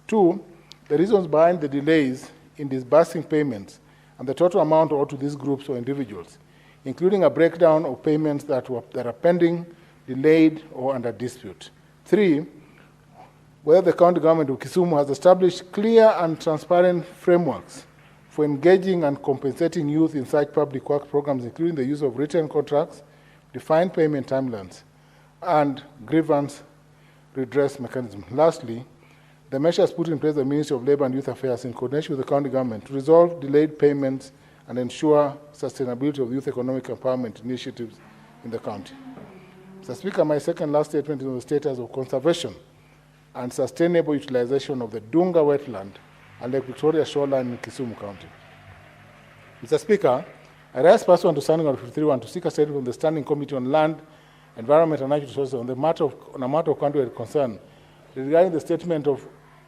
2, the reasons behind the delays in disbursing payments and the total amount owed to these groups or individuals, including a breakdown of payments that are pending, delayed, or under dispute. 3, whether the county government of Kisumu has established clear and transparent frameworks for engaging and compensating youth in such public work programs, including the use of written contracts, defined payment timelines, and grievance redress mechanism. Lastly, the measures put in place by the Ministry of Labour and Youth Affairs in coordination with the county government to resolve delayed payments and ensure sustainability of youth economic empowerment initiatives in the county. Mr. Speaker, my second last statement is on the status of conservation and sustainable utilization of the Dunga wetland and Lake Victoria shoreline in Kisumu County. Mr. Speaker, I rise pursuant to Standing Order 53.1 to seek a statement from the Standing Committee on Land, Environment and Natural Resources on a matter of county-wide concern regarding the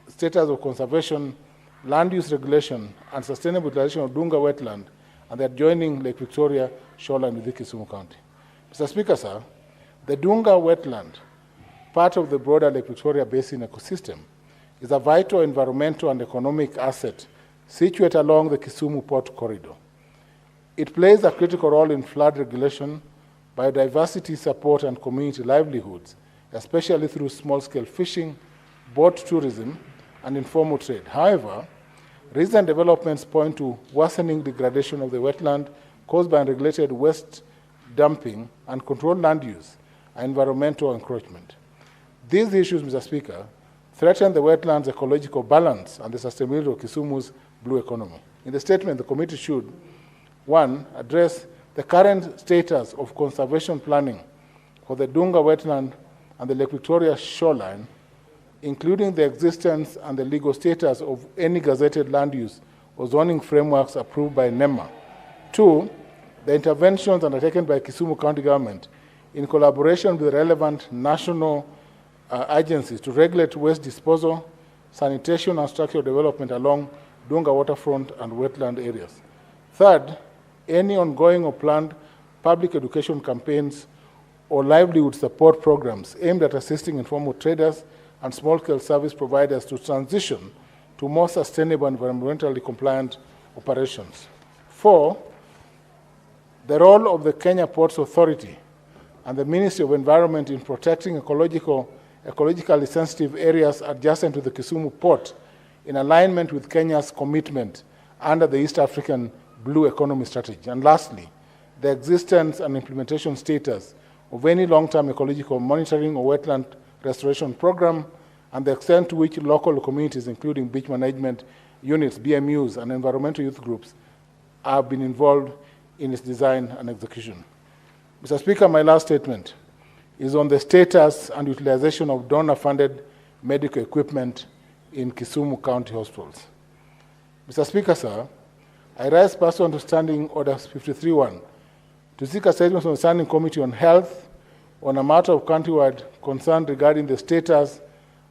status of conservation, land use regulation, and sustainable utilization of Dunga wetland and the adjoining Lake Victoria shoreline within Kisumu County. Mr. Speaker, sir, the Dunga wetland, part of the broader Lake Victoria Basin ecosystem, is a vital environmental and economic asset situated along the Kisumu Port Corridor. It plays a critical role in flood regulation, biodiversity support, and community livelihoods, especially through small-scale fishing, boat tourism, and informal trade. However, recent developments point to worsening degradation of the wetland caused by unregulated waste dumping and controlled land use and environmental encroachment. These issues, Mr. Speaker, threaten the wetland's ecological balance and the sustainability of Kisumu's blue economy. In the statement, the committee should, 1, address the current status of conservation planning for the Dunga wetland and the Lake Victoria shoreline, including the existence and the legal status of any gazetted land use or zoning frameworks approved by NEMA. 2, the interventions undertaken by Kisumu County Government in collaboration with relevant national agencies to regulate waste disposal, sanitation, and structural development along Dunga waterfront and wetland areas. 3rd, any ongoing or planned public education campaigns or livelihood support programs aimed at assisting informal traders and small-scale service providers to transition to more sustainable and environmentally compliant operations. 4, the role of the Kenya Ports Authority and the Ministry of Environment in protecting ecologically sensitive areas adjacent to the Kisumu port in alignment with Kenya's commitment under the East African Blue Economy Strategy. And lastly, the existence and implementation status of any long-term ecological monitoring or wetland restoration program, and the extent to which local communities, including beach management units, BMUs, and environmental youth groups have been involved in its design and execution. Mr. Speaker, my last statement is on the status and utilization of donor-funded medical equipment in Kisumu County hospitals. Mr. Speaker, sir, I rise pursuant to Standing Order 53-1 to seek a statement from the Standing Committee on Health on a matter of countrywide concern regarding the status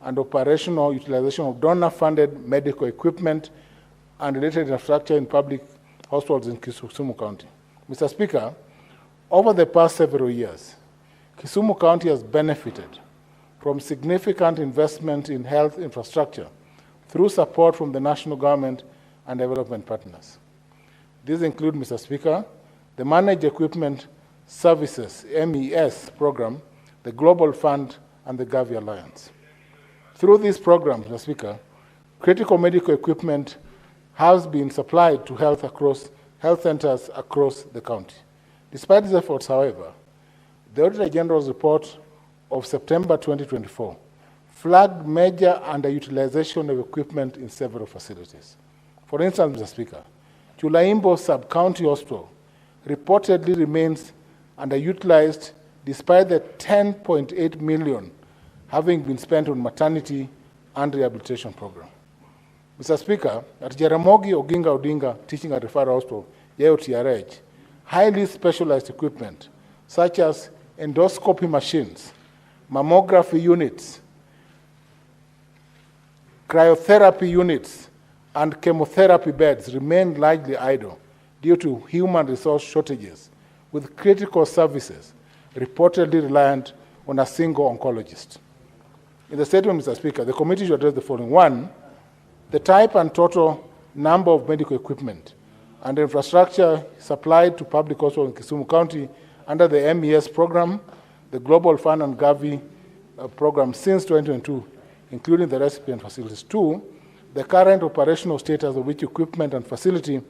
and operational utilization of donor-funded medical equipment and related infrastructure in public hospitals in Kisumu County. Mr. Speaker, over the past several years, Kisumu County has benefited from significant investment in health infrastructure through support from the national government and development partners. These include, Mr. Speaker, the Managed Equipment Services, MES program, the Global Fund, and the Gavi Alliance. Through these programs, Mr. Speaker, critical medical equipment has been supplied to health centers across the county. Despite these efforts, however, the Auditor General's report of September 2024 flagged major underutilization of equipment in several facilities. For instance, Mr. Speaker, Chulaimbo Sub-County Hospital reportedly remains underutilized despite the 10.8 million having been spent on maternity and rehabilitation program. Mr. Speaker, at Jaramogi Oginga Odinga Teaching and Referral Hospital, JOTRH, highly specialized equipment such as endoscopy machines, mammography units, cryotherapy units, and chemotherapy beds remain largely idle due to human resource shortages, with critical services reportedly reliant on a single oncologist. In the statement, Mr. Speaker, the committee should address the following. One, the type and total number of medical equipment and infrastructure supplied to public hospitals in Kisumu County under the MES program, the Global Fund and Gavi program since 2022, including the recipient facilities. Two, the current operational status of which equipment and facility,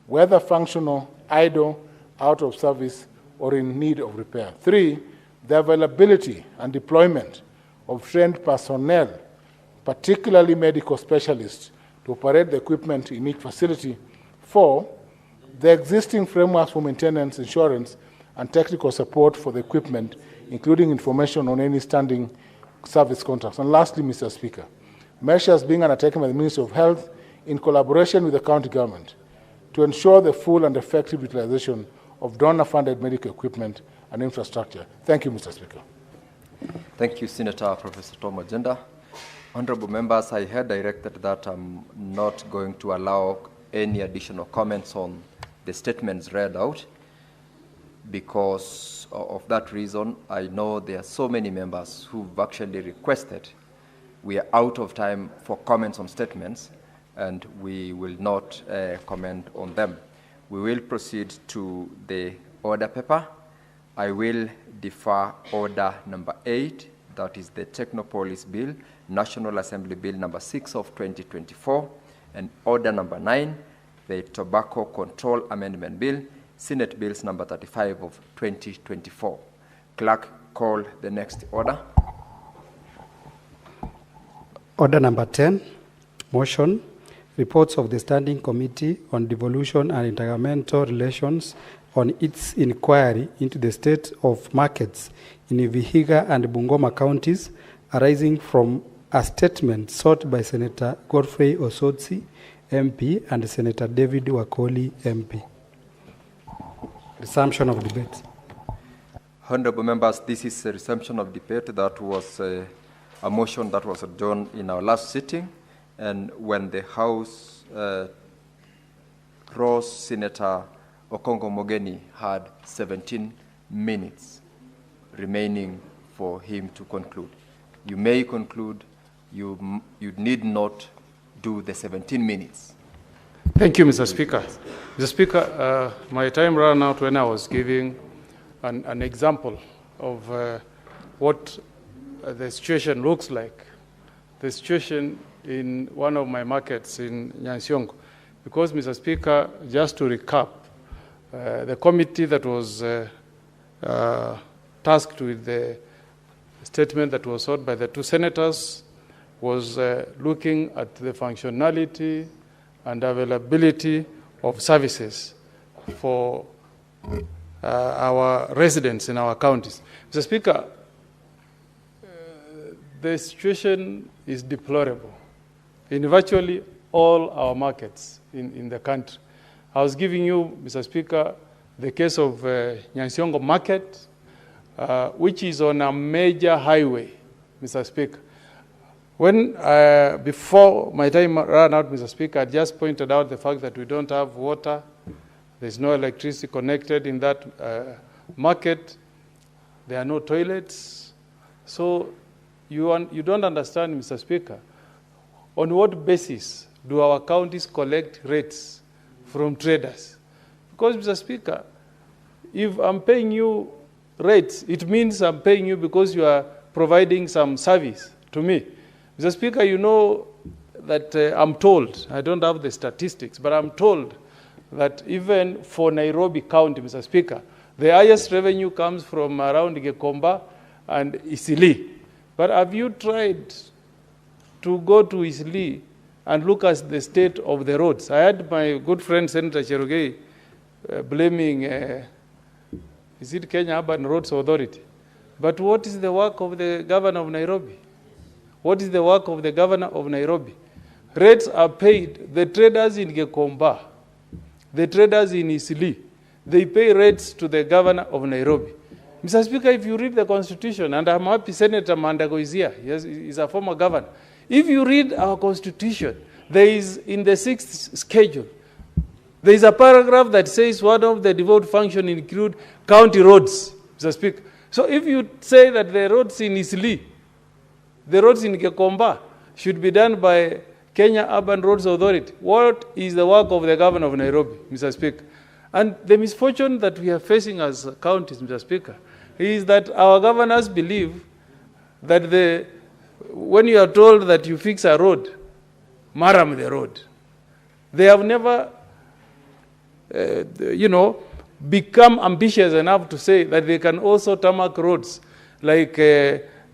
whether functional, idle, out of service, or in need of repair. Three, the availability and deployment of trained personnel, particularly medical specialists, to operate the equipment in each facility. Four, the existing frameworks for maintenance, insurance, and technical support for the equipment, including information on any standing service contracts. And lastly, Mr. Speaker, measures being undertaken by the Ministry of Health in collaboration with the county government to ensure the full and effective utilization of donor-funded medical equipment and infrastructure. Thank you, Mr. Speaker. Thank you, Senator Professor Tom Agenda. Honorable members, I had directed that I'm not going to allow any additional comments on the statements read out. Because of that reason, I know there are so many members who've actually requested. We are out of time for comments on statements, and we will not comment on them. We will proceed to the order paper. I will defer order number 8, that is the Technopolis Bill, National Assembly Bill number 6 of 2024, and order number 9, the Tobacco Control Amendment Bill, Senate Bills number 35 of 2024. Clerk, call the next order. Order number 10, motion, reports of the Standing Committee on Devolution and Intergovernmental Relations on its inquiry into the state of markets in Vihiga and Bungoma counties arising from a statement sought by Senator Godfrey Osotsi, MP, and Senator David Wakoli, MP. Resumption of debate. Honorable members, this is a resumption of debate. That was a motion that was done in our last sitting, and when the House rose, Senator Okongo Mogeni had 17 minutes remaining for him to conclude. You may conclude. You need not do the 17 minutes. Thank you, Mr. Speaker. Mr. Speaker, my time ran out when I was giving an example of what the situation looks like. The situation in one of my markets in Nyansiongo. Because, Mr. Speaker, just to recap, the committee that was tasked with the statement that was sought by the two senators was looking at the functionality and availability of services for our residents in our counties. Mr. Speaker, the situation is deplorable in virtually all our markets in the country. I was giving you, Mr. Speaker, the case of Nyansiongo Market, which is on a major highway, Mr. Speaker. When, before my time ran out, Mr. Speaker, I just pointed out the fact that we don't have water, there's no electricity connected in that market, there are no toilets. So you don't understand, Mr. Speaker, on what basis do our counties collect rates from traders? Because, Mr. Speaker, if I'm paying you rates, it means I'm paying you because you are providing some service to me. Mr. Speaker, you know that I'm told, I don't have the statistics, but I'm told that even for Nairobi County, Mr. Speaker, the highest revenue comes from around Gekomba and Isili. But have you tried to go to Isili and look at the state of the roads? I had my good friend Senator Cherogei blaming, is it Kenya Urban Roads Authority? But what is the work of the governor of Nairobi? What is the work of the governor of Nairobi? Rates are paid. The traders in Gekomba, the traders in Isili, they pay rates to the governor of Nairobi. Mr. Speaker, if you read the Constitution, and I'm happy Senator Mandago is here, he's a former governor. If you read our Constitution, there is in the 6th schedule, there is a paragraph that says one of the devolved functions include county roads, Mr. Speaker. So if you say that the roads in Isili, the roads in Gekomba should be done by Kenya Urban Roads Authority, what is the work of the governor of Nairobi, Mr. Speaker? And the misfortune that we are facing as counties, Mr. Speaker, is that our governors believe that when you are told that you fix a road, maram the road. They have never, become ambitious enough to say that they can also tarmac roads like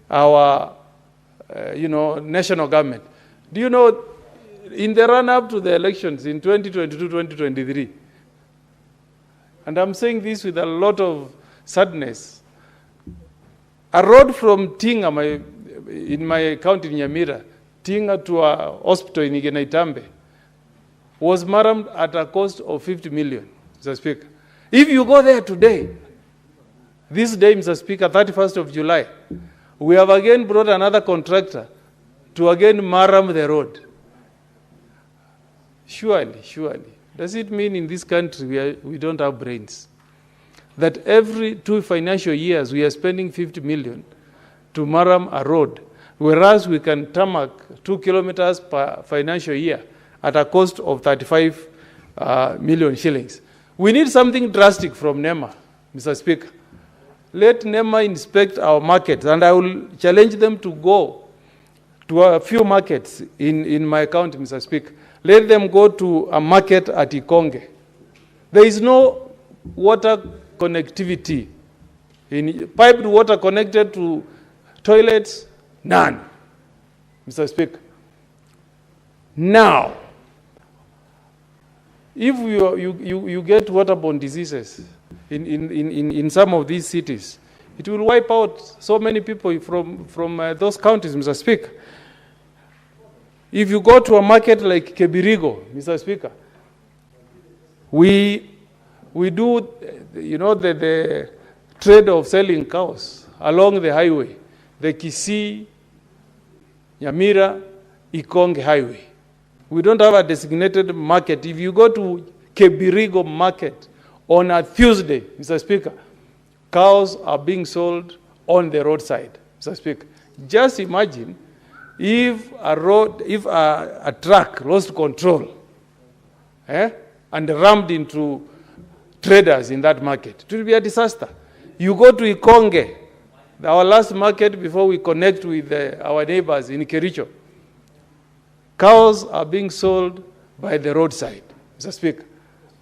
our, national government. Do you know, in the run-up to the elections in 2022-2023, and I'm saying this with a lot of sadness, a road from Tinga, in my county, Nyamira, Tinga to a hospital in Igenaitambe, was marammed at a cost of 50 million, Mr. Speaker. If you go there today, this day, Mr. Speaker, 31st of July, we have again brought another contractor to again maram the road. Surely, does it mean in this country we don't have brains? That every 2 financial years we are spending 50 million to maram a road, whereas we can tarmac 2 kilometers per financial year at a cost of 35 million shillings. We need something drastic from NEMA, Mr. Speaker. Let NEMA inspect our markets, and I will challenge them to go to a few markets in my county, Mr. Speaker. Let them go to a market at Ikonge. There is no water connectivity. Piped water connected to toilets, none, Mr. Speaker. Now, if you get waterborne diseases in some of these cities, it will wipe out so many people from those counties, Mr. Speaker. If you go to a market like Kebirigo, Mr. Speaker, we do, the trade of selling cows along the highway, the Kisii, Nyamira, Ikonge highway. We don't have a designated market. If you go to Kebirigo market on a Tuesday, Mr. Speaker, cows are being sold on the roadside, Mr. Speaker. Just imagine if a truck lost control and rammed into traders in that market, it will be a disaster. You go to Ikonge, our last market before we connect with our neighbors in Kericho, cows are being sold by the roadside, Mr. Speaker.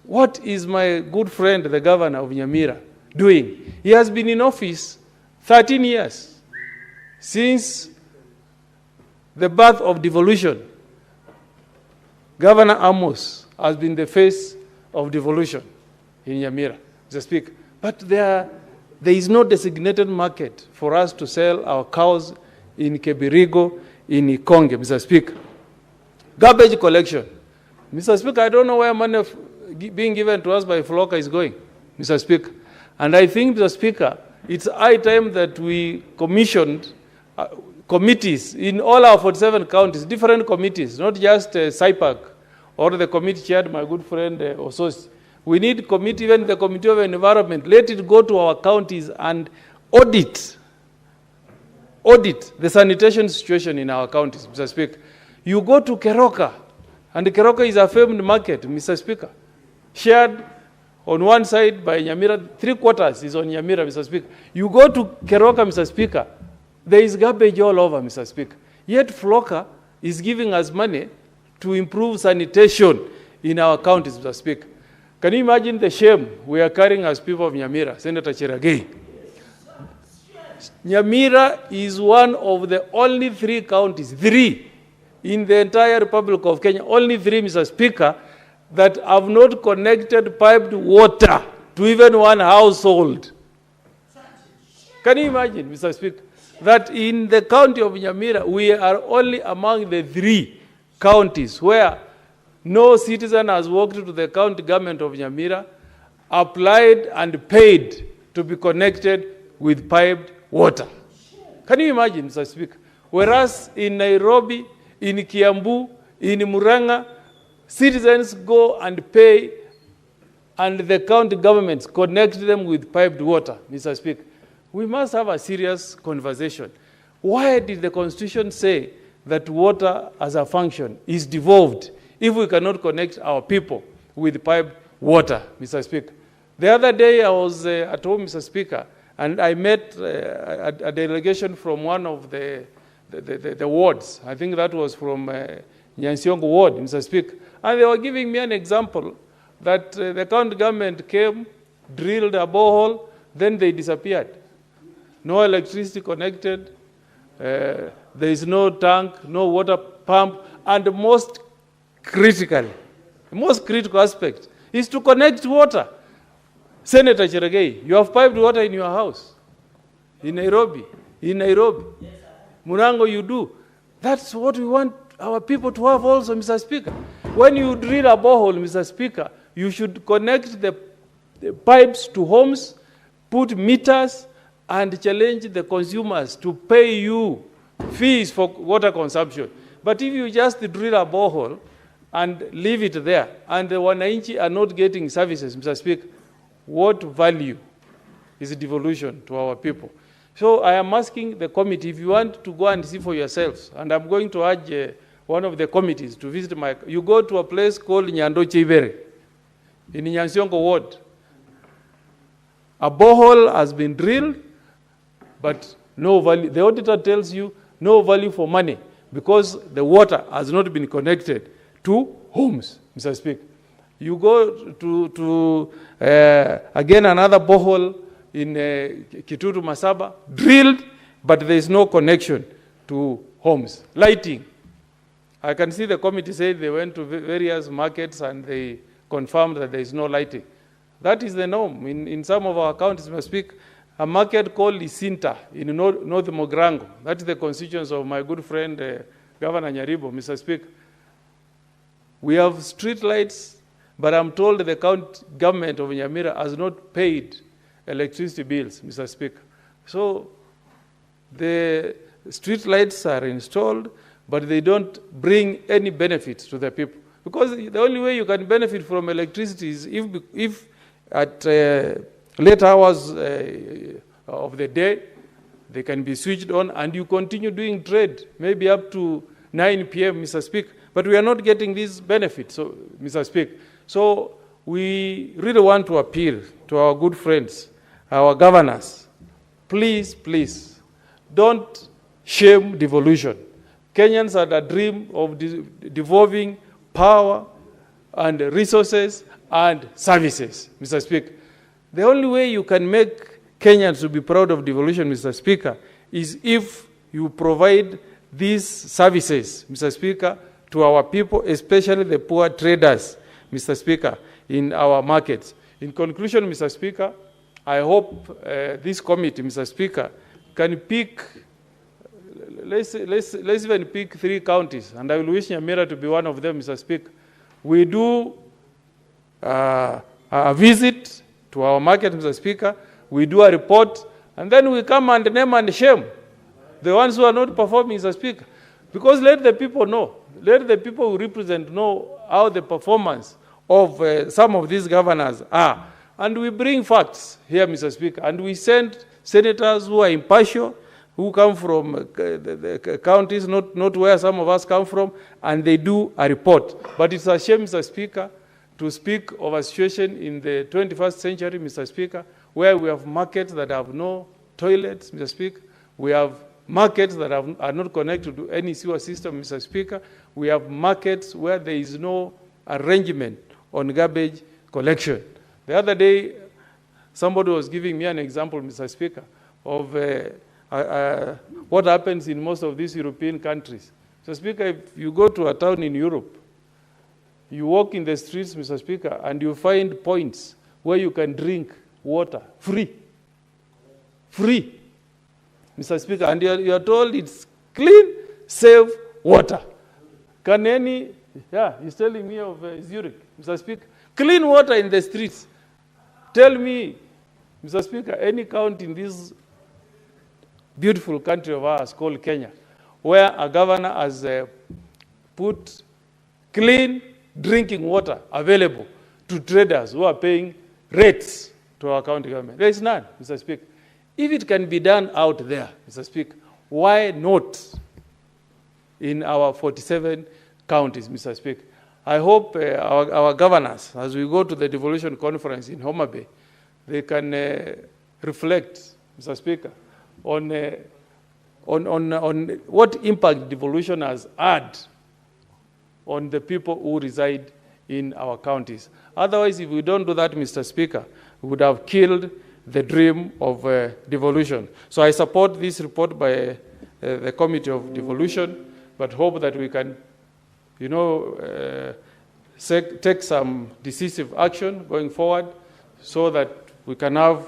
What is my good friend, the governor of Nyamira, doing? He has been in office 13 years, since the birth of devolution. Governor Amos has been the face of devolution in Nyamira, Mr. Speaker. But there is no designated market for us to sell our cows in Kebirigo, in Ikonge, Mr. Speaker. Garbage collection. Mr. Speaker, I don't know where money being given to us by Floka is going, Mr. Speaker. And I think, Mr. Speaker, it's high time that we commissioned committees in all our 47 counties, different committees, not just SIPAC or the committee chaired my good friend Ososi. We need committee, even the Committee of Environment. Let it go to our counties and audit the sanitation situation in our counties, Mr. Speaker. You go to Keroka, and Keroka is a famed market, Mr. Speaker, shared on one side by Nyamira, 3/4 is on Nyamira, Mr. Speaker. You go to Keroka, Mr. Speaker, there is garbage all over, Mr. Speaker. Yet Floka is giving us money to improve sanitation in our counties, Mr. Speaker. Can you imagine the shame we are carrying as people of Nyamira, Senator Cheragei? Nyamira is one of the only 3 counties, 3 in the entire Republic of Kenya, only 3, Mr. Speaker, that have not connected piped water to even one household. Can you imagine, Mr. Speaker, that in the county of Nyamira, we are only among the 3 counties where no citizen has walked to the county government of Nyamira, applied and paid to be connected with piped water. Can you imagine, Mr. Speaker? Whereas in Nairobi, in Kiambu, in Muranga, citizens go and pay, and the county governments connect them with piped water, Mr. Speaker. We must have a serious conversation. Why did the Constitution say that water as a function is devolved if we cannot connect our people with piped water, Mr. Speaker? The other day I was at home, Mr. Speaker, and I met a delegation from one of the wards. I think that was from Nyansiongo ward, Mr. Speaker. And they were giving me an example that the county government came, drilled a borehole, then they disappeared. No electricity connected, there is no tank, no water pump, and the most critical aspect is to connect water. Senator Cheragei, you have piped water in your house, in Nairobi, Murango you do. That's what we want our people to have also, Mr. Speaker. When you drill a borehole, Mr. Speaker, you should connect the pipes to homes, put meters, and challenge the consumers to pay you fees for water consumption. But if you just drill a borehole and leave it there, and the wananchi are not getting services, Mr. Speaker, what value is devolution to our people? So I am asking the committee, if you want to go and see for yourselves, and I'm going to urge one of the committees to visit you go to a place called Nyando Chibere in Nyansiongo ward. A borehole has been drilled, but no value. The auditor tells you no value for money because the water has not been connected to homes, Mr. Speaker. You go to again another borehole in Kituru Masaba, drilled, but there is no connection to homes. Lighting. I can see the committee said they went to various markets and they confirmed that there is no lighting. That is the norm. In some of our counties, Mr. Speaker, a market called Isinta in North Mogrango. That is the constituency of my good friend, Governor Nyaribo, Mr. Speaker. We have street lights, but I'm told the county government of Nyamira has not paid electricity bills, Mr. Speaker. So the street lights are installed, but they don't bring any benefits to the people. Because the only way you can benefit from electricity is if at late hours of the day, they can be switched on and you continue doing trade, maybe up to 9 p.m., Mr. Speaker. But we are not getting these benefits, so, Mr. Speaker. So we really want to appeal to our good friends, our governors. Please, please, don't shame devolution. Kenyans had a dream of devolving power and resources and services, Mr. Speaker. The only way you can make Kenyans to be proud of devolution, Mr. Speaker, is if you provide these services, Mr. Speaker, to our people, especially the poor traders, Mr. Speaker, in our markets. In conclusion, Mr. Speaker, I hope this committee, Mr. Speaker, can pick, let's even pick 3 counties, and I will wish Nyamira to be one of them, Mr. Speaker. We do a visit to our market, Mr. Speaker, we do a report, and then we come and name and shame the ones who are not performing, Mr. Speaker. Because let the people know, let the people who represent know how the performance of some of these governors are. And we bring facts here, Mr. Speaker, and we send senators who are impartial, who come from the counties, not where some of us come from, and they do a report. But it's a shame, Mr. Speaker, to speak of a situation in the 21st century, Mr. Speaker, where we have markets that have no toilets, Mr. Speaker. We have markets that are not connected to any sewer system, Mr. Speaker. We have markets where there is no arrangement on garbage collection. The other day, somebody was giving me an example, Mr. Speaker, of what happens in most of these European countries. Mr. Speaker, if you go to a town in Europe, you walk in the streets, Mr. Speaker, and you find points where you can drink water free. Free, Mr. Speaker, and you are told it's clean, safe water. Can any, he's telling me of Zurich, Mr. Speaker, clean water in the streets. Tell me, Mr. Speaker, any county in this beautiful country of ours called Kenya, where a governor has put clean drinking water available to traders who are paying rates to our county government. There is none, Mr. Speaker. If it can be done out there, Mr. Speaker, why not in our 47 counties, Mr. Speaker? I hope our governors, as we go to the devolution conference in Homa Bay, they can reflect, Mr. Speaker, on what impact devolution has had on the people who reside in our counties. Otherwise, if we don't do that, Mr. Speaker, we would have killed the dream of devolution. So I support this report by the Committee of Devolution, but hope that we can, take some decisive action going forward so that we can have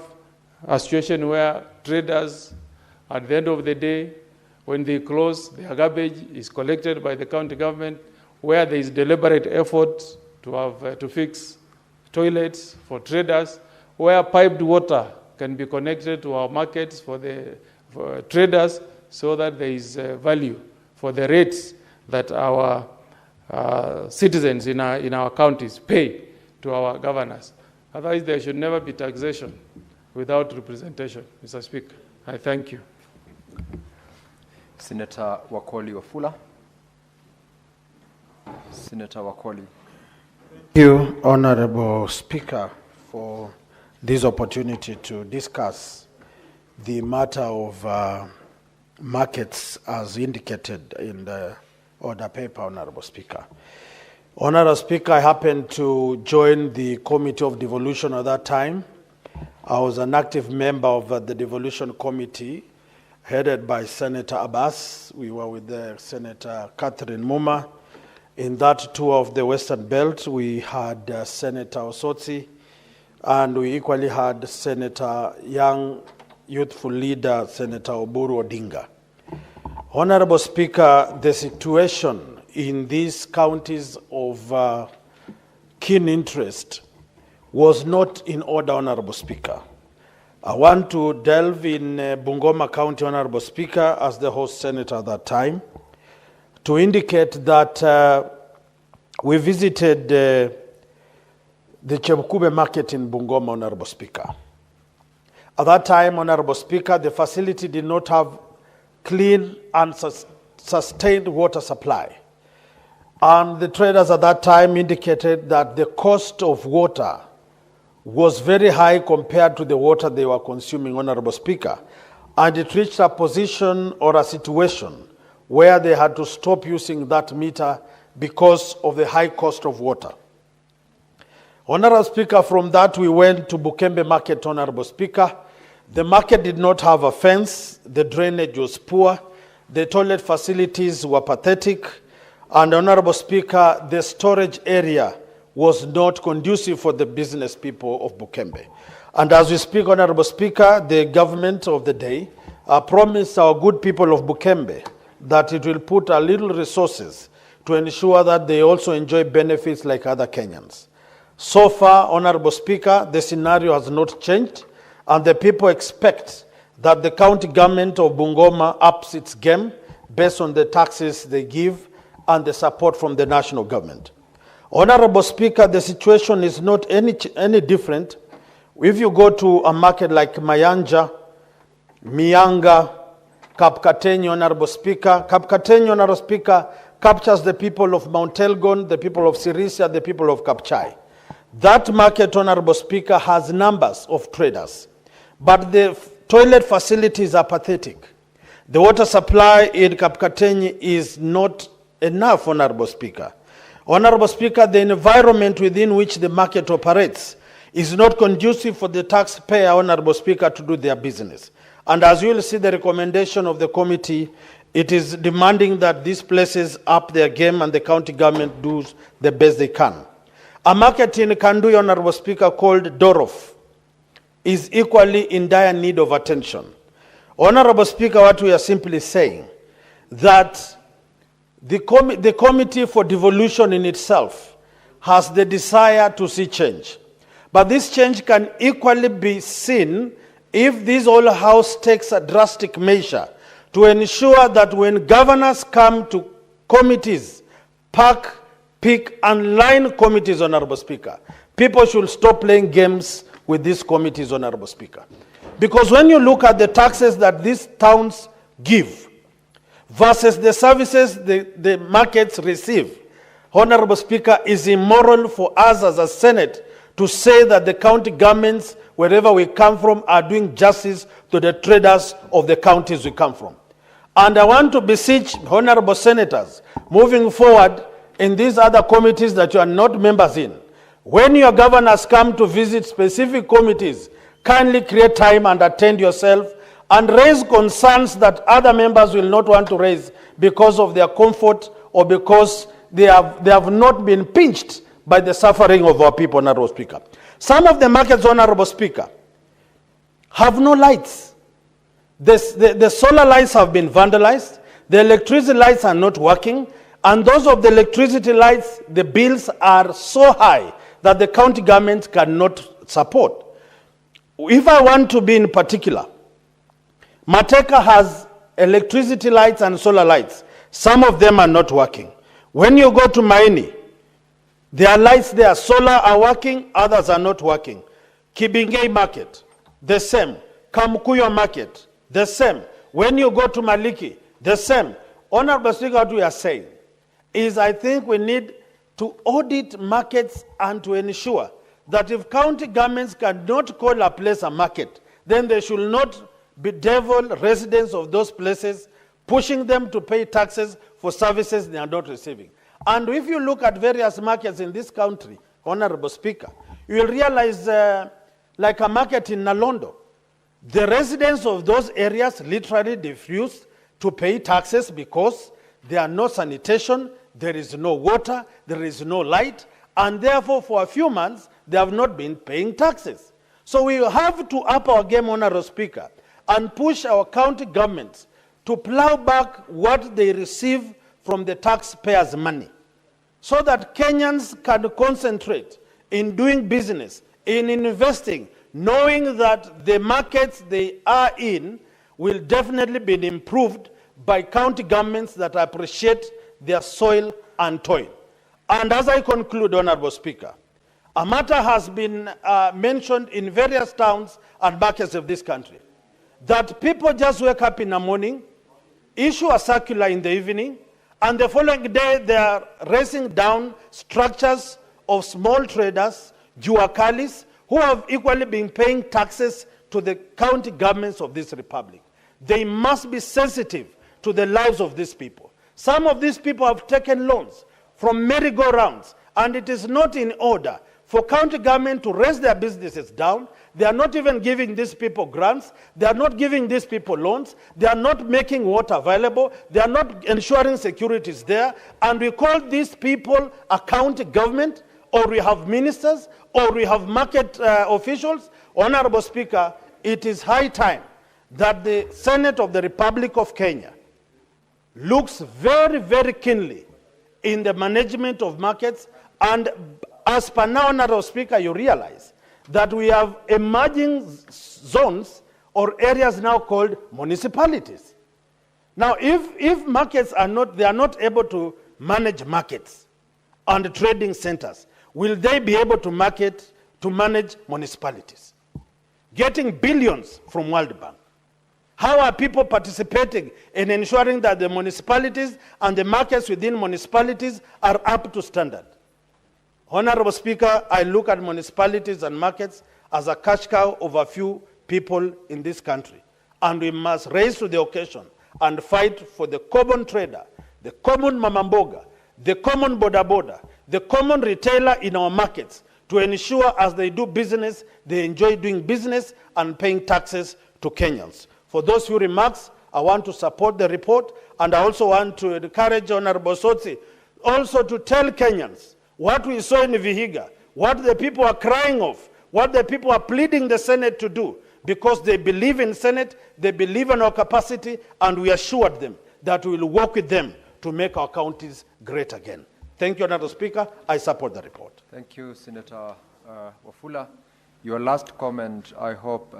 a situation where traders, at the end of the day, when they close, their garbage is collected by the county government, where there is deliberate effort to fix toilets for traders, where piped water can be connected to our markets for traders, so that there is value for the rates that our citizens in our counties pay to our governors. Otherwise, there should never be taxation without representation, Mr. Speaker. I thank you. Senator Wakoli Wafula. Senator Wakoli. Thank you, Honorable Speaker, for this opportunity to discuss the matter of markets as indicated in the order paper, Honorable Speaker. Honorable Speaker, I happened to join the Committee of Devolution at that time. I was an active member of the Devolution Committee headed by Senator Abbas. We were with Senator Catherine Muma. In that tour of the Western Belt, we had Senator Osotsi, and we equally had Senator young youthful leader, Senator Oburu Odinga. Honorable Speaker, the situation in these counties of keen interest was not in order, Honorable Speaker. I want to delve in Bungoma County, Honorable Speaker, as the host senator at that time, to indicate that we visited the Chebukube market in Bungoma, Honorable Speaker. At that time, Honorable Speaker, the facility did not have clean and sustained water supply. And the traders at that time indicated that the cost of water was very high compared to the water they were consuming, Honorable Speaker. And it reached a position or a situation where they had to stop using that meter because of the high cost of water. Honorable Speaker, from that we went to Bukembe Market, Honorable Speaker. The market did not have a fence, the drainage was poor, the toilet facilities were pathetic, and Honorable Speaker, the storage area was not conducive for the business people of Bukembe. And as we speak, Honorable Speaker, the government of the day promised our good people of Bukembe that it will put a little resources to ensure that they also enjoy benefits like other Kenyans. So far, Honorable Speaker, the scenario has not changed, and the people expect that the county government of Bungoma ups its game based on the taxes they give and the support from the national government. Honorable Speaker, the situation is not any different. If you go to a market like Mayanja, Mianga, Kapkatenyi, Honorable Speaker, Kapkatenyi, Honorable Speaker, captures the people of Mount Elgon, the people of Sirisia, the people of Kapchai. That market, Honorable Speaker, has numbers of traders, but the toilet facilities are pathetic. The water supply in Kapkatenyi is not enough, Honorable Speaker. Honorable Speaker, the environment within which the market operates is not conducive for the taxpayer, Honorable Speaker, to do their business. And as you will see the recommendation of the committee, it is demanding that these places up their game and the county government do the best they can. A market in Kandui, Honorable Speaker, called Dorof is equally in dire need of attention. Honorable Speaker, what we are simply saying, that the Committee for Devolution in itself has the desire to see change. But this change can equally be seen if this whole House takes a drastic measure to ensure that when governors come to committees, pack, pick, and line committees, Honorable Speaker, people should stop playing games with these committees, Honorable Speaker. Because when you look at the taxes that these towns give versus the services the markets receive, Honorable Speaker, is immoral for us as a Senate to say that the county governments, wherever we come from, are doing justice to the traders of the counties we come from. And I want to beseech honorable senators, moving forward in these other committees that you are not members in, when your governors come to visit specific committees, kindly create time and attend yourself and raise concerns that other members will not want to raise because of their comfort or because they have not been pinched by the suffering of our people, Honorable Speaker. Some of the markets, Honorable Speaker, have no lights. The solar lights have been vandalized, the electricity lights are not working, and those of the electricity lights, the bills are so high that the county government cannot support. If I want to be in particular, Mateka has electricity lights and solar lights. Some of them are not working. When you go to Maini, there are lights there, solar are working, others are not working. Kibingei market, the same. Kamkuyo market, the same. When you go to Maliki, the same. Honorable Speaker, what we are saying is I think we need to audit markets and to ensure that if county governments cannot call a place a market, then they should not bedevil residents of those places, pushing them to pay taxes for services they are not receiving. And if you look at various markets in this country, Honorable Speaker, you will realize like a market in Nalondo, the residents of those areas literally refuse to pay taxes because there are no sanitation, there is no water, there is no light, and therefore for a few months they have not been paying taxes. So we have to up our game, Honorable Speaker, and push our county governments to plow back what they receive from the taxpayers' money, so that Kenyans can concentrate in doing business, in investing, knowing that the markets they are in will definitely be improved by county governments that appreciate their soil and toil. And as I conclude, Honorable Speaker, a matter has been mentioned in various towns and markets of this country, that people just wake up in the morning, issue a circular in the evening, and the following day they are racing down structures of small traders, juakalis, who have equally been paying taxes to the county governments of this republic. They must be sensitive to the lives of these people. Some of these people have taken loans from merry-go-rounds, and it is not in order for county government to raise their businesses down. They are not even giving these people grants. They are not giving these people loans. They are not making water available. They are not ensuring security is there. And we call these people a county government, or we have ministers, or we have market officials. Honorable Speaker, it is high time that the Senate of the Republic of Kenya looks very, very keenly in the management of markets. And as per now, Honorable Speaker, you realize that we have emerging zones or areas now called municipalities. Now, if markets are not able to manage markets and trading centers, will they be able to manage municipalities? Getting billions from World Bank. How are people participating in ensuring that the municipalities and the markets within municipalities are up to standard? Honorable Speaker, I look at municipalities and markets as a cash cow of a few people in this country. And we must raise to the occasion and fight for the common trader, the common mamamboga, the common boda, the common retailer in our markets to ensure as they do business, they enjoy doing business and paying taxes to Kenyans. For those few remarks, I want to support the report, and I also want to encourage Honorable Sotsi also to tell Kenyans what we saw in Vihiga, what the people are crying of, what the people are pleading the Senate to do, because they believe in Senate, they believe in our capacity, and we assured them that we will work with them to make our counties great again. Thank you, Honorable Speaker. I support the report. Thank you, Senator Wafula. Your last comment, I hope,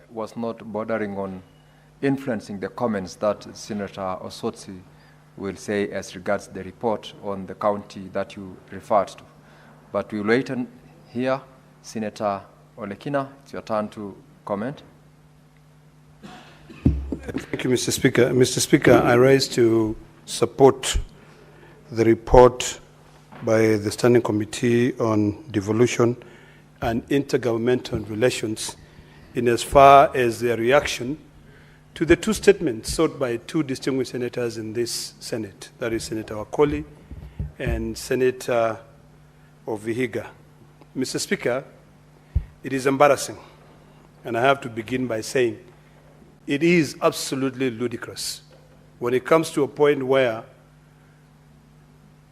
was not bordering on influencing the comments that Senator Osotsi will say as regards the report on the county that you referred to. But we'll wait and hear. Senator Olekina, it's your turn to comment. Thank you, Mr. Speaker. Mr. Speaker, I rise to support the report by the Standing Committee on Devolution and Intergovernmental Relations in as far as their reaction to the two statements sought by two distinguished senators in this Senate, that is Senator Wakoli and Senator of Vihiga. Mr. Speaker, it is embarrassing, and I have to begin by saying it is absolutely ludicrous when it comes to a point where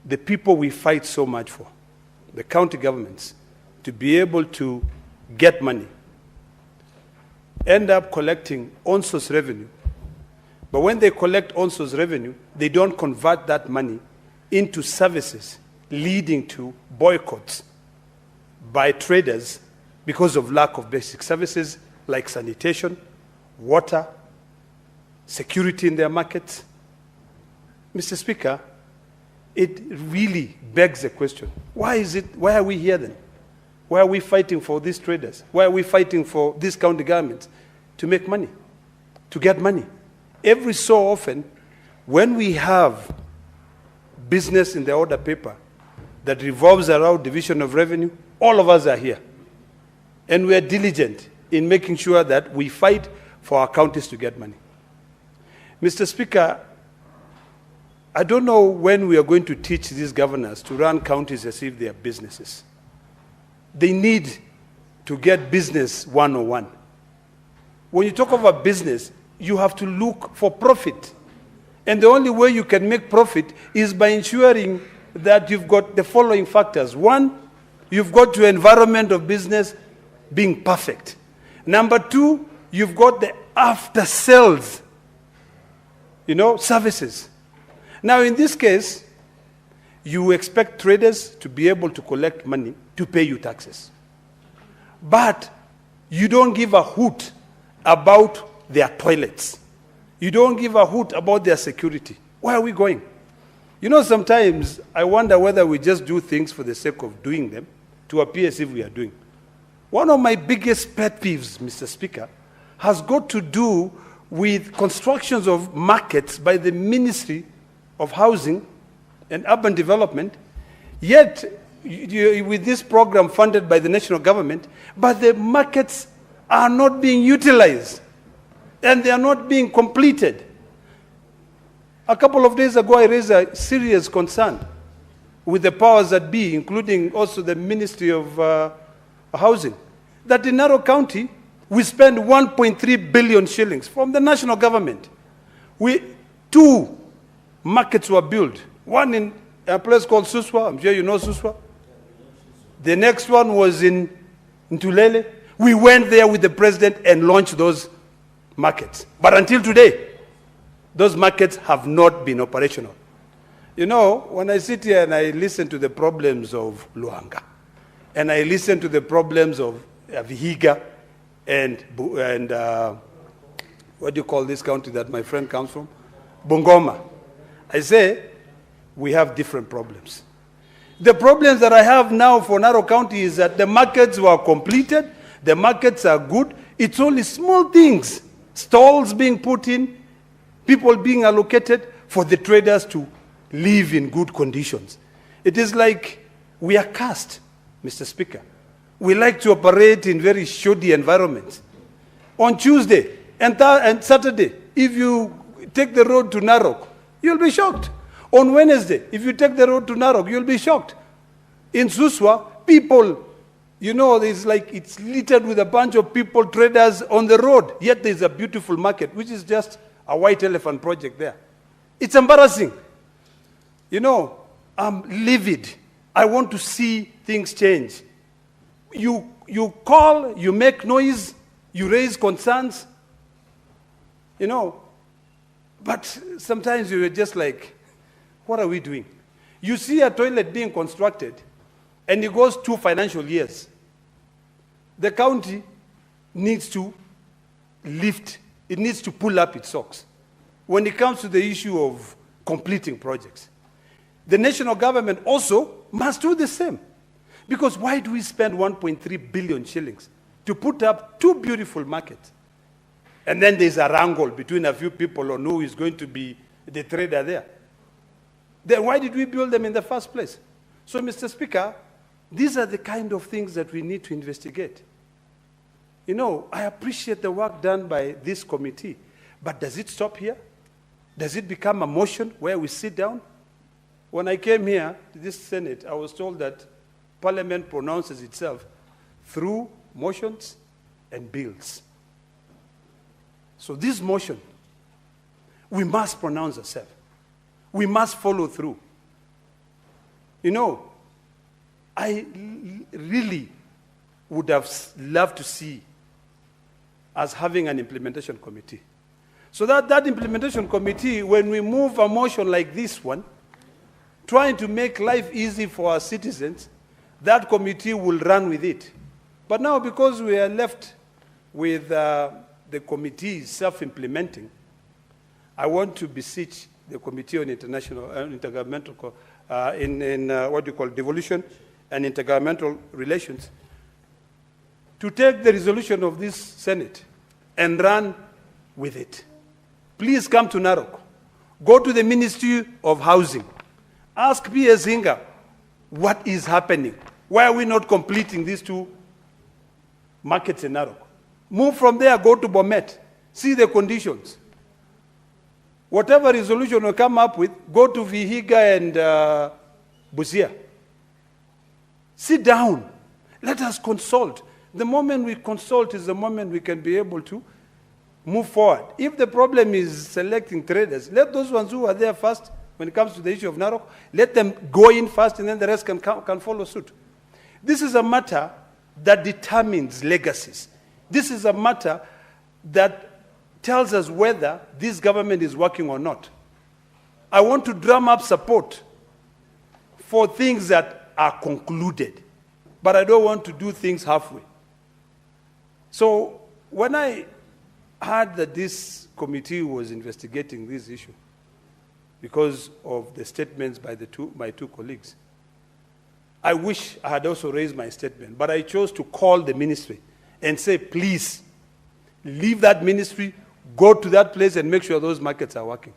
the people we fight so much for, the county governments, to be able to get money, end up collecting on-source revenue. But when they collect on-source revenue, they don't convert that money into services, leading to boycotts by traders because of lack of basic services like sanitation, water, security in their markets. Mr. Speaker, it really begs the question, why are we here then? Why are we fighting for these traders? Why are we fighting for these county governments to make money, to get money? Every so often, when we have business in the order paper that revolves around division of revenue, all of us are here. And we are diligent in making sure that we fight for our counties to get money. Mr. Speaker, I don't know when we are going to teach these governors to run counties as if they are businesses. They need to get business 101. When you talk about business, you have to look for profit. And the only way you can make profit is by ensuring that you've got the following factors. One, you've got your environment of business being perfect. Number two, you've got the after-sales, services. Now, in this case, you expect traders to be able to collect money to pay you taxes. But you don't give a hoot about their toilets. You don't give a hoot about their security. Where are we going? Sometimes I wonder whether we just do things for the sake of doing them to appear as if we are doing. One of my biggest pet peeves, Mr. Speaker, has got to do with constructions of markets by the Ministry of Housing and Urban Development, yet with this program funded by the national government, but the markets are not being utilized and they are not being completed. A couple of days ago, I raised a serious concern with the powers that be, including also the Ministry of Housing, that in Narok County, we spend 1.3 billion shillings from the national government. Two markets were built. One in a place called Suswa. I'm sure you know Suswa. The next one was in Ntulele. We went there with the president and launched those markets. But until today, those markets have not been operational. You know, when I sit here and I listen to the problems of Luanga, and I listen to the problems of Vihiga, and what do you call this county that my friend comes from? Bungoma. I say, we have different problems. The problems that I have now for Narok County is that the markets were completed, the markets are good, it's only small things, stalls being put in, people being allocated for the traders to live in good conditions. It is like we are cursed, Mr. Speaker. We like to operate in very shoddy environments. On Tuesday and Saturday, if you take the road to Narok, you'll be shocked. On Wednesday, if you take the road to Narok, you'll be shocked. In Suswa, people, you know, it's like it's littered with a bunch of people, traders on the road, yet there's a beautiful market, which is just a white elephant project there. It's embarrassing. You know, I'm livid. I want to see things change. You call, you make noise, you raise concerns, you know, but sometimes you're just like, what are we doing? You see a toilet being constructed, and it goes 2 financial years. The county needs to lift, it needs to pull up its socks when it comes to the issue of completing projects. The national government also must do the same. Because why do we spend 1.3 billion shillings to put up 2 beautiful markets? And then there's a wrangle between a few people on who is going to be the trader there. Then why did we build them in the first place? So, Mr. Speaker, these are the kind of things that we need to investigate. You know, I appreciate the work done by this committee, but does it stop here? Does it become a motion where we sit down? When I came here to this Senate, I was told that Parliament pronounces itself through motions and bills. So this motion, we must pronounce ourselves. We must follow through. You know, I really would have loved to see us having an implementation committee. So that implementation committee, when we move a motion like this one, trying to make life easy for our citizens, that committee will run with it. But now, because we are left with the committee self-implementing, I want to beseech the Committee on Intergovernmental, what do you call, Devolution and Intergovernmental Relations, to take the resolution of this Senate and run with it. Please come to Narok. Go to the Ministry of Housing. Ask P.S. Hinga, what is happening? Why are we not completing these 2 markets in Narok? Move from there, go to Bomet. See the conditions. Whatever resolution we come up with, go to Vihiga and Busia. Sit down. Let us consult. The moment we consult is the moment we can be able to move forward. If the problem is selecting traders, let those ones who are there first, when it comes to the issue of Narok, let them go in first and then the rest can follow suit. This is a matter that determines legacies. This is a matter that tells us whether this government is working or not. I want to drum up support for things that are concluded, but I don't want to do things halfway. So when I heard that this committee was investigating this issue because of the statements by my 2 colleagues, I wish I had also raised my statement, but I chose to call the ministry and say, please, leave that ministry, go to that place and make sure those markets are working.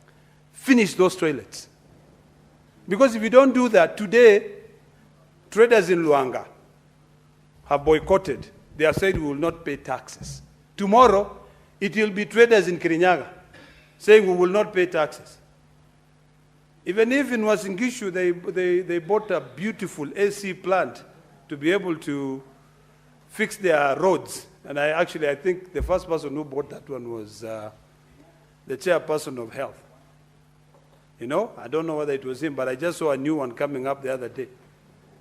Finish those toilets. Because if you don't do that, today, traders in Luanga have boycotted. They have said we will not pay taxes. Tomorrow, it will be traders in Kirinyaga saying we will not pay taxes. Even if in Wasingishu they bought a beautiful AC plant to be able to fix their roads. And I think the first person who bought that one was the chairperson of health. You know, I don't know whether it was him, but I just saw a new one coming up the other day.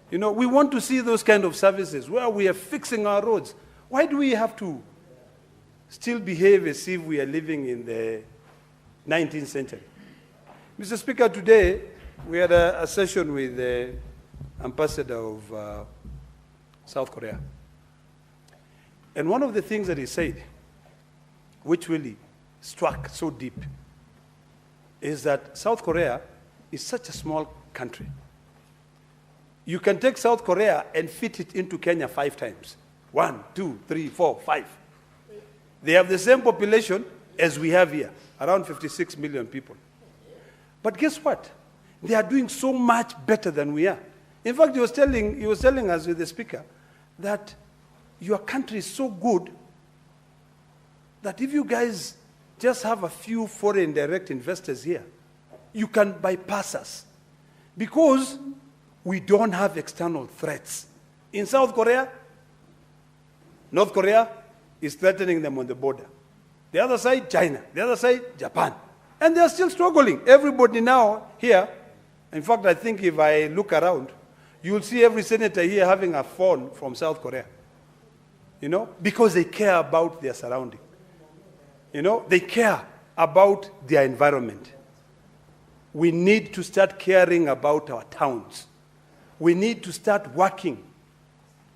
You know, we want to see those kind of services where we are fixing our roads. Why do we have to still behave as if we are living in the 19th century? Mr. Speaker, today we had a session with the ambassador of South Korea. And one of the things that he said, which really struck so deep, is that South Korea is such a small country. You can take South Korea and fit it into Kenya 5 times. 1, 2, 3, 4, 5. They have the same population as we have here, around 56 million people. But guess what? They are doing so much better than we are. In fact, he was telling us with the speaker that your country is so good that if you guys just have a few foreign direct investors here, you can bypass us because we don't have external threats. In South Korea, North Korea is threatening them on the border. The other side, China. The other side, Japan. And they are still struggling. Everybody now here, in fact, I think if I look around, you'll see every senator here having a phone from South Korea. You know, because they care about their surrounding. You know, they care about their environment. We need to start caring about our towns. We need to start working.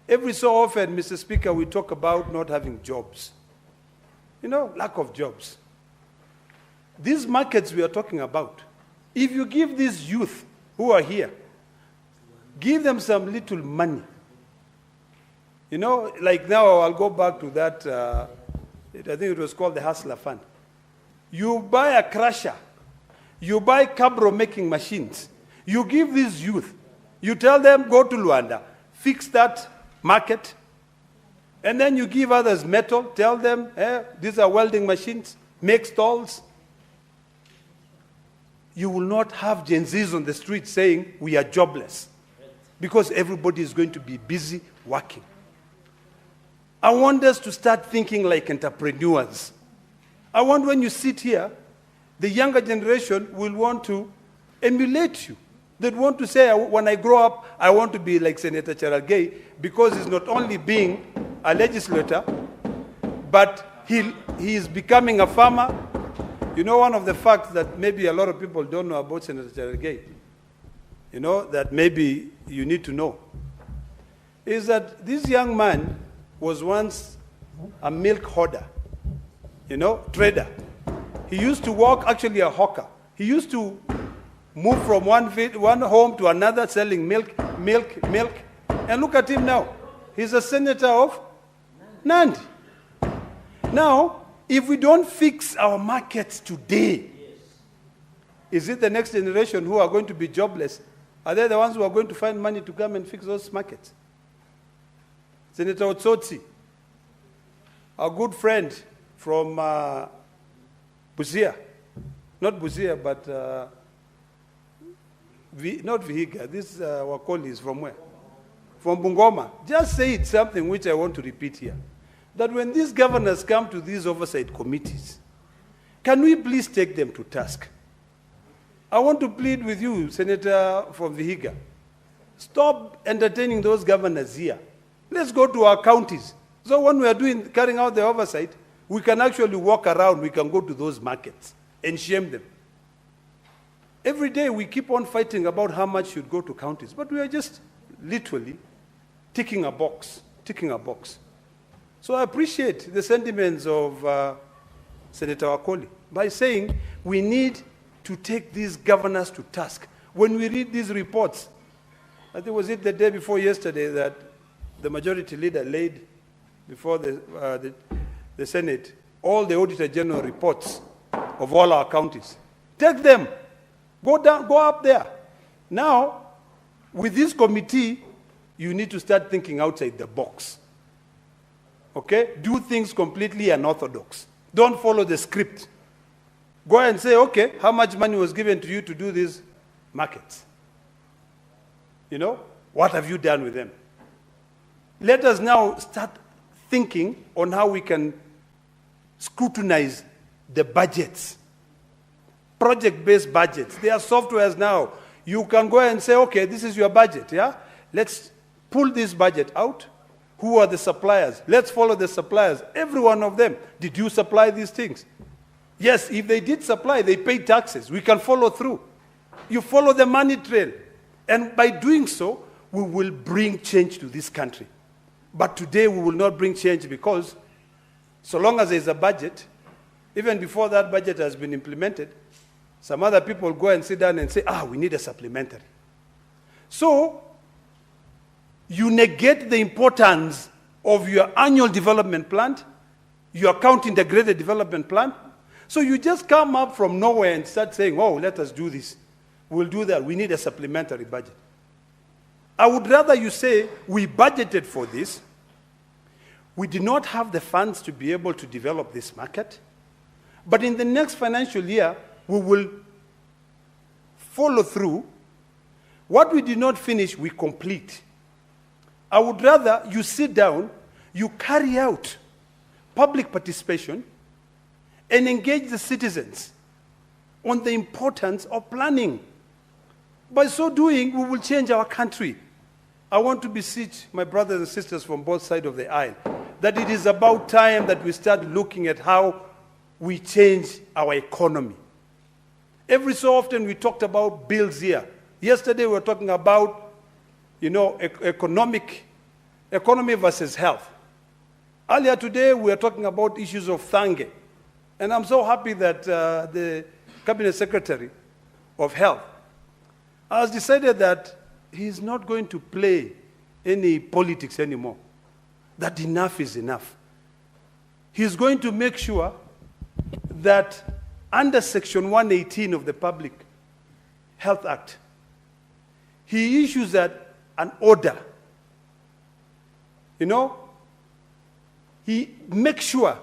Every so often, Mr. Speaker, we talk about not having jobs. You know, lack of jobs. These markets we are talking about, if you give these youth who are here, give them some little money. You know, like now I'll go back to that, I think it was called the Hustler Fund. You buy a crusher, you buy cabro making machines, you give these youth, you tell them go to Luanda, fix that market, and then you give others metal, tell them these are welding machines, make stalls. You will not have Gen Zs on the street saying we are jobless because everybody is going to be busy working. I want us to start thinking like entrepreneurs. I want when you sit here, the younger generation will want to emulate you. They'd want to say, when I grow up, I want to be like Senator Cherargei because he's not only being a legislator, but he is becoming a farmer. You know, one of the facts that maybe a lot of people don't know about Senator Cherargei, you know, that maybe you need to know, is that this young man was once a milk hoarder, you know, trader. He used to work, actually a hawker. He used to move from one home to another selling milk. And look at him now. He's a senator of Nandi. Now, if we don't fix our markets today, is it the next generation who are going to be jobless? Are they the ones who are going to find money to come and fix those markets? Senator Otsotsi, our good friend from Busia, not Busia, but not Vihiga, this Wakoli is from where? From Bungoma. Just said something which I want to repeat here. That when these governors come to these oversight committees, can we please take them to task? I want to plead with you, Senator from Vihiga. Stop entertaining those governors here. Let's go to our counties. So when we are carrying out the oversight, we can actually walk around, we can go to those markets and shame them. Every day we keep on fighting about how much should go to counties, but we are just literally ticking a box. So I appreciate the sentiments of Senator Wakoli by saying we need to take these governors to task. When we read these reports, I think was it the day before yesterday that the majority leader laid before the Senate all the Auditor General reports of all our counties. Take them, go up there. Now, with this committee, you need to start thinking outside the box. Okay? Do things completely unorthodox. Don't follow the script. Go and say, okay, how much money was given to you to do this markets. You know, what have you done with them? Let us now start thinking on how we can scrutinize the budgets, project-based budgets. There are softwares now. You can go and say, okay, this is your budget, yeah? Let's pull this budget out. Who are the suppliers? Let's follow the suppliers, every one of them. Did you supply these things? Yes, if they did supply, they paid taxes. We can follow through. You follow the money trail. And by doing so, we will bring change to this country. But today we will not bring change because so long as there is a budget, even before that budget has been implemented, some other people go and sit down and say, we need a supplementary. So you negate the importance of your annual development plan, your account integrated development plan. So you just come up from nowhere and start saying, let us do this. We'll do that. We need a supplementary budget. I would rather you say, we budgeted for this. We did not have the funds to be able to develop this market. But in the next financial year, we will follow through. What we did not finish, we complete. I would rather you sit down, you carry out public participation, and engage the citizens on the importance of planning. By so doing, we will change our country. I want to beseech my brothers and sisters from both sides of the aisle that it is about time that we start looking at how we change our economy. Every so often we talked about bills here. Yesterday we were talking about, economy versus health. Earlier today we were talking about issues of Thange. And I'm so happy that the Cabinet Secretary of Health has decided that he's not going to play any politics anymore. That enough is enough. He's going to make sure that under Section 118 of the Public Health Act, he issues an order. He makes sure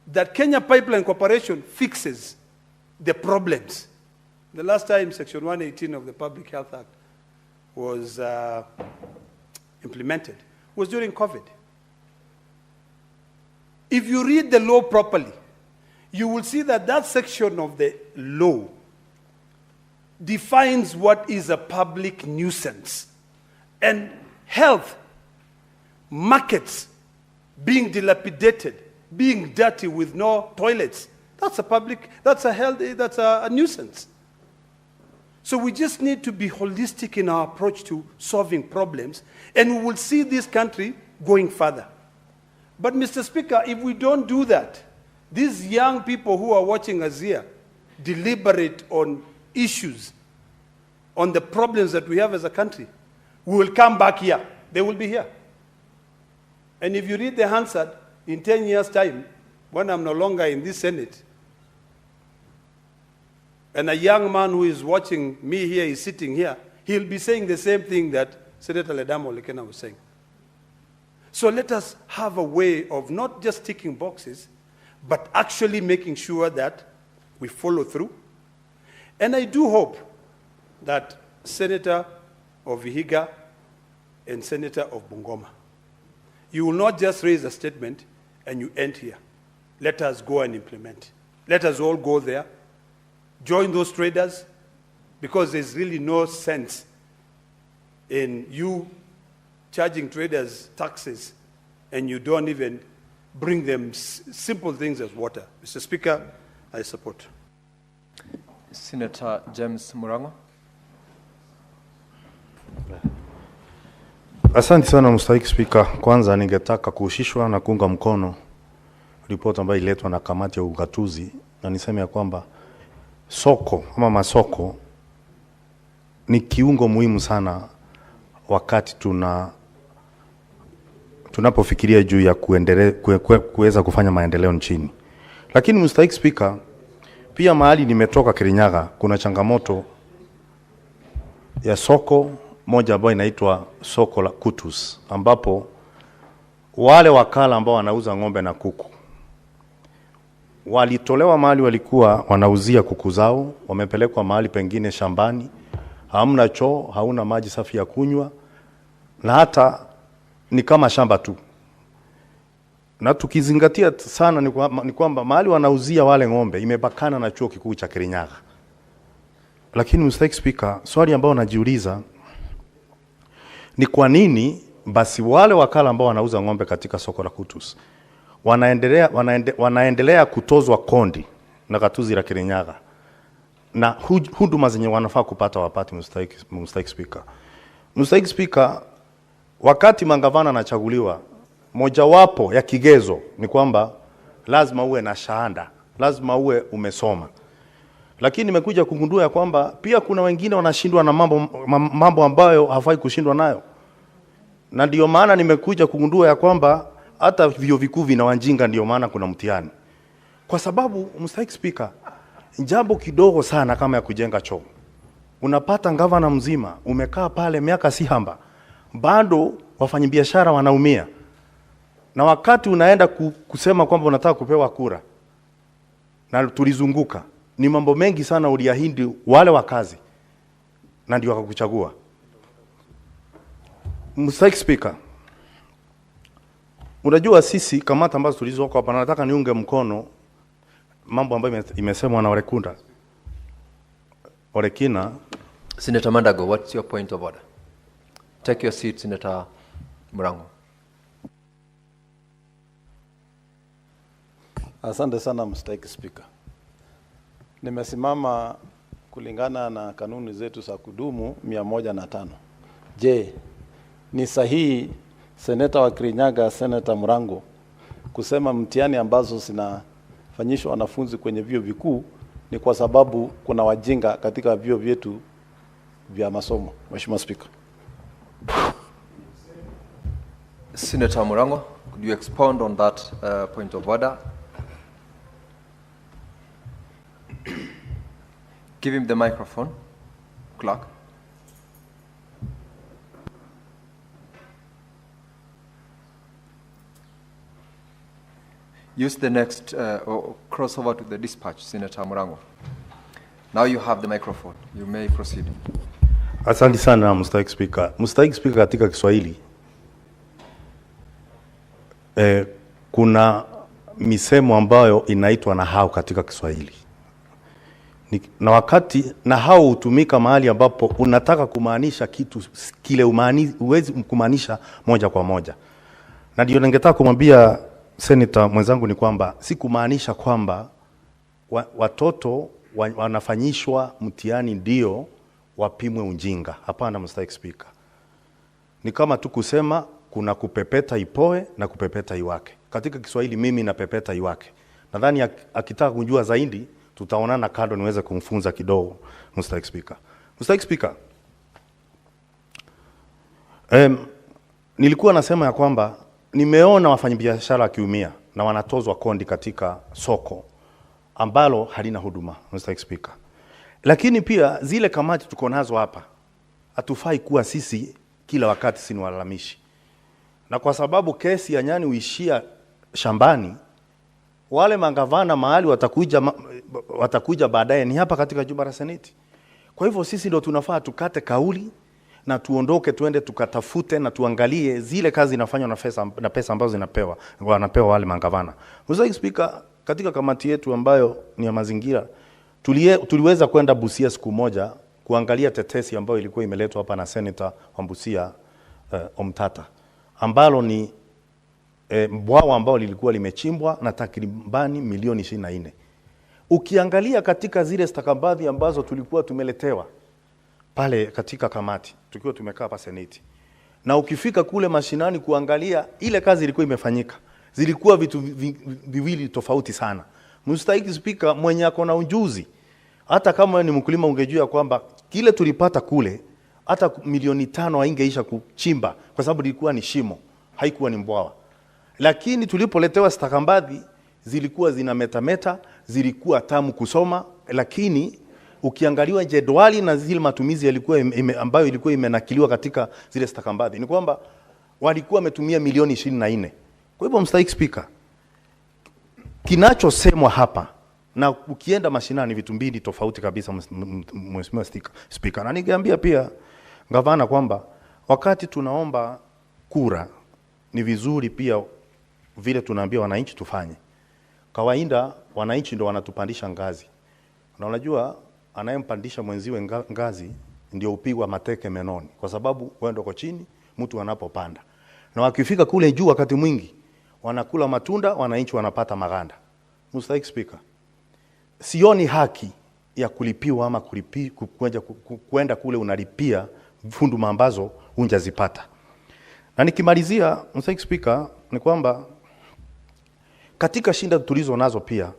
that Kenya Pipeline Corporation fixes the problems. The last time Section 118 of the Public Health Act was implemented was during COVID. If you read the law properly, you will see that that section of the law defines what is a public nuisance. And health, markets being dilapidated, being dirty with no toilets, that's a nuisance. So we just need to be holistic in our approach to solving problems, and we will see this country going further. But Mr. Speaker, if we don't do that, these young people who are watching us here deliberate on issues, on the problems that we have as a country, we will come back here. They will be here. And if you read the Hansard, in 10 years' time, when I'm no longer in this Senate, and a young man who is watching me here is sitting here, he'll be saying the same thing that Senator Ledamo Lekena was saying. So let us have a way of not just ticking boxes, but actually making sure that we follow through. And I do hope that Senator of Vihiga and Senator of Bungoma, you will not just raise a statement and you end here. Let us go and implement. Let us all go there, join those traders, because there's really no sense in you charging traders taxes and you don't even bring them simple things as water. Mr. Speaker, I support. Senator James Murango. Asante sana Mstahiki Spika. Kwanza ningetaka kuhusishwa na kuunga mkono ripoti ambayo iletwa na kamati ya ugatuzi, na niseme ya kwamba soko ama masoko ni kiungo muhimu sana wakati tunapofikiria juu ya kuweza kufanya maendeleo nchini. Lakini Mstahiki Spika, pia mahali nimetoka Kirinyaga kuna changamoto ya soko moja ambayo inaitwa soko la Kutus, ambapo wale wakala ambao wanauza ng'ombe na kuku walitolewa mahali walikuwa wanauzia kuku zao, wamepelekwa mahali pengine shambani, hamna choo, hauna maji safi ya kunywa, na hata ni kama shamba tu. Na tukizingatia sana ni kwamba mahali wanauzia wale ng'ombe imepakana na chuo kikuu cha Kirinyaga. Lakini Mr. Speaker, swali ambao najiuliza ni kwa nini basi wale wakala ambao wanauza ng'ombe katika soko la Kutus wanaendelea kutozwa kondi na gatuzi la Kirinyaga, na huduma zenye wanafaa kupata wapati. Mr. Speaker, Mr. Speaker, wakati mangavana anachaguliwa, mojawapo ya kigezo ni kwamba lazima uwe na shahada, lazima uwe umesoma. Lakini nimekuja kugundua ya kwamba pia kuna wengine wanashindwa na mambo ambayo hafai kushindwa nayo. Na ndio maana nimekuja kugundua ya kwamba hata vyuo vikuu vina wajinga, ndio maana kuna mtihani. Kwa sababu Mr. Speaker, jambo kidogo sana kama ya kujenga choo, unapata gavana mzima umekaa pale miaka si hamba, bado wafanyabiashara wanaumia. Na wakati unaenda kusema kwamba unataka kupewa kura, na tulizunguka, ni mambo mengi sana uliahidi wale wakazi, na ndio wakakuchagua. Mr. Speaker, unajua sisi kamati ambazo tulizoko hapa, nataka niunge mkono mambo ambayo imesemwa na Orekina. Senator Mandago, what's your point of order? Take your seat, Senator Murango. Asante sana Mr. Speaker. Nimesimama kulingana na kanuni zetu za kudumu 105. Je, ni sahihi seneta wa Kirinyaga, Senator Murango, kusema mtihani ambazo zinafanyishwa wanafunzi kwenye vyuo vikuu ni kwa sababu kuna wajinga katika vyuo vyetu vya masomo? Mheshimiwa Speaker. Senator Murango, could you expound on that point of order? Give him the microphone, clerk. Use the next, or cross over to the dispatch, Senator Murango. Now you have the microphone. You may proceed. Asante sana Mr. Speaker. Mr. Speaker, katika Kiswahili kuna misemo ambayo inaitwa nahau katika Kiswahili. Na wakati nahau hutumika mahali ambapo unataka kumaanisha kitu kile huwezi kumaanisha moja kwa moja. Na ndio ningetaka kumwambia Senator mwenzangu ni kwamba si kumaanisha kwamba watoto wanafanyishwa mtihani ndio wapimwe ujinga. Hapana Mr. Speaker. Ni kama tu kusema kuna kupepeta ipoe na kupepeta iwake. Katika Kiswahili mimi na pepeta iwake. Nadhani akitaka kujua zaidi tutaonana kando niweze kumfunza kidogo Mr. Speaker. Mr. Speaker, nilikuwa nasema ya kwamba nimeona wafanyabiashara wakiumia na wanatozwa kondi katika soko ambalo halina huduma Mr. Speaker. Lakini pia zile kamati tuko nazo hapa hatufai kuwa sisi kila wakati si walalamishi. Na kwa sababu kesi ya nyani huishia shambani, wale mangavana mahali watakuja baadaye ni hapa katika jumba la Seneti. Kwa hivyo sisi ndio tunafaa tukate kauli na tuondoke tuende tukatafute na tuangalie zile kazi zinafanywa na pesa ambazo wanapewa wale mangavana. Mr. Speaker, katika kamati yetu ambayo ni ya mazingira tuliweza kwenda Busia siku moja kuangalia tetesi ambayo ilikuwa imeletwa hapa na Senator wa Busia Omtata, ambalo ni bwawa ambao lilikuwa limechimbwa na takribani milioni 24. Ukiangalia katika zile stakabadhi ambazo tulikuwa tumeletewa pale katika kamati tukiwa tumekaa hapa Seneti, na ukifika kule mashinani kuangalia ile kazi ilikuwa imefanyika, zilikuwa vitu viwili tofauti sana. Mr. Speaker, mwenye ako na ujuzi, hata kama ni mkulima ungejua kwamba kile tulipata kule hata milioni 5 haingeisha kuchimba kwa sababu ilikuwa ni shimo, haikuwa ni mbwawa. Lakini tulipoletewa stakabadhi zilikuwa zinametameta, zilikuwa tamu kusoma, lakini ukiangaliwa jedwali na zile matumizi yalikuwa ambayo ilikuwa imenakiliwa katika zile stakabadhi ni kwamba walikuwa wametumia milioni 24. Kwa hivyo Mr. Speaker, kinachosemwa hapa na ukienda mashinani vitu mbili tofauti kabisa, Mheshimiwa Speaker. Na ningeambia pia gavana kwamba wakati tunaomba kura ni vizuri pia vile tunaambia wananchi tufanye. Kawaida wananchi ndio wanatupandisha ngazi. Na unajua anayempandisha mwenziwe ngazi ndio upigwa mateke menoni, kwa sababu wewe ndio uko chini mtu anapopanda. Na wakifika kule juu wakati mwingi wanakula matunda, wananchi wanapata maganda. Mr. Speaker, sioni haki ya kulipiwa ama kwenda kule unalipia funduma ambazo unjazipata. Na nikimalizia, Mr. Speaker, ni kwamba katika shinda tulizo nazo pia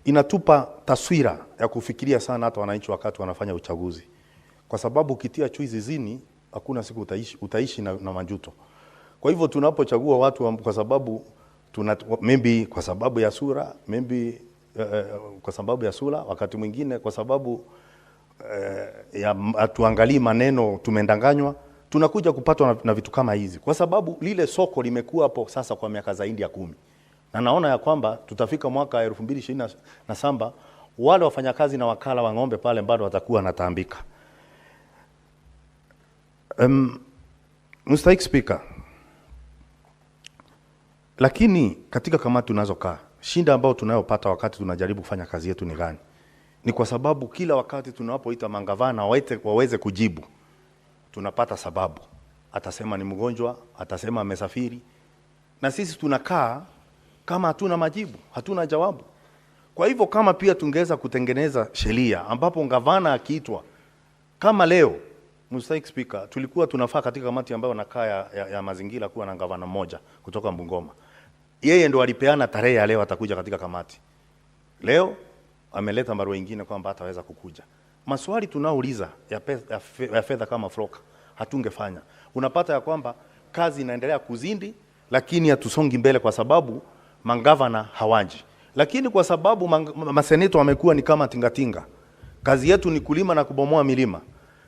inatupa taswira ya kufikiria sana hata wananchi wakati wanafanya uchaguzi. Kwa sababu ukitia chui zizini hakuna siku utaishi na majuto. Kwa hivyo tunapochagua watu kwa sababu maybe kwa sababu ya sura, maybe kwa sababu ya sura, wakati mwingine kwa sababu ya atuangalii maneno tumendanganywa, tunakuja kupatwa na vitu kama hizi. Kwa sababu lile soko limekuwa hapo sasa kwa miaka zaidi ya 10. Na naona ya kwamba tutafika mwaka 2027 wale wafanyakazi na wakala wa ng'ombe pale bado watakuwa natambika. Mr. Speaker, lakini katika kamati tunazokaa, shinda ambao tunayopata wakati tunajaribu kufanya kazi yetu ni gani? Ni kwa sababu kila wakati tunapoita mangavana waweze kujibu, tunapata sababu. Atasema ni mgonjwa, atasema amesafiri. Na sisi tunakaa kama hatuna majibu, hatuna jawabu. Kwa hivyo kama pia tungeweza kutengeneza sheria ambapo gavana akiitwa kama leo, Mr. Speaker, tulikuwa tunafaa katika kamati ambayo nakaa ya mazingira kuwa na gavana mmoja kutoka Bungoma. Yeye ndo alipeana tarehe ya leo atakuja katika kamati. Leo ameleta barua nyingine kwamba hataweza kukuja. Maswali tunauliza ya fedha kama floka hatungefanya. Unapata ya kwamba kazi inaendelea kuzindi, lakini hatusongi mbele kwa sababu mangavana hawaji. Lakini kwa sababu maseneto wamekuwa ni kama tingatinga. Kazi yetu ni kulima na kubomoa milima.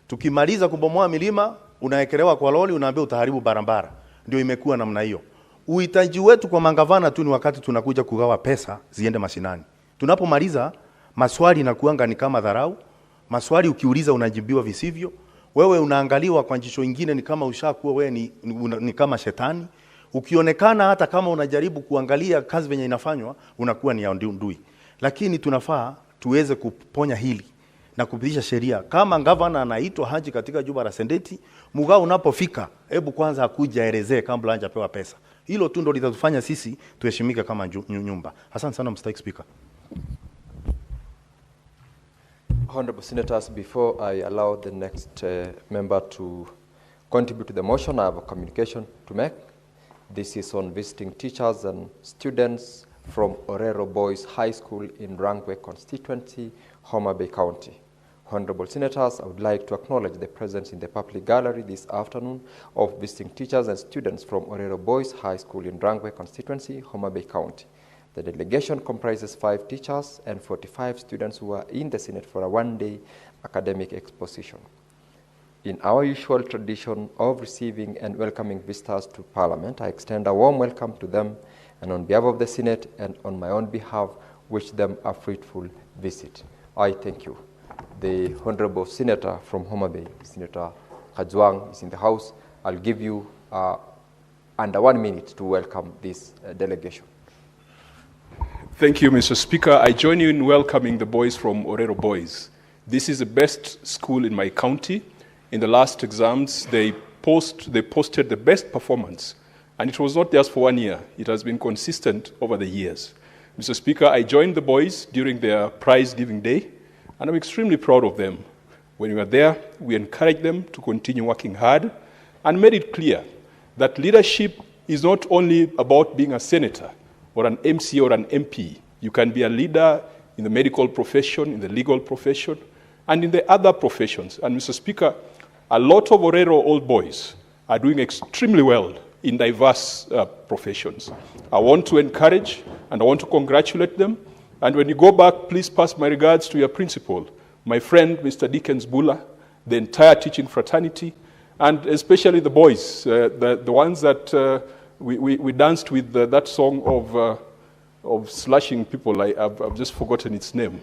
Tukimaliza kubomoa milima, unaekelewa kwa loli, unaambia utaharibu barabara. Ndio imekuwa namna hiyo. Uhitaji wetu kwa mangavana tu ni wakati tunakuja kugawa pesa ziende mashinani. Tunapomaliza maswali inakuanga ni kama dharau. Maswali ukiuliza unajibiwa visivyo. Wewe unaangaliwa kwa jicho lingine ni kama ushakuwa wewe ni kama shetani. Ukionekana hata kama unajaribu kuangalia kazi venye inafanywa, unakuwa ni ya ndui. Lakini tunafaa tuweze kuponya hili na kupitisha sheria. Kama gavana anaitwa haji katika jumba la Seneti, mugao unapofika, hebu kwanza akuja elezee kabla hajapewa pesa. Hilo tu ndio litatufanya sisi tuheshimike kama nyumba. Asante sana Mr. Speaker. Honorable Senators, before I allow the next member to contribute to the motion, I have a communication to make. This is on visiting teachers and students from Orero Boys High School in Rangwe constituency, Homa Bay County. Honorable Senators, I would like to acknowledge the presence in the public gallery this afternoon of visiting teachers and students from Orero Boys High School in Rangwe constituency, Homa Bay County. The delegation comprises 5 teachers and 45 students who are in the Senate for a one-day academic exposition. In our usual tradition of receiving and welcoming visitors to Parliament, I extend a warm welcome to them, and on behalf of the Senate and on my own behalf, wish them a fruitful visit. I thank you. The Honorable Senator from Homa Bay, Senator Kajwang, is in the House. I'll give you under 1 minute to welcome this delegation. Thank you, Mr. Speaker. I join you in welcoming the boys from Orero Boys. This is the best school in my county. In the last exams, they posted the best performance. And it was not just for 1 year. It has been consistent over the years. Mr. Speaker, I joined the boys during their prize-giving day, and I'm extremely proud of them. When we were there, we encouraged them to continue working hard and made it clear that leadership is not only about being a senator or an MC or an MP. You can be a leader in the medical profession, in the legal profession, and in the other professions. And Mr. Speaker, a lot of Orero old boys are doing extremely well in diverse professions. I want to encourage and I want to congratulate them. And when you go back, please pass my regards to your principal, my friend, Mr. Dickens Bula, the entire teaching fraternity, and especially the boys, the ones that we danced with that song of slashing people. I've just forgotten its name.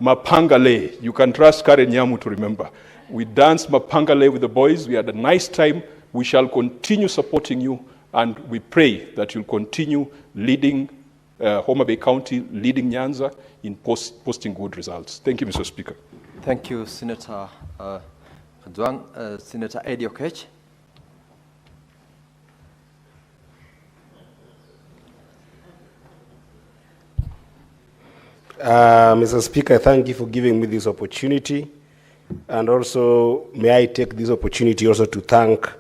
Mapangale. You can trust Karen Nyamu to remember. We danced Mapangale with the boys. We had a nice time. We shall continue supporting you, and we pray that you'll continue leading Homa Bay County, leading Nyanza in posting good results. Thank you, Mr. Speaker. Thank you, Senator Kajwang. Senator Eddie Okech. Mr. Speaker, thank you for giving me this opportunity. And also, may I take this opportunity also to thank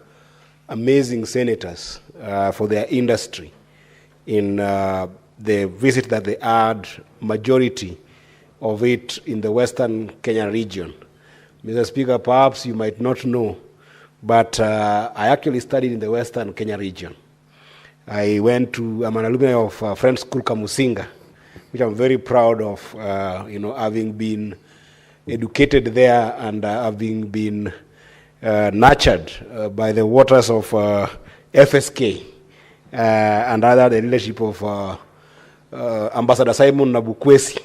amazing senators for their industry in the visit that they had, majority of it in the Western Kenya region. Mr. Speaker, perhaps you might not know, but I actually studied in the Western Kenya region. I'm an alumni of Friends School Kamusinga, which I'm very proud of, having been educated there and having been nurtured by the waters of FSK and under the leadership of Ambassador Simon Nabukwesi,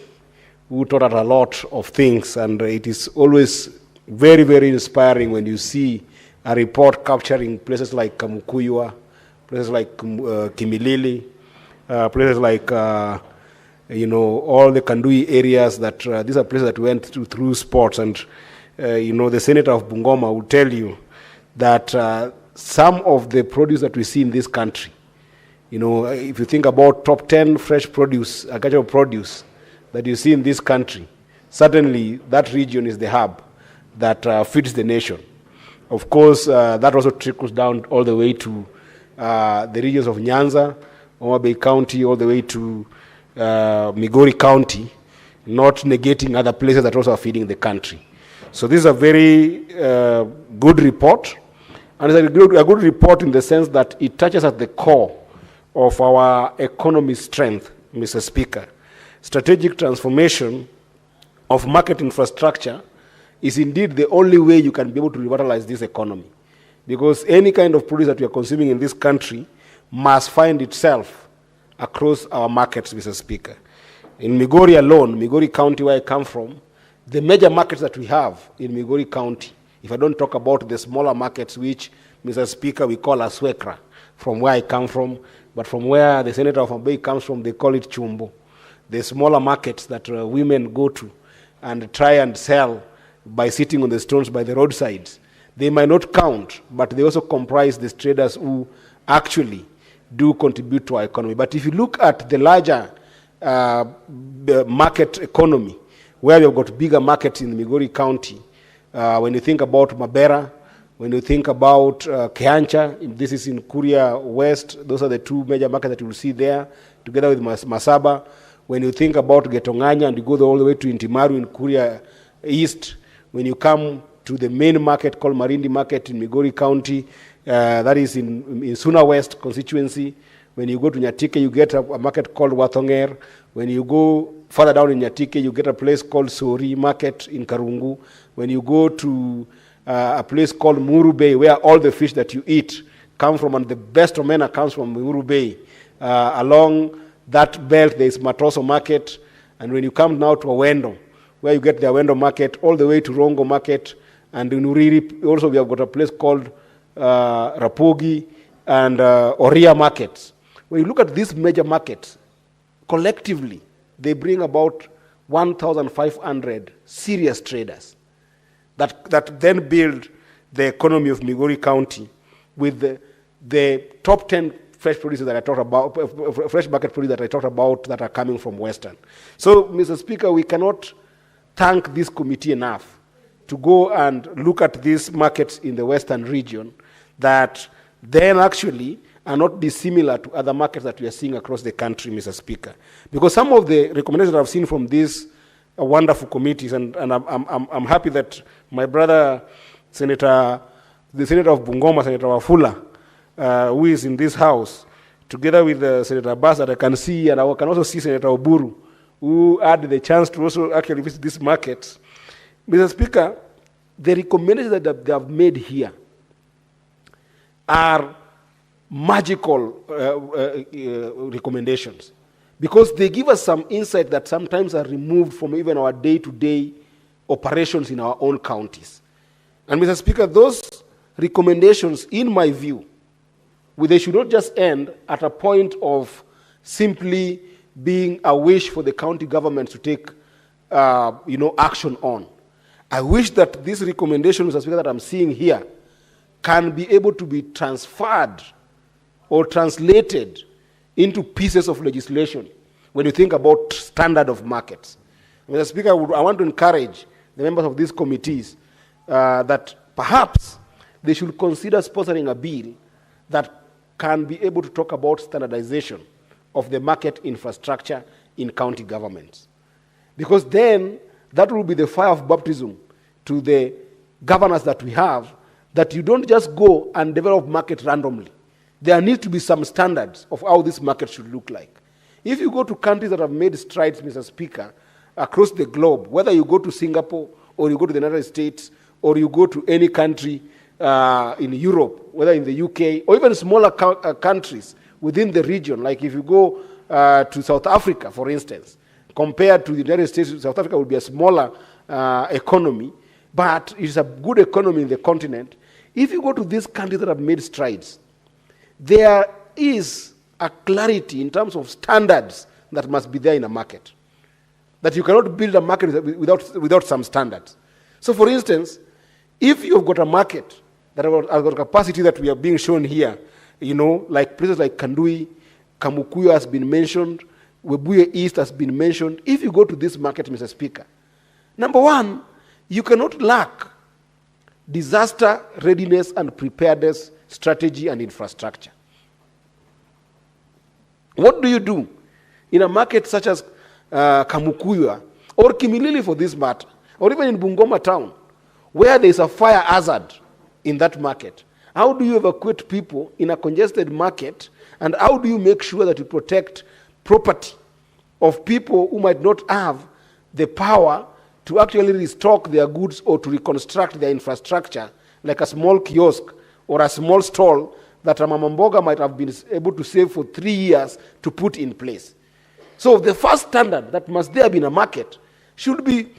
who taught us a lot of things. And it is always very, very inspiring when you see a report capturing places like Kamukuywa, places like Kimilili, places like all the Kandui areas, that these are places that went through sports. And, the senator of Bungoma will tell you that some of the produce that we see in this country, if you think about top 10 fresh produce, agricultural produce that you see in this country, certainly that region is the hub that feeds the nation. Of course, that also trickles down all the way to the regions of Nyanza, Homa Bay County, all the way to Migori County, not negating other places that also are feeding the country. So this is a very good report, and it's a good report in the sense that it touches at the core of our economy strength, Mr. Speaker. Strategic transformation of market infrastructure is indeed the only way you can be able to revitalize this economy, because any kind of produce that we are consuming in this country must find itself across our markets, Mr. Speaker. In Migori alone, Migori County, where I come from, the major markets that we have in Migori County, if I don't talk about the smaller markets, which, Mr. Speaker, we call Aswekra, from where I come from, but from where the senator of Homa Bay comes from, they call it Chumbo. The smaller markets that women go to and try and sell by sitting on the stones by the roadsides. They might not count, but they also comprise the traders who actually do contribute to our economy. But if you look at the larger market economy, where we've got bigger markets in Migori County, when you think about Mabera, when you think about Keancha, this is in Kuria West, those are the two major markets that you will see there, together with Masaba. When you think about Getonganya and you go all the way to Intimaru in Kuria East, when you come to the main market called Marindi Market in Migori County, that is in Suna West constituency. When you go to Nyatike, you get a market called Wathonger. When you go further down in Nyatike, you get a place called Sori Market in Karungu. When you go to a place called Muru Bay, where all the fish that you eat come from, and the best omena comes from Muru Bay. Along that belt, there is Matoso Market. And when you come now to Awendo, where you get the Awendo Market, all the way to Rongo Market, and in Uriri, also we have got a place called Rapogi and Oria Markets. When you look at these major markets, collectively, they bring about 1,500 serious traders that then build the economy of Migori County with the top 10 fresh produces that I talked about, fresh market produce that I talked about that are coming from Western. So, Mr. Speaker, we cannot thank this committee enough to go and look at these markets in the Western region that then actually are not dissimilar to other markets that we are seeing across the country, Mr. Speaker. Because some of the recommendations that I've seen from these wonderful committees, and I'm happy that my brother, the Senator of Bungoma, Senator Wafula, who is in this house, together with Senator Abbas, that I can see, and I can also see Senator Oburu, who had the chance to also actually visit these markets. Mr. Speaker, the recommendations that they have made here are magical recommendations. because they give us some insight that sometimes are removed from even our day-to-day operations in our own counties. And Mr. Speaker, those recommendations, in my view, they should not just end at a point of simply being a wish for the county government to take action on. I wish that these recommendations, Mr. Speaker, that I'm seeing here can be able to be transferred or translated into pieces of legislation when you think about standard of markets. Mr. Speaker, I want to encourage the members of these committees that perhaps they should consider sponsoring a bill that can be able to talk about standardization of the market infrastructure in county governments. Because then that will be the fire of baptism to the governors that we have, that you don't just go and develop market randomly. There needs to be some standards of how this market should look like. If you go to countries that have made strides, Mr. Speaker, across the globe, whether you go to Singapore or you go to the United States or you go to any country in Europe, whether in the UK or even smaller countries within the region, like if you go to South Africa, for instance, compared to the United States, South Africa will be a smaller economy, but it's a good economy in the continent. If you go to these countries that have made strides, there is a clarity in terms of standards that must be there in a market. That you cannot build a market without some standards. So for instance, if you've got a market that has got capacity that we are being shown here, like places like Kandui, Kamukuyo has been mentioned, Webuye East has been mentioned. If you go to this market, Mr. Speaker, number one, you cannot lack disaster readiness and preparedness strategy and infrastructure. What do you do in a market such as Kamukuya or Kimilili for this matter, or even in Bungoma town, where there is a fire hazard in that market? How do you evacuate people in a congested market, and how do you make sure that you protect property of people who might not have the power to actually restock their goods or to reconstruct their infrastructure, like a small kiosk or a small stall that a Mama Mboga might have been able to save for 3 years to put in place? So the first standard that must there be in a market should be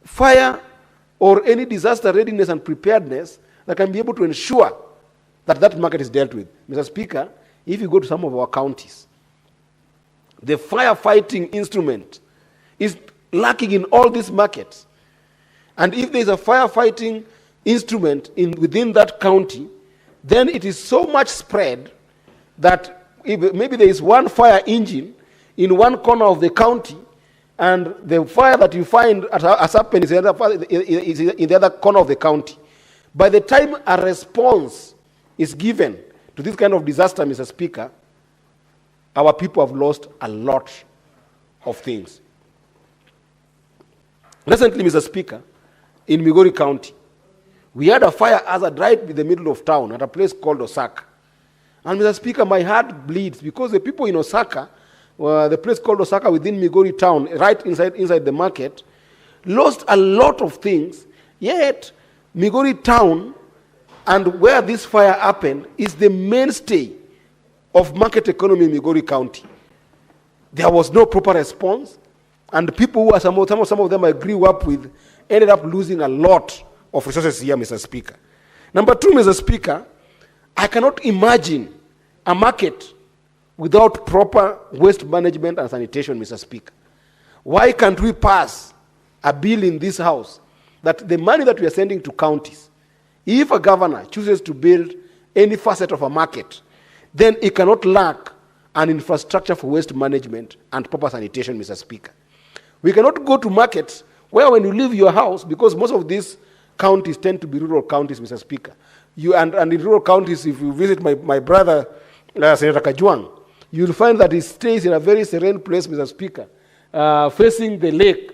fire or any disaster readiness and preparedness that can be able to ensure that that market is dealt with. Mr. Speaker, if you go to some of our counties, the firefighting instrument is lacking in all these markets. And if there is a firefighting instrument within that county, then it is so much spread that maybe there is one fire engine in one corner of the county, and the fire that you find as happened is in the other corner of the county. By the time a response is given to this kind of disaster, Mr. Speaker, our people have lost a lot of things. Recently, Mr. Speaker, in Migori County, we had a fire hazard right in the middle of town at a place called Osaka. And Mr. Speaker, my heart bleeds because the people in Osaka, the place called Osaka within Migori town, right inside the market, lost a lot of things. Yet, Migori town and where this fire happened is the mainstay of market economy in Migori County. There was no proper response, and people who are some of them I grew up with ended up losing a lot of resources here, Mr. Speaker. Number two, Mr. Speaker, I cannot imagine a market without proper waste management and sanitation, Mr. Speaker. Why can't we pass a bill in this house that the money that we are sending to counties, if a governor chooses to build any facet of a market, then it cannot lack an infrastructure for waste management and proper sanitation, Mr. Speaker. We cannot go to markets where when you leave your house, because most of these counties tend to be rural counties, Mr. Speaker. And in rural counties, if you visit my brother, Senator Kajwang, you'll find that he stays in a very serene place, Mr. Speaker, facing the lake.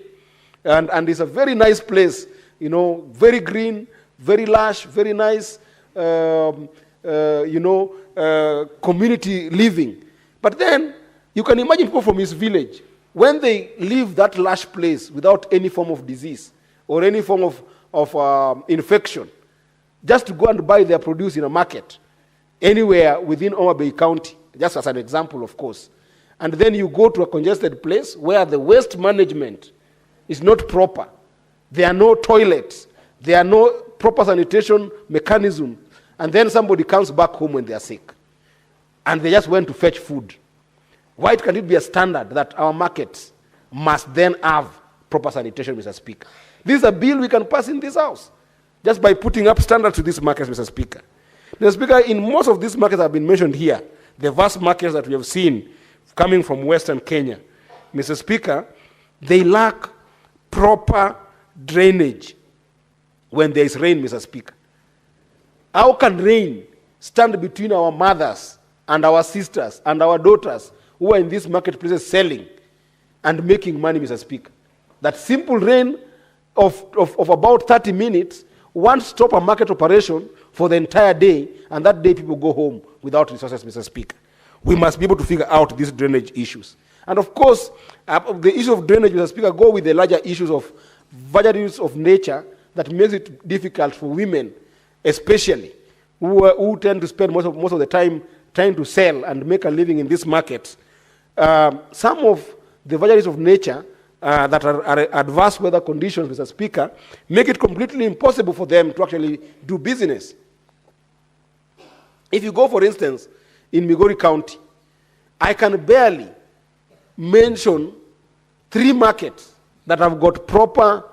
And it's a very nice place, very green, very lush, very nice, community living. But then you can imagine people from his village, when they leave that lush place without any form of disease or any form of infection, just to go and buy their produce in a market anywhere within Homa Bay County, just as an example, of course. and then you go to a congested place where the waste management is not proper. There are no toilets. There are no proper sanitation mechanism. And then somebody comes back home when they are sick. And they just went to fetch food. Why can it be a standard that our markets must then have proper sanitation, Mr. Speaker? This is a bill we can pass in this house just by putting up standards to these markets, Mr. Speaker. Mr. Speaker, in most of these markets that have been mentioned here, the vast markets that we have seen coming from Western Kenya, Mr. Speaker, they lack proper drainage when there is rain, Mr. Speaker. How can rain stand between our mothers and our sisters and our daughters who are in these marketplaces selling and making money, Mr. Speaker? That simple rain of about 30 minutes won't stop a market operation for the entire day, and that day people go home without resources, Mr. Speaker. We must be able to figure out these drainage issues. And of course, the issue of drainage, Mr. Speaker, go with the larger issues of vagaries of nature that makes it difficult for women, especially, who tend to spend most of the time trying to sell and make a living in these markets. Some of the vagaries of nature that are adverse weather conditions, Mr. Speaker, make it completely impossible for them to actually do business. If you go, for instance, in Migori County, I can barely mention 3 markets that have got proper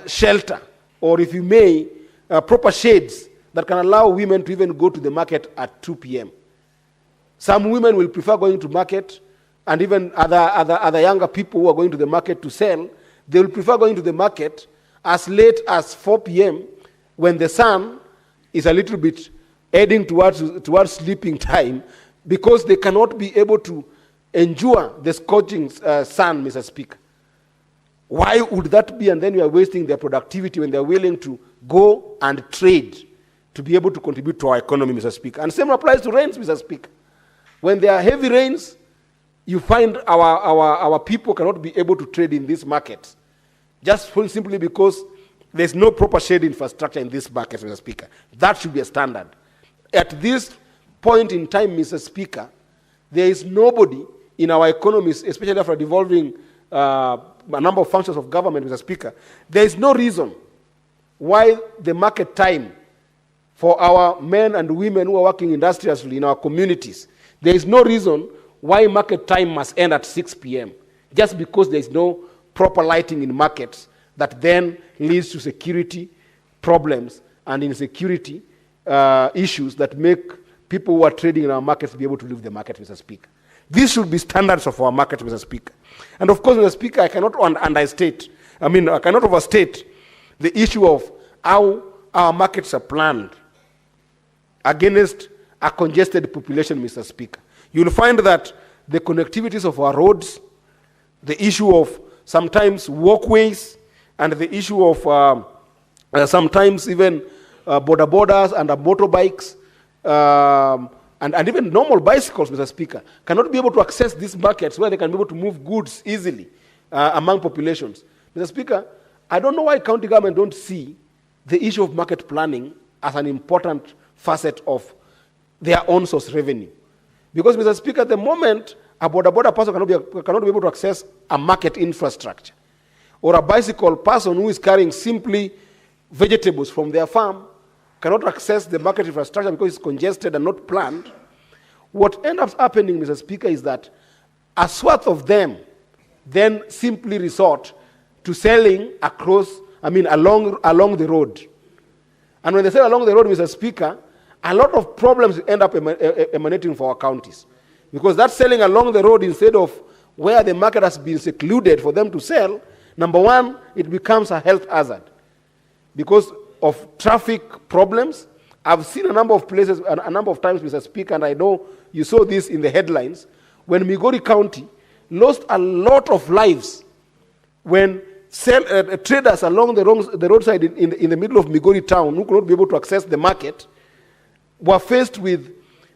shelter, or if you may, proper shades that can allow women to even go to the market at 2 p.m. Some women will prefer going to market, and even other younger people who are going to the market to sell, they will prefer going to the market as late as 4 p.m. when the sun is a little bit heading towards sleeping time, because they cannot be able to endure the scorching sun, Mr. Speaker. Why would that be? And then you are wasting their productivity when they are willing to go and trade to be able to contribute to our economy, Mr. Speaker. And same applies to rains, Mr. Speaker. When there are heavy rains, you find our people cannot be able to trade in these markets, just simply because there's no proper shade infrastructure in these markets, Mr. Speaker. That should be a standard. At this point in time, Mr. Speaker, there is nobody in our economies, especially after devolving a number of functions of government, Mr. Speaker, there is no reason why the market time for our men and women who are working industriously in our communities, there is no reason why market time must end at 6 p.m. just because there is no proper lighting in markets that then leads to security problems and insecurity issues that make people who are trading in our markets be able to leave the market, Mr. Speaker. These should be standards of our market, Mr. Speaker. And of course, Mr. Speaker, I cannot overstate the issue of how our markets are planned against a congested population, Mr. Speaker. You'll find that the connectivities of our roads, the issue of sometimes walkways, and the issue of sometimes even border borders and motorbikes, and even normal bicycles, Mr. Speaker, cannot be able to access these markets where they can be able to move goods easily among populations. Mr. Speaker, I don't know why county government don't see the issue of market planning as an important facet of their own source revenue. Because, Mr. Speaker, at the moment, a border person cannot be able to access a market infrastructure, or a bicycle person who is carrying simply vegetables from their farm cannot access the market infrastructure because it's congested and not planned. What ends up happening, Mr. Speaker, is that a swath of them then simply resort to selling along the road. And when they sell along the road, Mr. Speaker, a lot of problems end up emanating for our counties. Because that selling along the road instead of where the market has been secluded for them to sell, number one, it becomes a health hazard. Because of traffic problems, I've seen a number of places, a number of times, Mr. Speaker, and I know you saw this in the headlines, when Migori County lost a lot of lives when traders along the roadside in the middle of Migori town who could not be able to access the market were faced with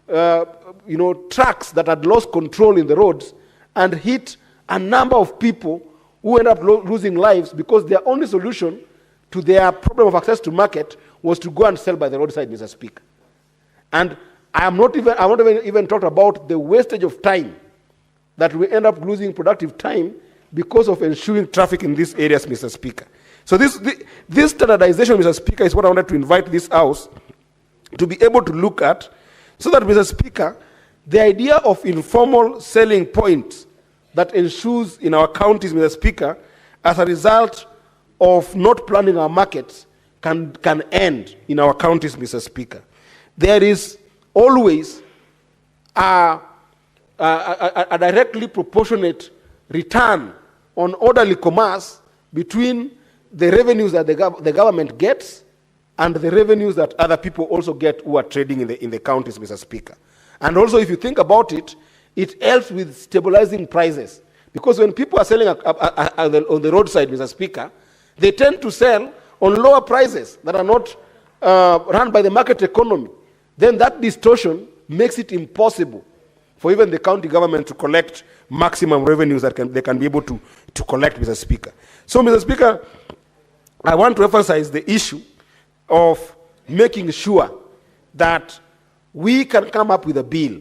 trucks that had lost control in the roads and hit a number of people who ended up losing lives because their only solution to their problem of access to market was to go and sell by the roadside, Mr. Speaker. And I haven't even talked about the wastage of time that we end up losing productive time because of ensuring traffic in these areas, Mr. Speaker. So this standardization, Mr. Speaker, is what I wanted to invite this House to be able to look at, so that, Mr. Speaker, the idea of informal selling points that ensues in our counties, Mr. Speaker, as a result of not planning our markets can end in our counties, Mr. Speaker. There is always a directly proportionate return on orderly commerce between the revenues that the government gets and the revenues that other people also get who are trading in the counties, Mr. Speaker. And also, if you think about it, it helps with stabilizing prices. Because when people are selling on the roadside, Mr. Speaker, they tend to sell on lower prices that are not run by the market economy. Then that distortion makes it impossible for even the county government to collect maximum revenues that they can be able to collect, Mr. Speaker. So, Mr. Speaker, I want to emphasize the issue of making sure that we can come up with a bill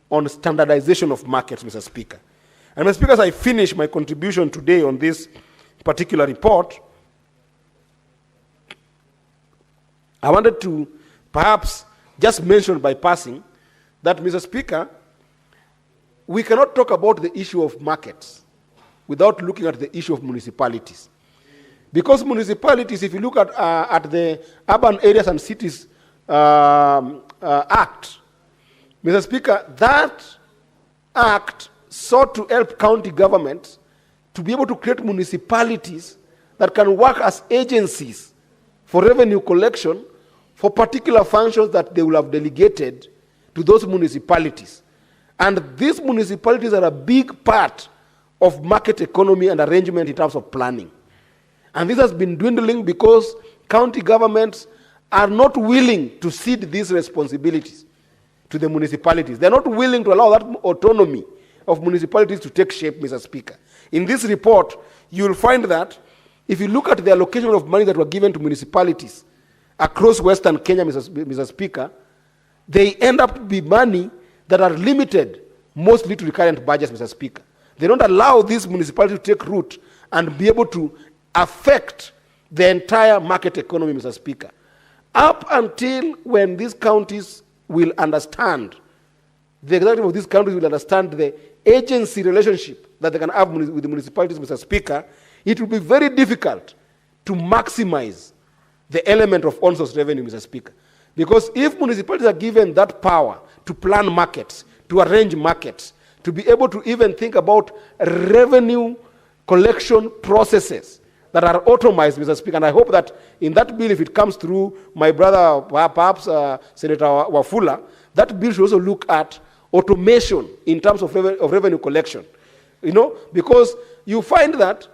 on standardization of markets, Mr. Speaker. And Mr. Speaker, as I finish my contribution today on this particular report, I wanted to perhaps just mention by passing that, Mr. Speaker, we cannot talk about the issue of markets without looking at the issue of municipalities. Because municipalities, if you look at the Urban Areas and Cities Act, Mr. Speaker, that act sought to help county governments to be able to create municipalities that can work as agencies for revenue collection for particular functions that they will have delegated to those municipalities. And these municipalities are a big part of market economy and arrangement in terms of planning. And this has been dwindling because county governments are not willing to cede these responsibilities to the municipalities. They're not willing to allow that autonomy of municipalities to take shape, Mr. Speaker. In this report, you'll find that if you look at the allocation of money that were given to municipalities across Western Kenya, Mr. Speaker, they end up to be money that are limited mostly to recurrent budgets, Mr. Speaker. They don't allow these municipalities to take root and be able to affect the entire market economy, Mr. Speaker. Up until when these counties will understand, the executive of these counties will understand the agency relationship that they can have with the municipalities, Mr. Speaker, it will be very difficult to maximize the element of on-source revenue, Mr. Speaker. Because if municipalities are given that power to plan markets, to arrange markets, to be able to even think about revenue collection processes that are automized, Mr. Speaker, and I hope that in that bill, if it comes through, my brother, perhaps Senator Wafula, that bill should also look at automation in terms of revenue collection. You know, because you find that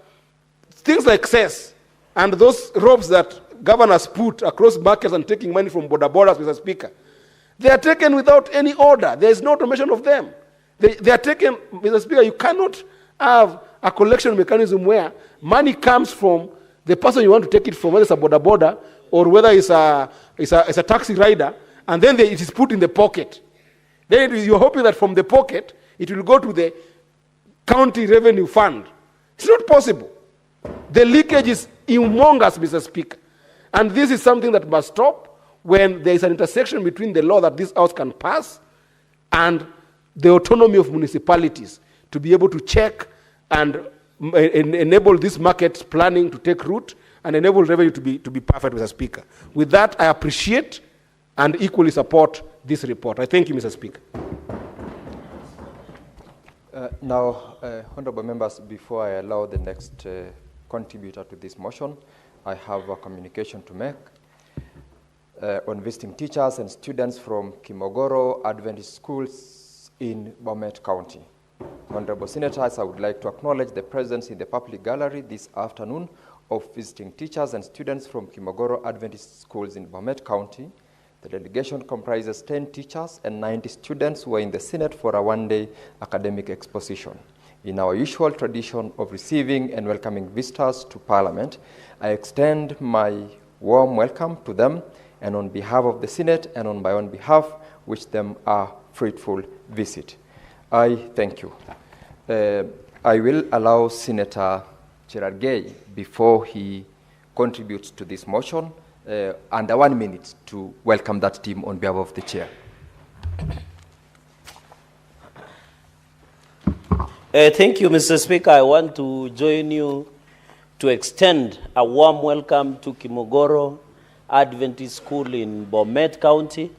things like cess and those ropes that governors put across markets and taking money from border borders, Mr. Speaker, they are taken without any order. There is no automation of them. They are taken, Mr. Speaker, you cannot have a collection mechanism where money comes from the person you want to take it from, whether it's a border or whether it's a taxi rider, and then it is put in the pocket. Then you're hoping that from the pocket, it will go to the county revenue fund. It's not possible. The leakage is humongous, Mr. Speaker. And this is something that must stop when there is an intersection between the law that this House can pass and the autonomy of municipalities to be able to check and enable this market planning to take root and enable revenue to be perfect, Mr. Speaker. With that, I appreciate and equally support this report. I thank you, Mr. Speaker. Now, honorable members, before I allow the next contributor to this motion, I have a communication to make on visiting teachers and students from Kimogoro Adventist Schools in Bomet County. Honorable Senators, I would like to acknowledge the presence in the public gallery this afternoon of visiting teachers and students from Kimogoro Adventist Schools in Bomet County. The delegation comprises 10 teachers and 90 students who are in the Senate for a one-day academic exposition. In our usual tradition of receiving and welcoming visitors to Parliament, I extend my warm welcome to them, and on behalf of the Senate and on my own behalf, wish them a fruitful visit. I thank you. I will allow Senator Cherargei, before he contributes to this motion, under 1 minute to welcome that team on behalf of the chair. Thank you, Mr. Speaker. I want to join you to extend a warm welcome to Kimogoro Adventist School in Bomet County.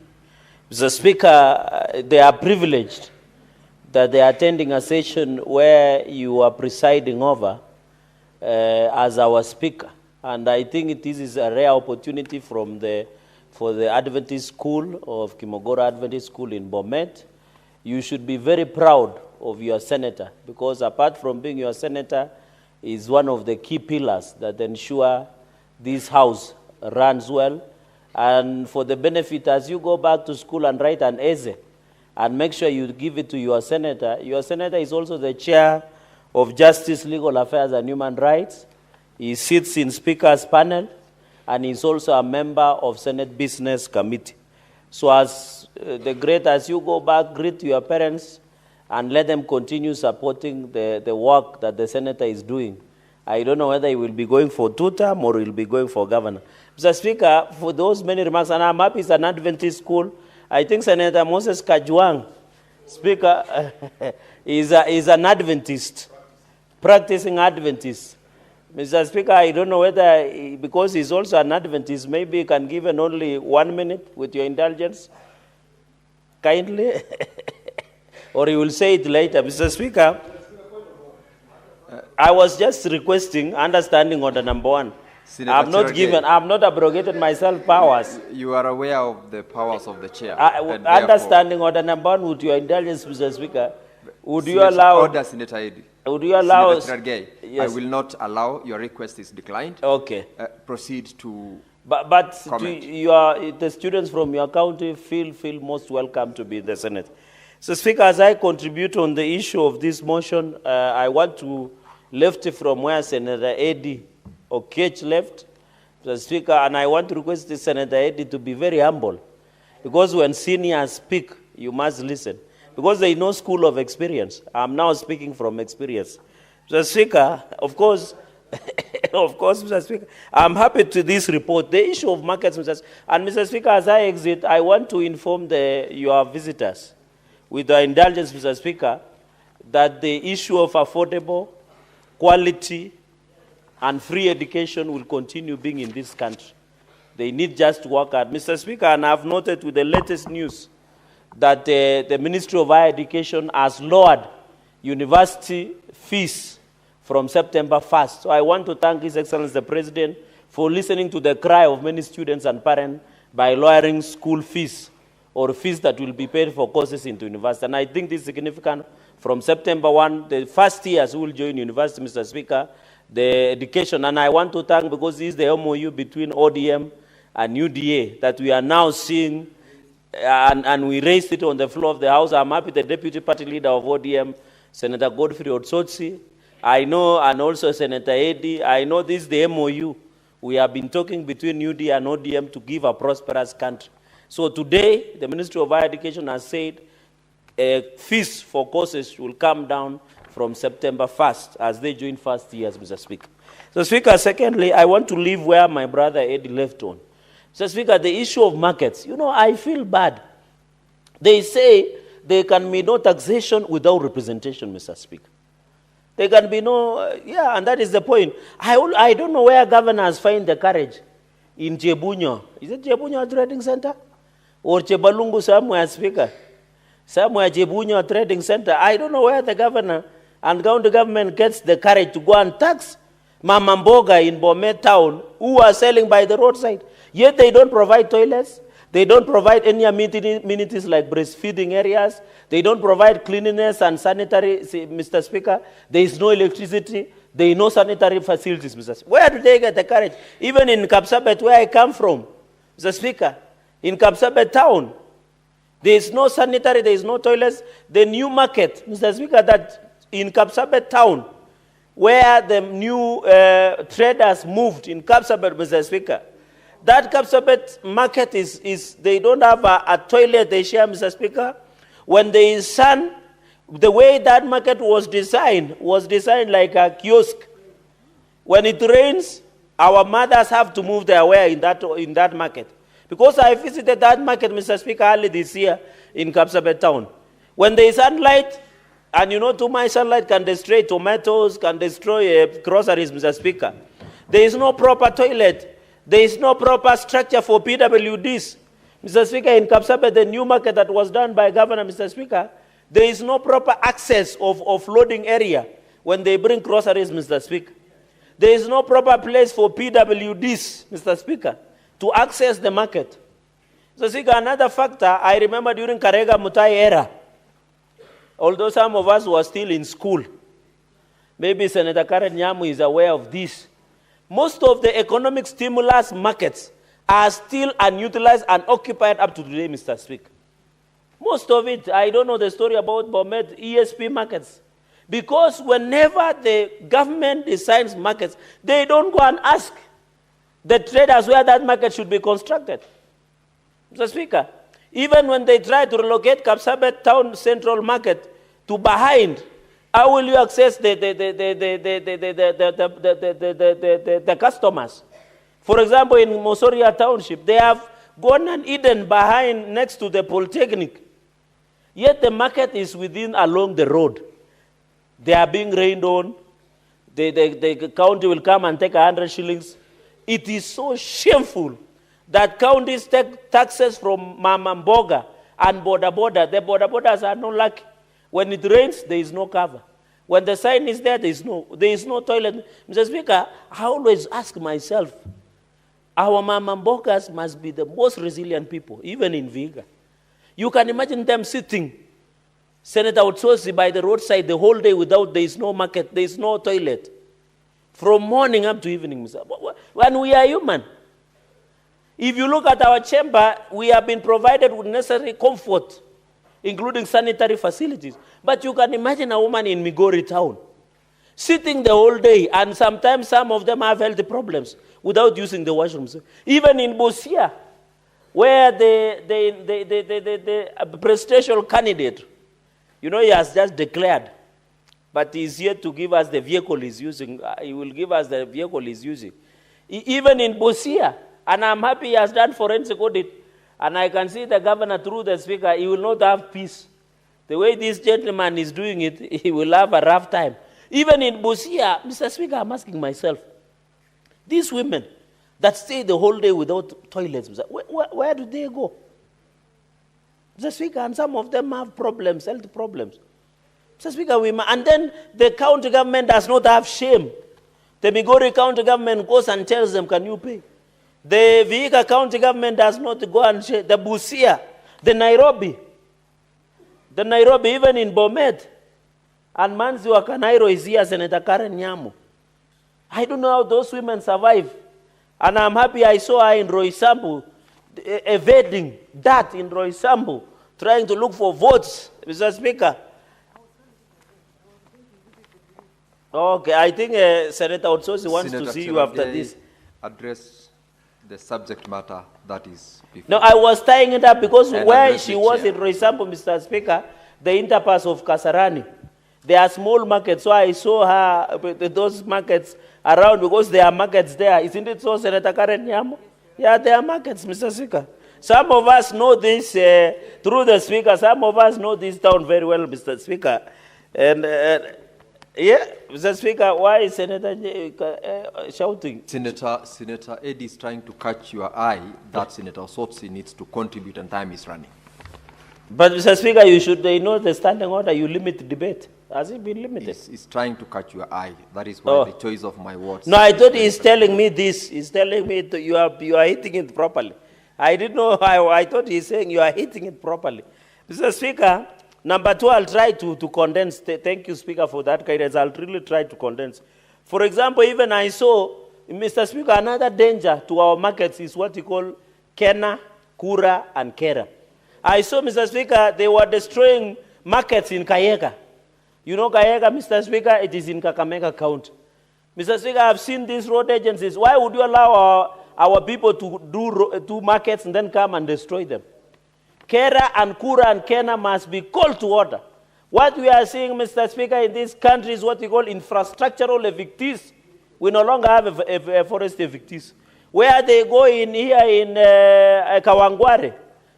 Mr. Speaker, they are privileged that they are attending a session where you are presiding over as our speaker. And I think this is a rare opportunity for the Adventist School of Kimogoro Adventist School in Bomet. You should be very proud of your senator, because apart from being your senator, is one of the key pillars that ensure this house runs well. And for the benefit, as you go back to school and write an essay, and make sure you give it to your senator is also the chair of Justice, Legal Affairs and Human Rights. He sits in Speaker's panel, and he's also a member of Senate Business Committee. So as as you go back, greet your parents and let them continue supporting the work that the senator is doing. I don't know whether he will be going for two-term or he will be going for governor. Mr. Speaker, for those many remarks, and I'm happy it's an Adventist school. I think Senator Moses Kajwang, Speaker, is an Adventist, practicing Adventist. Mr. Speaker, I don't know whether, because he's also an Adventist, maybe he can give only 1 minute with your indulgence, kindly, or he will say it later. Mr. Speaker, I was just requesting understanding order number 1. I'm not abrogated myself powers. You are aware of the powers of the chair. Understanding order number 1, with your indulgence, Mr. Speaker, would you allow... Order, Senator Eddy. Would you allow... Senator Cherargei, yes. I will not allow. Your request is declined. Okay. Proceed to But the students from your county feel most welcome to be in the Senate. So, Speaker, as I contribute on the issue of this motion, I want to lift from where Senator Eddy Okech left, Mr. Speaker, and I want to request Senator Eddy to be very humble, because when seniors speak, you must listen, because there is no school of experience. I'm now speaking from experience. Mr. Speaker, of course, Mr. Speaker, I'm happy to this report. The issue of markets, and Mr. Speaker, as I exit, I want to inform your visitors, with the indulgence, Mr. Speaker, that the issue of affordable, quality, and free education will continue being in this country. They need just to work hard. Mr. Speaker, and I've noted with the latest news that the Ministry of Higher Education has lowered university fees from September 1st. So I want to thank His Excellency the President for listening to the cry of many students and parents by lowering school fees or fees that will be paid for courses into university. And I think this is significant. From September 1, the first years who will join university, Mr. Speaker, the education, and I want to thank, because this is the MOU between ODM and UDA that we are now seeing, and we raised it on the floor of the House. I'm happy the Deputy Party Leader of ODM, Senator Godfrey Otsotsi, I know, and also Senator Eddy, I know this is the MOU. We have been talking between UDA and ODM to give a prosperous country. So today, the Ministry of Higher Education has said fees for courses will come down from September 1st as they join first years, Mr. Speaker. So, Speaker, secondly, I want to leave where my brother Eddy left on. So, Speaker, the issue of markets, I feel bad. They say there can be no taxation without representation, Mr. Speaker. There can be no, and that is the point. I don't know where governors find the courage. In Chebunyo, is it Chebunyo Trading Center? Or Chebalungu somewhere, Speaker? Somewhere Chebunyo Trading Center. I don't know where the governor and county government gets the courage to go and tax Mama Mboga in Bomet town who are selling by the roadside. Yet they don't provide toilets. They don't provide any amenities like breastfeeding areas. They don't provide cleanliness and sanitary, Mr. Speaker. There is no electricity. There is no sanitary facilities, Mr. Speaker. Where do they get the courage? Even in Kapsabet, where I come from, Mr. Speaker, in Kapsabet town, there is no sanitary, there is no toilets. The new market, Mr. Speaker, that in Kapsabet town, where the new traders moved in Kapsabet, Mr. Speaker, that Kapsabet market they don't have a toilet they share, Mr. Speaker. When there is sun, The way that market was designed like a kiosk. When it rains, our mothers have to move their wear in that market. Because I visited that market, Mr. Speaker, early this year in Kapsabet town. When there is sunlight, and you know too much sunlight can destroy tomatoes, can destroy groceries, Mr. Speaker. There is no proper toilet. There is no proper structure for PWDs. Mr. Speaker, in Kapsabet, the new market that was done by Governor, Mr. Speaker, there is no proper access of loading area when they bring groceries, Mr. Speaker. There is no proper place for PWDs, Mr. Speaker, to access the market. Mr. Speaker, another factor, I remember during Karega Mutai era, although some of us were still in school, maybe Senator Karen Nyamu is aware of this, most of the economic stimulus markets are still unutilized and occupied up to today, Mr. Speaker. Most of it, I don't know the story about Bomet ESP markets. Because whenever the government designs markets, they don't go and ask the traders where that market should be constructed. Mr. Speaker, even when they try to relocate Kapsabet town central market to behind, how will you access the customers? For example, in Mosoria Township, they have gone and eaten behind next to the Polytechnic. Yet the market is along the road. They are being rained on. The county will come and take 100 shillings. It is so shameful that counties take taxes from Mamamboga and Boda Boda. The Boda Bodas are not lucky. When it rains, there is no cover. When the sign is there, there is no toilet. Mr. Speaker, I always ask myself, our Mamambogas must be the most resilient people, even in Viga. You can imagine them sitting, Senator Otsosi, by the roadside the whole day there is no market, there is no toilet. From morning up to evening, Mr. When we are human. If you look at our chamber, we have been provided with necessary comfort, including sanitary facilities. But you can imagine a woman in Migori town, sitting the whole day, and sometimes some of them have health problems without using the washrooms. Even in Busia, where the presidential candidate, you know, he has just declared, but he's yet to give us the vehicle he's using. He will give us the vehicle he's using. Even in Busia, and I'm happy he has done forensic audit, and I can see the governor through the speaker, he will not have peace. The way this gentleman is doing it, he will have a rough time. Even in Busia, Mr. Speaker, I'm asking myself, these women that stay the whole day without toilets, where do they go? Mr. Speaker, and some of them have problems, health problems. Mr. Speaker, and then the county government does not have shame. The Migori county government goes and tells them, can you pay? The Vihiga county government does not go and share. The Busia, the Nairobi, even in Bomet, and Manzi Wakanairo is here, Senator Karen Nyamu. I don't know how those women survive. And I'm happy I saw her in Roysambu, evading that in Roysambu, trying to look for votes, Mr. Speaker. Okay, I think Senator Otsosi wants to see you after this. Address the subject matter that is before. No, I was tying it up because where she was in Roysambu, Mr. Speaker, the interpass of Kasarani, there are small markets, so I saw her, those markets around, because there are markets there. Isn't it so, Senator Karen Nyamu? Yeah, there are markets, Mr. Speaker. Some of us know this through the Speaker. Some of us know this town very well, Mr. Speaker. And yeah, Mr. Speaker, why is Senator shouting? Senator Eddie is trying to catch your eye that Senator Sotsi needs to contribute and time is running. But Mr. Speaker, you should know the standing order. You limit debate. Has it been limited? He's trying to catch your eye. That is why the choice of my words. No, I thought he's telling me this. He's telling me you are hitting it properly. I didn't know. I thought he's saying you are hitting it properly. Mr. Speaker, number two, I'll try to condense. Thank you, Speaker, for that guidance. I'll really try to condense. For example, even I saw, Mr. Speaker, another danger to our markets is what you call Kena, Kura, and Kera. I saw, Mr. Speaker, they were destroying markets in Kayeka. You know Kayeka, Mr. Speaker, it is in Kakamega County. Mr. Speaker, I've seen these road agencies. Why would you allow our people to do markets and then come and destroy them? Kera and Kura and Kena must be called to order. What we are seeing, Mr. Speaker, in this country is what we call infrastructural evictees. We no longer have a forest evictees. Where they go in here in Kawangware,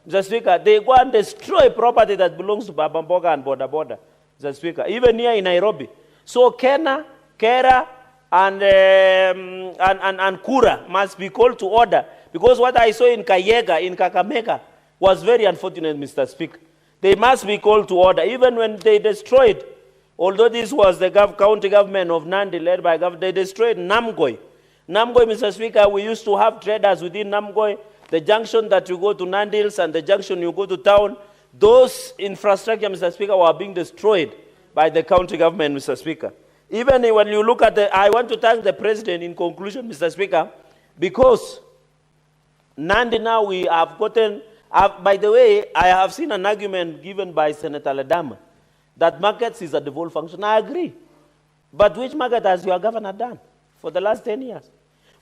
Mr. Speaker, they go and destroy property that belongs to Babamboga and Boda, Mr. Speaker, even here in Nairobi. So Kera, and Kura must be called to order, because what I saw in Kayega, in Kakamega, was very unfortunate, Mr. Speaker. They must be called to order. Even when they destroyed, although this was the county government of Nandi led by government, they destroyed Namgoi. Namgoi, Mr. Speaker, we used to have traders within Namgoi, the junction that you go to Nandi Hills and the junction you go to town. Those infrastructure, Mr. Speaker, were being destroyed by the county government, Mr. Speaker. Even when you look at I want to thank the president in conclusion, Mr. Speaker, because Nandi now we have gotten, by the way, I have seen an argument given by Senator Ledama that markets is a devolved function. I agree. But which market has your governor done for the last 10 years?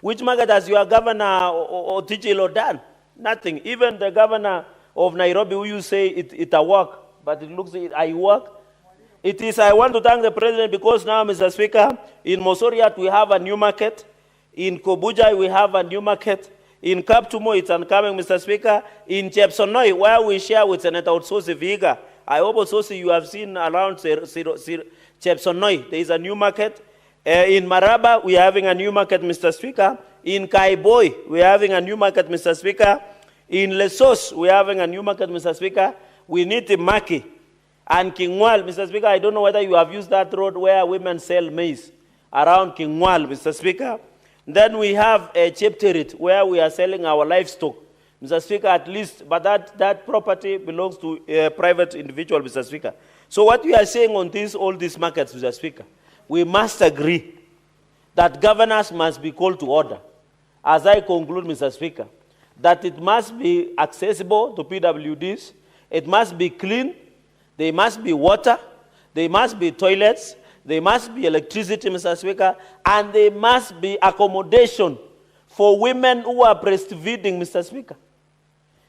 Which market has your governor Otichilo done? Nothing. Even the governor of Nairobi, who you say it a work, but it looks like I work. It is, I want to thank the president because now, Mr. Speaker, in Mosoriat we have a new market. In Kobujai we have a new market. In Kaptumo it's oncoming, Mr. Speaker. In Chepsonoi, where we share with Senator Otsosi Vihiga, I hope also you have seen around Chepsonoi, there is a new market. In Maraba, we are having a new market, Mr. Speaker. In Kaiboi, we are having a new market, Mr. Speaker. In Lesos, we are having a new market, Mr. Speaker. We need Maki. And Kingwal, Mr. Speaker, I don't know whether you have used that road where women sell maize around Kingwal, Mr. Speaker. Then we have a Chepterit where we are selling our livestock, Mr. Speaker, at least, but that property belongs to a private individual, Mr. Speaker. So what we are saying on all these markets, Mr. Speaker, we must agree that governors must be called to order. As I conclude, Mr. Speaker, that it must be accessible to PWDs, it must be clean, there must be water, there must be toilets, there must be electricity, Mr. Speaker, and there must be accommodation for women who are breastfeeding, Mr. Speaker.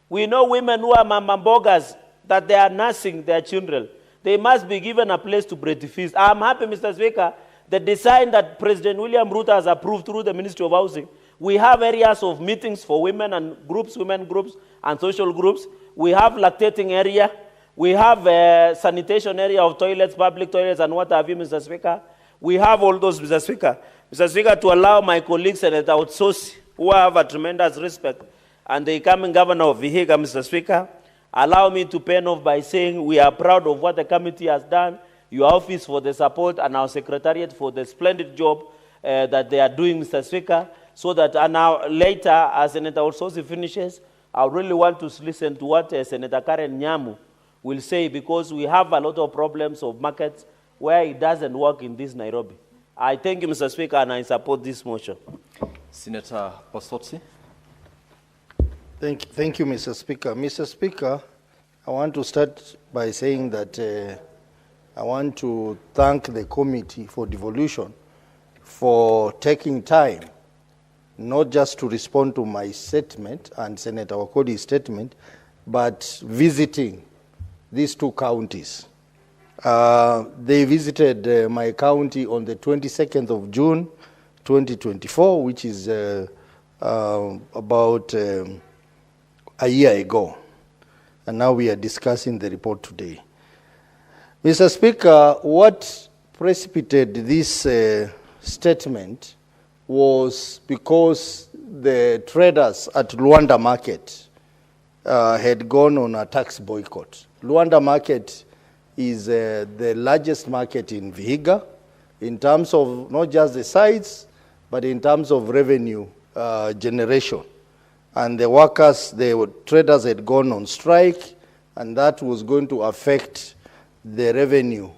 We know women who are mamambogas, that they are nursing their children. They must be given a place to breastfeed. I'm happy, Mr. Speaker, the design that President William Ruto has approved through the Ministry of Housing. We have areas of meetings for women and groups, women groups and social groups. We have lactating area. We have a sanitation area of toilets, public toilets, and what have you, Mr. Speaker. We have all those, Mr. Speaker. Mr. Speaker, to allow my colleagues, Senator Otsosi, who I have a tremendous respect, and the incoming governor of Vihiga, Mr. Speaker, allow me to pen off by saying we are proud of what the committee has done, your office for the support, and our secretariat for the splendid job that they are doing, Mr. Speaker, so that now later, as Senator Otsosi finishes, I really want to listen to what Senator Karen Nyamu will say, because we have a lot of problems of markets where it doesn't work in this Nairobi. I thank you, Mr. Speaker, and I support this motion. Senator Osotsi. Thank you, Mr. Speaker. Mr. Speaker, I want to start by saying that I want to thank the Committee for Devolution for taking time, not just to respond to my statement and Senator Wakodi's statement, but visiting these two counties. They visited my county on the 22nd of June, 2024, which is about a year ago. And now we are discussing the report today. Mr. Speaker, what precipitated this statement was because the traders at Luanda Market had gone on a tax boycott. Luanda Market is the largest market in Vihiga in terms of not just the size, but in terms of revenue generation. And the workers, the traders had gone on strike, and that was going to affect the revenue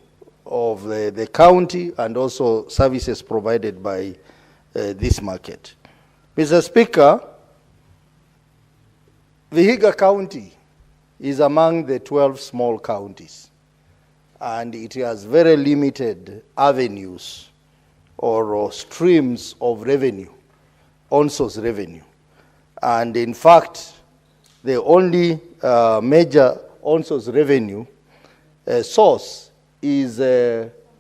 of the county and also services provided by this market. Mr. Speaker, Vihiga County is among the 12 small counties, and it has very limited avenues or streams of revenue, on-source revenue. And in fact, the only major on-source revenue source is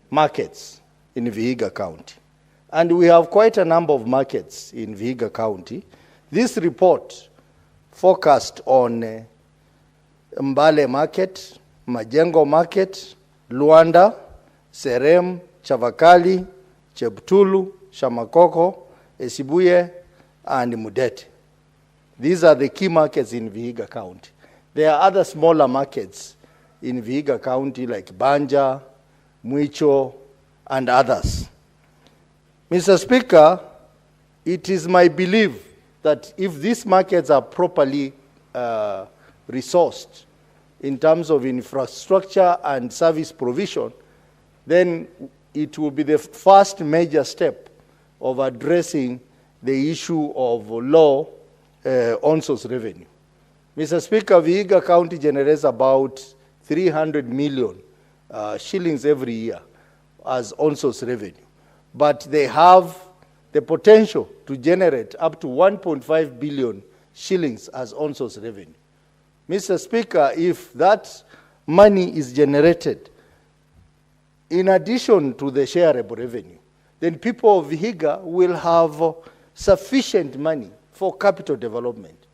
markets in Vihiga County. And we have quite a number of markets in Vihiga County. This report focused on Mbale Market, Majengo Market, Luanda, Serem, Chavakali, Cheptulu, Shamakoko, Esibuye, and Mudete. These are the key markets in Vihiga County. There are other smaller markets in Vihiga County like Banja, Mwicho, and others. Mr. Speaker, it is my belief that if these markets are properly resourced in terms of infrastructure and service provision, then it will be the first major step of addressing the issue of low on-source revenue. Mr. Speaker, Vihiga County generates about 300 million shillings every year as on-source revenue. But they have the potential to generate up to 1.5 billion shillings as on-source revenue. Mr. Speaker, if that money is generated in addition to the shareable revenue, then people of Vihiga will have sufficient money for capital development.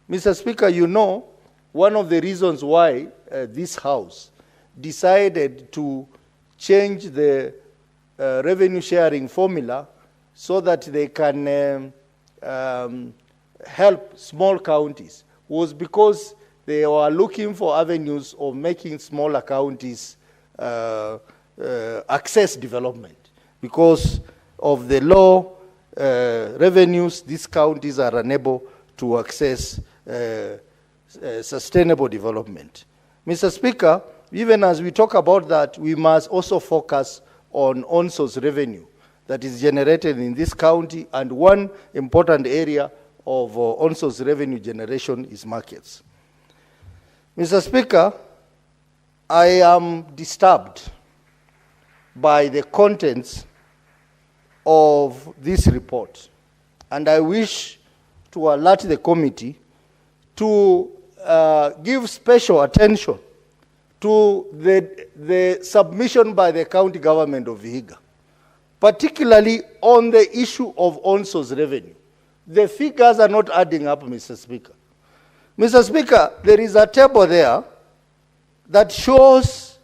Mr. Speaker, you know, one of the reasons why this House decided to change the revenue sharing formula so that they can help small counties was because they were looking for avenues of making smaller counties access development. Because of the low revenues, these counties are unable to access sustainable development. Mr. Speaker, even as we talk about that, we must also focus on source revenue that is generated in this county, and one important area of on-source revenue generation is markets. Mr. Speaker, I am disturbed by the contents of this report, and I wish to alert the committee to give special attention to the submission by the county government of Vihiga, particularly on the issue of on-source revenue. The figures are not adding up, Mr. Speaker. Mr. Speaker, there is a table there that shows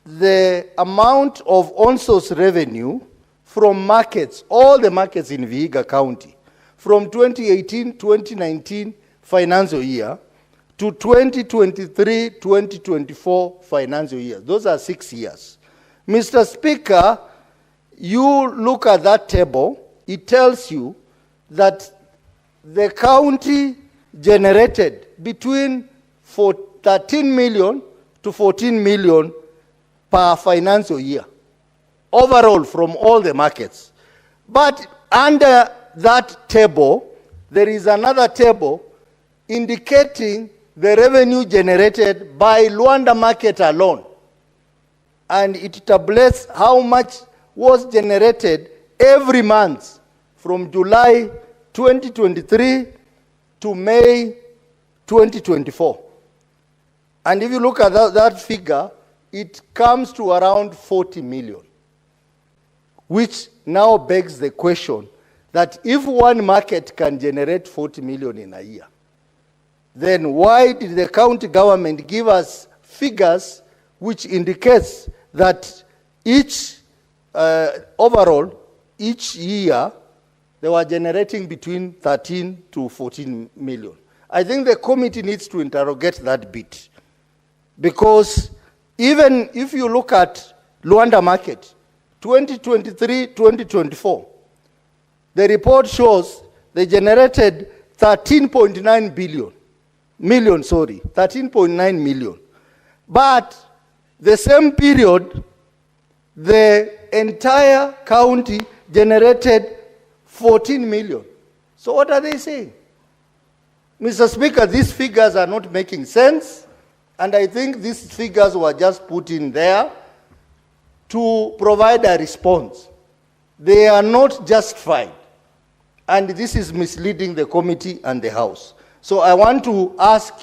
the amount of on-source revenue from markets, all the markets in Vihiga County, from 2018-2019 financial year to 2023-2024 financial year. Those are 6 years. Mr. Speaker, you look at that table, it tells you that the county generated between 13 million to 14 million per financial year, overall from all the markets. But under that table, there is another table indicating the revenue generated by Luanda market alone. And it tabulates how much was generated every month from July 2023 to May 2024. And if you look at that figure, it comes to around 40 million, which now begs the question that if one market can generate 40 million in a year, then why did the county government give us figures which indicates that each overall, each year, they were generating between 13 to 14 million. I think the committee needs to interrogate that bit. Because even if you look at Luanda market, 2023-2024, the report shows they generated 13.9 million. But the same period, the entire county generated 14 million. So what are they saying? Mr. Speaker, these figures are not making sense, and I think these figures were just put in there to provide a response. They are not justified, and this is misleading the committee and the House. So I want to ask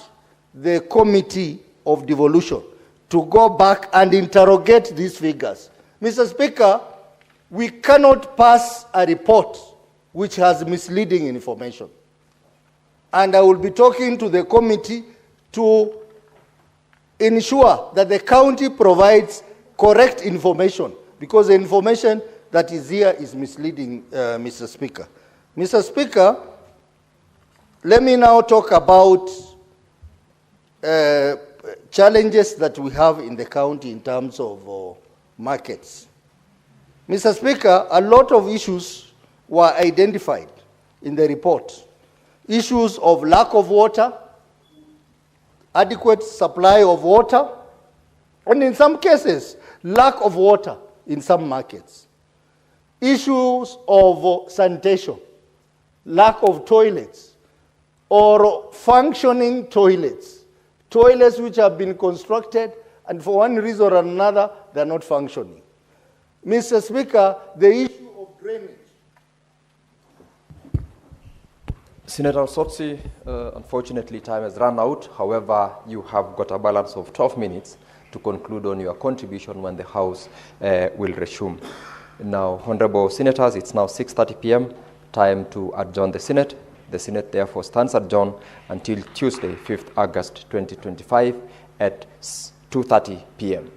the Committee of Devolution to go back and interrogate these figures. Mr. Speaker, we cannot pass a report which has misleading information. And I will be talking to the committee to ensure that the county provides correct information, because the information that is here is misleading, Mr. Speaker. Mr. Speaker, let me now talk about challenges that we have in the county in terms of markets. Mr. Speaker, a lot of issues were identified in the report. Issues of lack of water, adequate supply of water, and in some cases, lack of water in some markets. Issues of sanitation, lack of toilets, or functioning toilets. Toilets which have been constructed and for one reason or another, they're not functioning. Mr. Speaker, the issue of drainage. Senator Sotsi, unfortunately time has run out. However, you have got a balance of 12 minutes to conclude on your contribution when the House will resume. Now, Honorable Senators, it's now 6:30 p.m., time to adjourn the Senate. The Senate therefore stands adjourned until Tuesday, 5th August 2025 at 2:30 p.m.